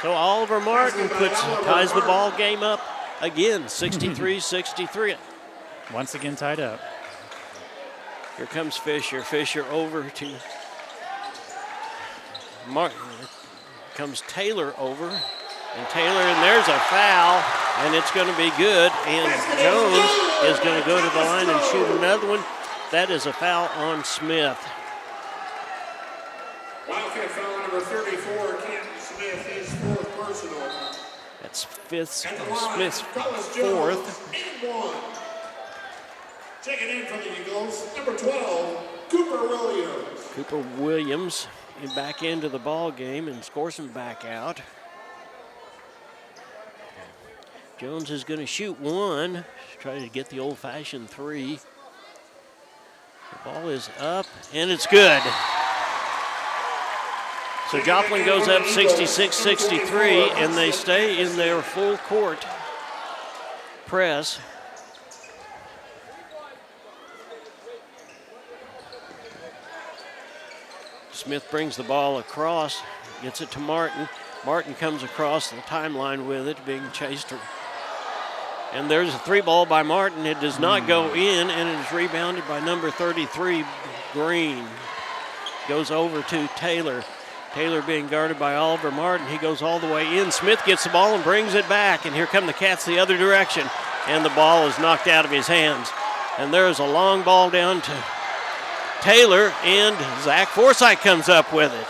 So Oliver Martin ties the ball game up again, 63-63. Once again tied up. Here comes Fisher. Fisher over to Martin. Comes Taylor over. And Taylor, and there's a foul, and it's going to be good. And Jones is going to go to the line and shoot another one. That is a foul on Smith. Wildcat foul number 34, Canton Smith, his fourth personal. That's Smith's fourth. And one. Checking in for the Eagles, number 12, Cooper Williams. Cooper Williams back into the ball game, and Scorson back out. Jones is going to shoot one, try to get the old-fashioned three. The ball is up, and it's good. So Joplin goes up 66-63, and they stay in their full court press. Smith brings the ball across, gets it to Martin. Martin comes across the timeline with it, being chased. And there's a three ball by Martin. It does not go in, and it is rebounded by number 33, Green. Goes over to Taylor. Taylor being guarded by Oliver Martin. He goes all the way in. Smith gets the ball and brings it back, and here come the Cats the other direction, and the ball is knocked out of his hands. And there is a long ball down to Taylor, and Zach Forsythe comes up with it.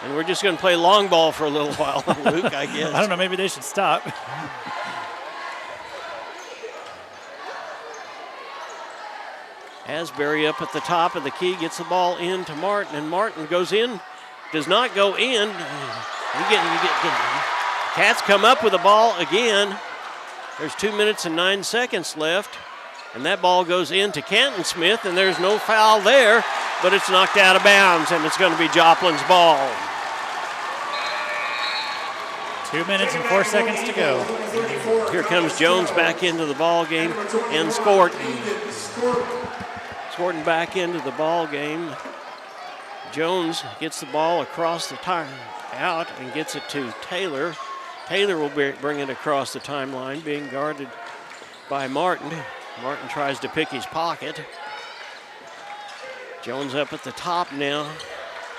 And we're just going to play long ball for a little while, Luke, I guess. I don't know, maybe they should stop. Asbury up at the top of the key, gets the ball in to Martin, and Martin goes in, does not go in. Cats come up with the ball again. There's 2 minutes and 9 seconds left, and that ball goes into Canton Smith, and there's no foul there, but it's knocked out of bounds, and it's going to be Joplin's ball. 2 minutes and 4 seconds to go. Here comes Jones back into the ball game, and Scorton back into the ball game. Jones gets the ball across the time out and gets it to Taylor. Taylor will bring it across the timeline, being guarded by Martin. Martin tries to pick his pocket. Jones up at the top now,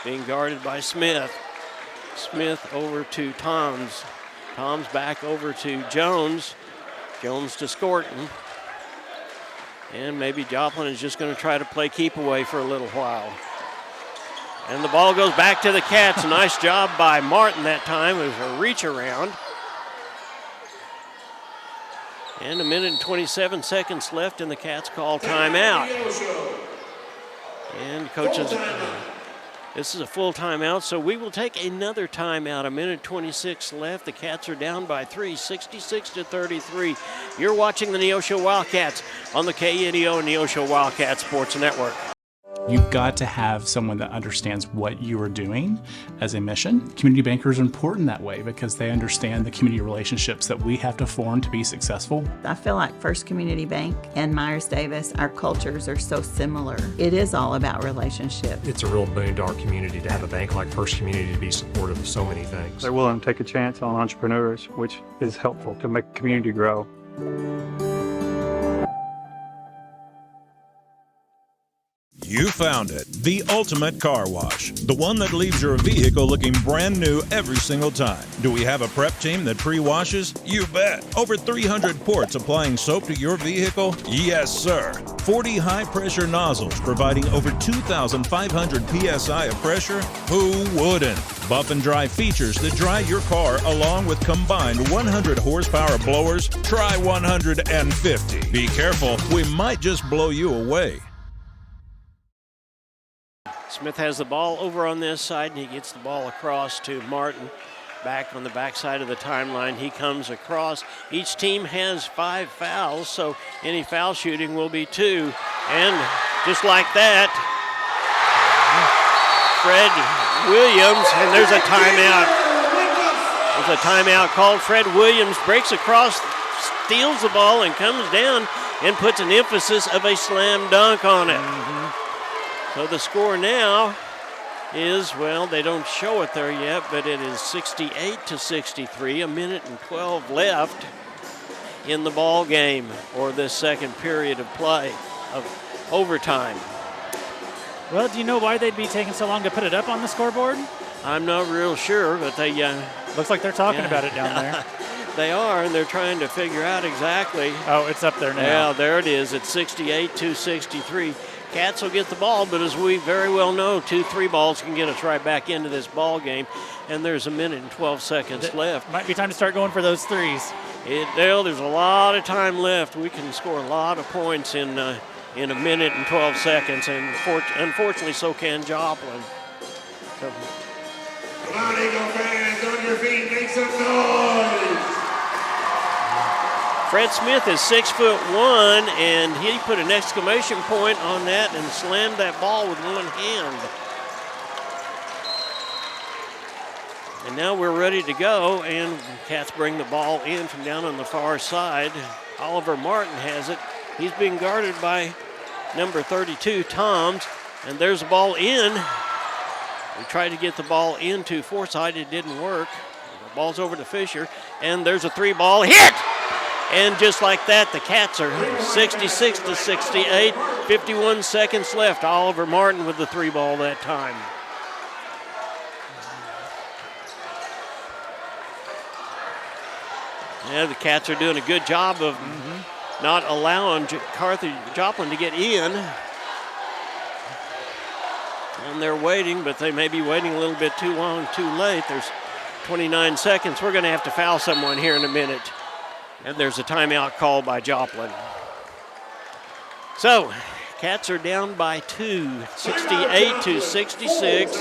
being guarded by Smith. Smith over to Toms. Toms back over to Jones. Jones to Scorton. And maybe Joplin is just going to try to play keep away for a little while. And the ball goes back to the Cats. Nice job by Martin that time. It was a reach around. And 1 minute and 27 seconds left, and the Cats call timeout. And coaches, this is a full timeout, so we will take another timeout. 1 minute 26 left. The Cats are down by 3, 66-33. You're watching the Neosho Wildcats on the KNEO Neosho Wildcat Sports Network. You've got to have someone that understands what you are doing as a mission. Community bankers are important that way because they understand the community relationships that we have to form to be successful. I feel like First Community Bank and Myers-Davis, our cultures are so similar. It is all about relationships. It's a real boon to our community to have a bank like First Community to be supportive of so many things. They're willing to take a chance on entrepreneurs, which is helpful to make the community grow. You found it, the ultimate car wash. The one that leaves your vehicle looking brand new every single time. Do we have a prep team that pre-washes? You bet. Over 300 ports applying soap to your vehicle? Yes, sir. 40 high-pressure nozzles providing over 2,500 PSI of pressure? Who wouldn't? Buff and dry features that dry your car along with combined 100 horsepower blowers? Try 150. Be careful, we might just blow you away. Smith has the ball over on this side, and he gets the ball across to Martin. Back on the backside of the timeline, he comes across. Each team has 5 fouls, so any foul shooting will be 2. And just like that, Fred Williams, and there's a timeout. There's a timeout called. Fred Williams breaks across, steals the ball, and comes down and puts an emphasis of a slam dunk on it. So the score now is, well, they don't show it there yet, but it is 68-63, 1:12 left in the ball game, or this second period of play, of overtime. Well, do you know why they'd be taking so long to put it up on the scoreboard? I'm not real sure, but they... looks like they're talking about it down there. They are, and they're trying to figure out exactly. Oh, it's up there now. Yeah, there it is. It's 68-63. Cats will get the ball, but as we very well know, 2 3 balls can get us right back into this ball game, and there's 1:12 seconds left. Might be time to start going for those threes. There's a lot of time left. We can score a lot of points in 1:12 seconds, and unfortunately, so can Joplin. So, come on, Eagle fans, on your feet, make some noise. Fred Smith is 6'1", and he put an exclamation point on that and slammed that ball with one hand. And now we're ready to go, and Cats bring the ball in from down on the far side. Oliver Martin has it. He's being guarded by number 32, Toms, and there's the ball in. We tried to get the ball into Forsythe. It didn't work. The ball's over to Fisher, and there's a 3-ball hit. And just like that, the Cats are 66-68, 51 seconds left. Oliver Martin with the 3-ball that time. Yeah, the Cats are doing a good job of not allowing Joplin to get in. And they're waiting, but they may be waiting a little bit too long, too late. There's 29 seconds. We're going to have to foul someone here in a minute. And there's a timeout called by Joplin. So, Cats are down by 2, 68-66,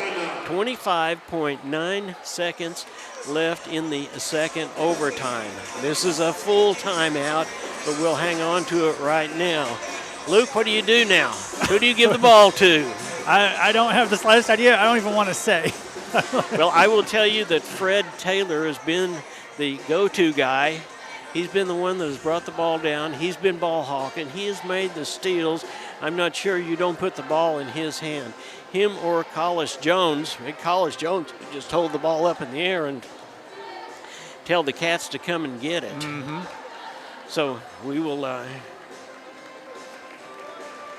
25.9 seconds left in the second overtime. This is a full timeout, but we'll hang on to it right now. Luke, what do you do now? Who do you give the ball to? I don't have the slightest idea. I don't even want to say. Well, I will tell you that Fred Taylor has been the go-to guy. He's been the one that has brought the ball down. He's been ball hawking. He has made the steals. I'm not sure you don't put the ball in his hand. Him or Collis Jones. Collis Jones just hold the ball up in the air and tell the Cats to come and get it. So we will,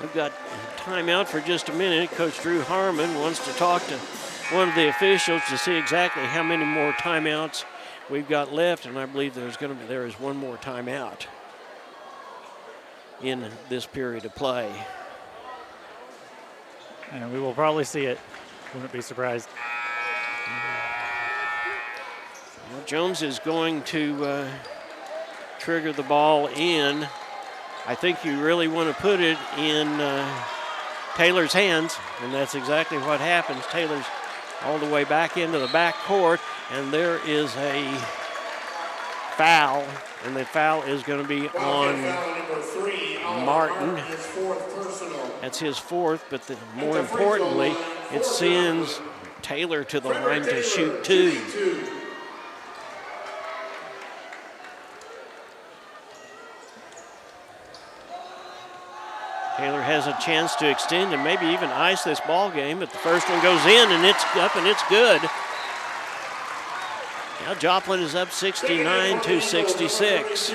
we've got timeout for just a minute. Coach Drew Harmon wants to talk to one of the officials to see exactly how many more timeouts we've got left, and I believe there is one more timeout in this period of play. And we will probably see it. Wouldn't be surprised. Well, Jones is going to trigger the ball in. I think you really want to put it in Taylor's hands, and that's exactly what happens. Taylor's all the way back into the back court, and there is a foul, and the foul is going to be on Martin. That's his fourth, but more importantly, it sends Taylor to the line to shoot 2. Taylor has a chance to extend and maybe even ice this ball game, but the first one goes in and it's up and it's good. Now Joplin is up 69-66.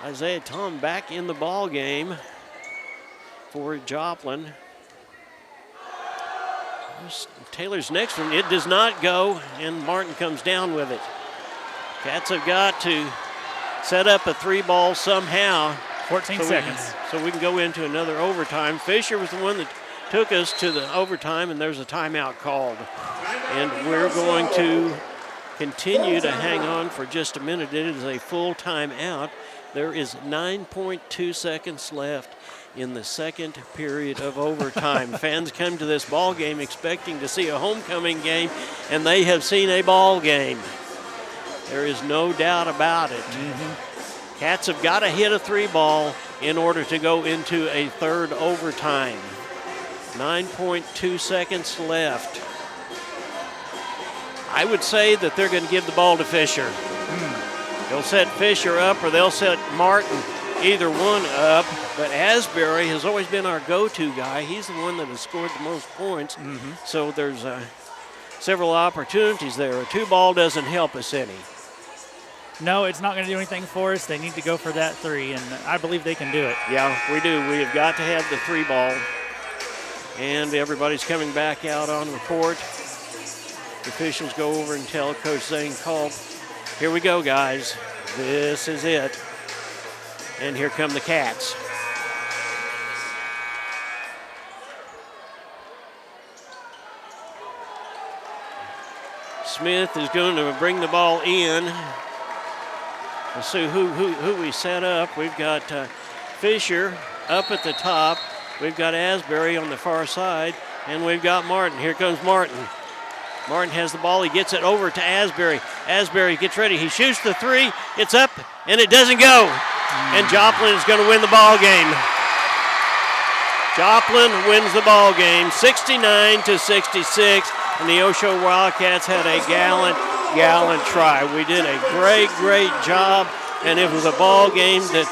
Isaiah Tom back in the ball game for Joplin. Taylor's next one, it does not go, and Martin comes down with it. Cats have got to set up a 3-ball somehow. 14 seconds. So we can go into another overtime. Fisher was the one that took us to the overtime, and there's a timeout called. And we're going to continue to hang on for just a minute. It is a full timeout. There is 9.2 seconds left in the second period of overtime. Fans come to this ball game expecting to see a homecoming game, and they have seen a ball game. There is no doubt about it. Cats have got to hit a 3-ball in order to go into a third overtime. 9.2 seconds left. I would say that they're going to give the ball to Fisher. They'll set Fisher up or they'll set Martin, either one up, but Asbury has always been our go-to guy. He's the one that has scored the most points, so there's several opportunities there. A 2-ball doesn't help us any. No, it's not going to do anything for us. They need to go for that 3, and I believe they can do it. Yeah, we do. We have got to have the 3-ball. And everybody's coming back out on the court. The officials go over and tell Coach Zane Culp, here we go, guys. This is it. And here come the Cats. Smith is going to bring the ball in. Let's see who we set up. We've got Fisher up at the top. We've got Asbury on the far side, and we've got Martin. Here comes Martin. Martin has the ball. He gets it over to Asbury. Asbury gets ready. He shoots the 3. It's up, and it doesn't go. And Joplin is going to win the ball game. Joplin wins the ball game, 69-66. And the Neosho Wildcats had a gallant try. We did a great job, and it was a ball game that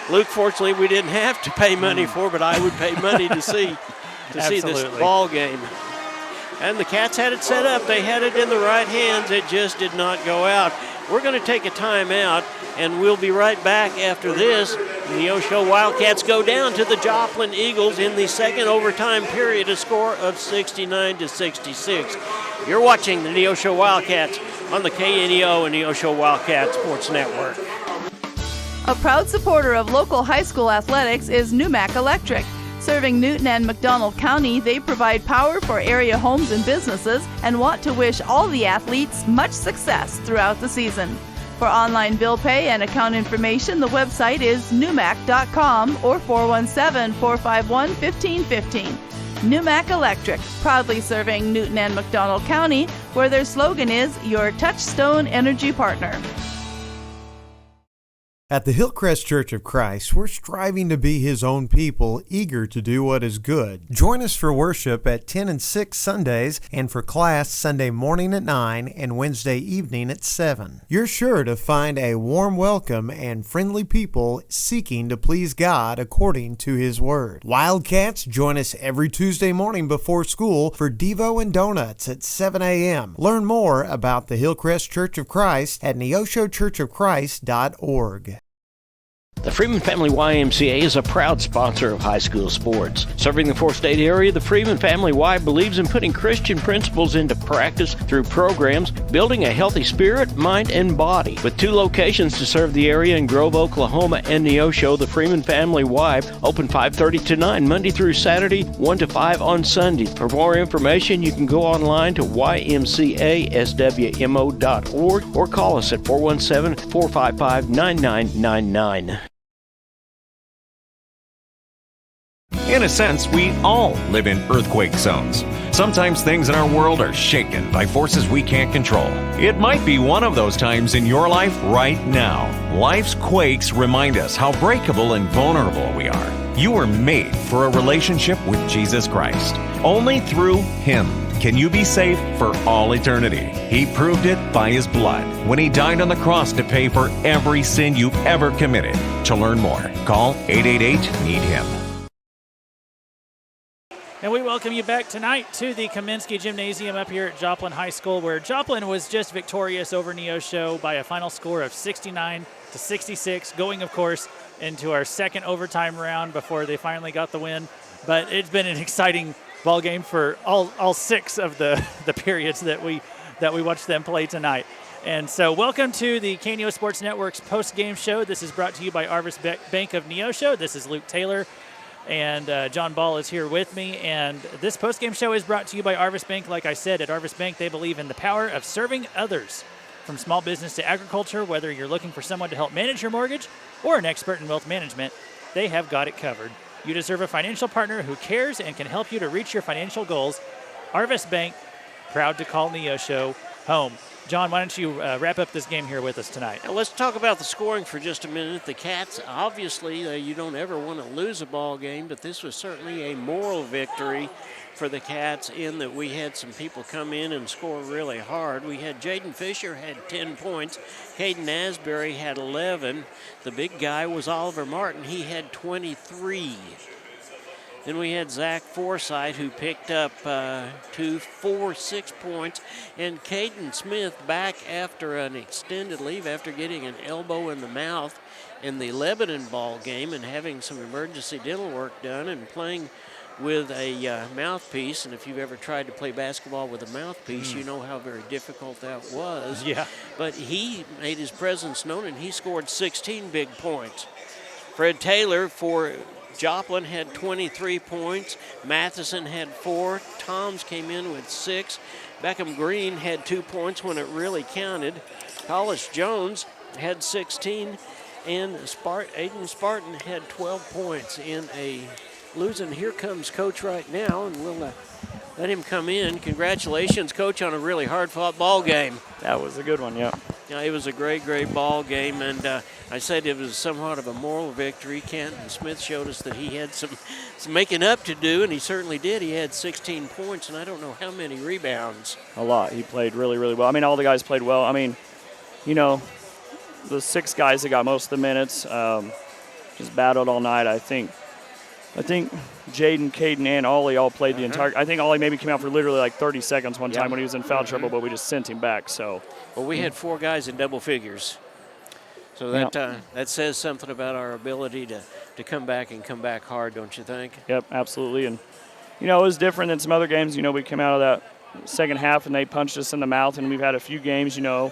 Luke, fortunately, we didn't have to pay money for, but I would pay money to see this ball game. And the Cats had it set up. They had it in the right hands. It just did not go out. We're going to take a timeout, and we'll be right back after this. The Neosho Wildcats go down to the Joplin Eagles in the second overtime period, a score of 69-66. You're watching the Neosho Wildcats on the KNEO and Neosho Wildcat Sports Network. A proud supporter of local high school athletics is Numac Electric. Serving Newton and McDonald County, they provide power for area homes and businesses and want to wish all the athletes much success throughout the season. For online bill pay and account information, the website is numac.com or 417-451-1515. Numac Electric, proudly serving Newton and McDonald County, where their slogan is your touchstone energy partner. At the Hillcrest Church of Christ, we're striving to be His own people, eager to do what is good. Join us for worship at 10 and 6 Sundays and for class Sunday morning at 9 and Wednesday evening at 7. You're sure to find a warm welcome and friendly people seeking to please God according to His Word. Wildcats, join us every Tuesday morning before school for Devo and Donuts at 7 a.m. Learn more about the Hillcrest Church of Christ at neoshochurchofchrist.org. The Freeman Family YMCA is a proud sponsor of high school sports. Serving the 4-state area, the Freeman Family Y believes in putting Christian principles into practice through programs, building a healthy spirit, mind, and body. With 2 locations to serve the area in Grove, Oklahoma, and Neosho, the Freeman Family Y open 5:30 to 9 Monday through Saturday, 1 to 5 on Sunday. For more information, you can go online to ymcaswmo.org or call us at 417-455-9999. In a sense, we all live in earthquake zones. Sometimes things in our world are shaken by forces we can't control. It might be one of those times in your life right now. Life's quakes remind us how breakable and vulnerable we are. You were made for a relationship with Jesus Christ. Only through Him can you be safe for all eternity. He proved it by His blood when He died on the cross to pay for every sin you've ever committed. To learn more, call 888-NEED-HIM. And we welcome you back tonight to the Kaminsky Gymnasium up here at Joplin High School, where Joplin was just victorious over Neosho by a final score of 69-66, going, of course, into our second overtime round before they finally got the win. But it's been an exciting ball game for all six of the periods that we watched them play tonight. And so welcome to the KNEO Sports Network's post-game show. This is brought to you by Arvis Bank of Neosho. This is Luke Taylor. And John Ball is here with me. And this postgame show is brought to you by Arvis Bank. Like I said, at Arvis Bank, they believe in the power of serving others. From small business to agriculture, whether you're looking for someone to help manage your mortgage or an expert in wealth management, they have got it covered. You deserve a financial partner who cares and can help you to reach your financial goals. Arvis Bank, proud to call Neosho home. John, why don't you wrap up this game here with us tonight? Now let's talk about the scoring for just a minute. The Cats, obviously, you don't ever want to lose a ball game, but this was certainly a moral victory for the Cats in that we had some people come in and score really hard. We had Jaden Fisher had 10 points. Caden Asbury had 11. The big guy was Oliver Martin. He had 23. Then we had Zach Forsythe, who picked up 6 points. And Caden Smith back after an extended leave after getting an elbow in the mouth in the Lebanon ball game and having some emergency dental work done and playing with a mouthpiece. And if you've ever tried to play basketball with a mouthpiece, you know how very difficult that was. Yeah. But he made his presence known, and he scored 16 big points. Fred Taylor for Joplin had 23 points. Matheson had 4. Toms came in with 6. Beckham Green had 2 points when it really counted. Hollis Jones had 16. And Aiden Spartan had 12 points in a losing. Here comes Coach right now, and we'll let him come in. Congratulations, Coach, on a really hard-fought ball game. That was a good one, yeah. Yeah, it was a great, great ball game, and I said it was somewhat of a moral victory. Canton Smith showed us that he had some making up to do, and he certainly did. He had 16 points, and I don't know how many rebounds. A lot. He played really, really well. I mean, all the guys played well. I mean, you know, the 6 guys that got most of the minutes just battled all night. I think Jaden, Caden, and Ollie all played the entire – I think Ollie maybe came out for literally like 30 seconds one time when he was in foul trouble, but we just sent him back. So, well, we had 4 guys in double figures. So that says something about our ability to come back and come back hard, don't you think? Yep, absolutely. And, you know, it was different than some other games. You know, we came out of that second half and they punched us in the mouth, and we've had a few games, you know.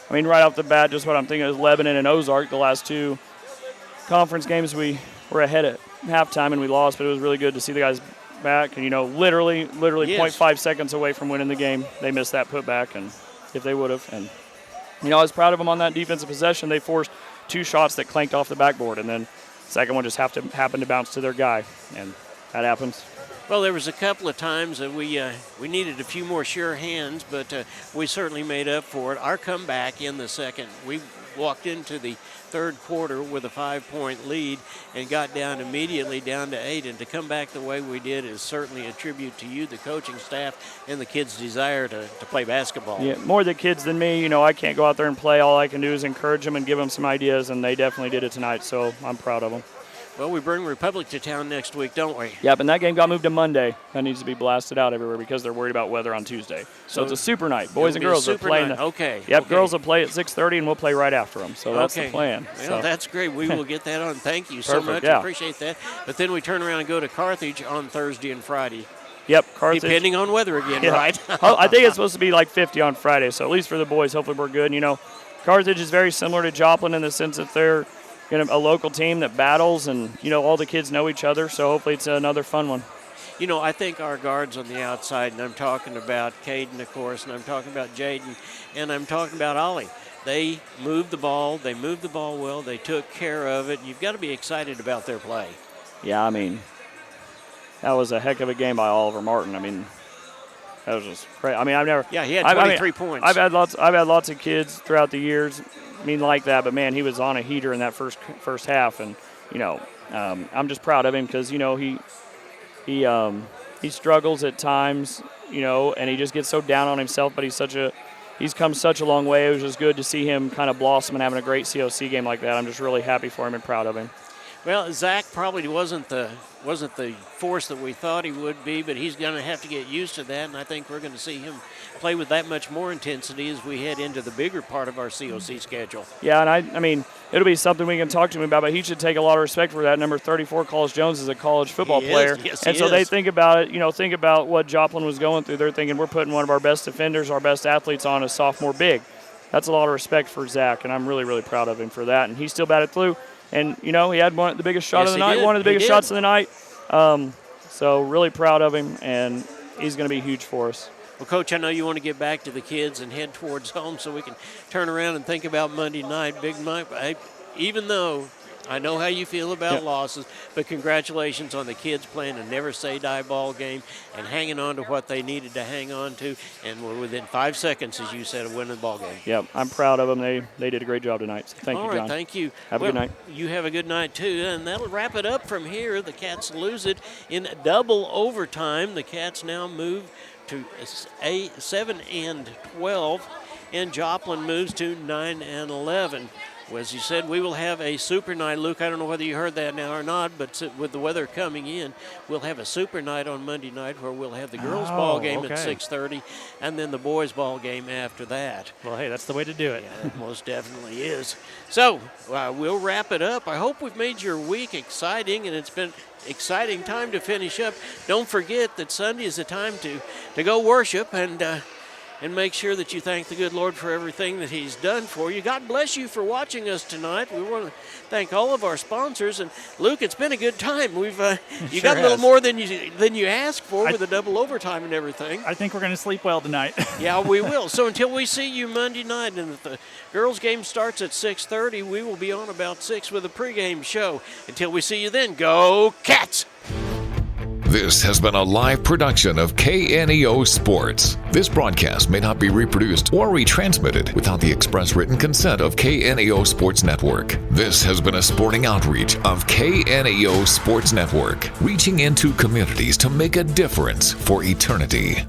I mean, right off the bat, just what I'm thinking is Lebanon and Ozark, the last 2 conference games we were ahead at halftime and we lost, but it was really good to see the guys back. And, you know, literally Yes. 0.5 seconds away from winning the game. They missed that putback, and if they would have. And, you know, I was proud of them on that defensive possession. They forced 2 shots that clanked off the backboard, and then the second one just happened to bounce to their guy, and that happens. Well, there was a couple of times that we needed a few more sure hands, but we certainly made up for it. Our comeback in the second, we walked into the third quarter with a 5-point lead and got immediately down to 8. And to come back the way we did is certainly a tribute to you, the coaching staff, and the kids' desire to play basketball. Yeah, more the kids than me. You know, I can't go out there and play. All I can do is encourage them and give them some ideas, and they definitely did it tonight, so I'm proud of them. Well, we bring Republic to town next week, don't we? Yeah, but that game got moved to Monday. That needs to be blasted out everywhere because they're worried about weather on Tuesday. So it's a super night. Boys and girls are playing. Okay. Yep, okay. Girls will play at 6:30, and we'll play right after them. So that's the plan. Well, that's great. We will get that on. Thank you so much. Yeah. I appreciate that. But then we turn around and go to Carthage on Thursday and Friday. Yep, Carthage. Depending on weather again, right? I think it's supposed to be like 50 on Friday, so at least for the boys, hopefully we're good. And, you know, Carthage is very similar to Joplin in the sense that they're a local team that battles, and, you know, all the kids know each other, so hopefully it's another fun one. You know, I think our guards on the outside, and I'm talking about Caden, of course, and I'm talking about Jaden, and I'm talking about Ollie. They moved the ball. They moved the ball well. They took care of it. You've got to be excited about their play. Yeah, I mean, that was a heck of a game by Oliver Martin. I mean, that was just great. I mean, I've never. Yeah, he had 23 points. I've had lots of kids throughout the years, like that. But man, he was on a heater in that first half, and I'm just proud of him because he struggles at times, and he just gets so down on himself. But he's come such a long way. It was just good to see him kind of blossom and having a great COC game like that. I'm just really happy for him and proud of him. Well, Zach probably wasn't the force that we thought he would be, but he's going to have to get used to that, and I think we're going to see him play with that much more intensity as we head into the bigger part of our COC schedule. Yeah, and I mean, it'll be something we can talk to him about, but he should take a lot of respect for that. Number 34, College Jones, is a college football player. Yes, and so they think about it, think about what Joplin was going through. They're thinking we're putting one of our best defenders, our best athletes on a sophomore big. That's a lot of respect for Zach, and I'm really, really proud of him for that. And he still batted through. And, he had the biggest shot of the night, one of the biggest shots of the night. So really proud of him, and he's going to be huge for us. Well, Coach, I know you want to get back to the kids and head towards home so we can turn around and think about Monday night. Big night, even though I know how you feel about losses, but congratulations on the kids playing a never-say-die ball game and hanging on to what they needed to hang on to, and we're within 5 seconds, as you said, of winning the ball game. Yep, I'm proud of them. They did a great job tonight. So thank you, John. All right, thank you. Have a good night. You have a good night, too, and that'll wrap it up from here. The Cats lose it in double overtime. The Cats now move to 7-12, and Joplin moves to 9-11. Well, as you said, we will have a super night. Luke, I don't know whether you heard that now or not, but with the weather coming in, we'll have a super night on Monday night where we'll have the girls' ball game at 6:30 and then the boys' ball game after that. Well, hey, that's the way to do it. Yeah, it most definitely is. So we'll wrap it up. I hope we've made your week exciting, and it's been exciting time to finish up. Don't forget that Sunday is the time to go worship and make sure that you thank the good Lord for everything that he's done for you. God bless you for watching us tonight. We want to thank all of our sponsors. And, Luke, it's been a good time. You got a little more than you asked for with the double overtime and everything. I think we're going to sleep well tonight. Yeah, we will. So until we see you Monday night and the girls' game starts at 6:30, we will be on about 6 with a pregame show. Until we see you then, go Cats! This has been a live production of KNEO Sports. This broadcast may not be reproduced or retransmitted without the express written consent of KNEO Sports Network. This has been a sporting outreach of KNEO Sports Network, reaching into communities to make a difference for eternity.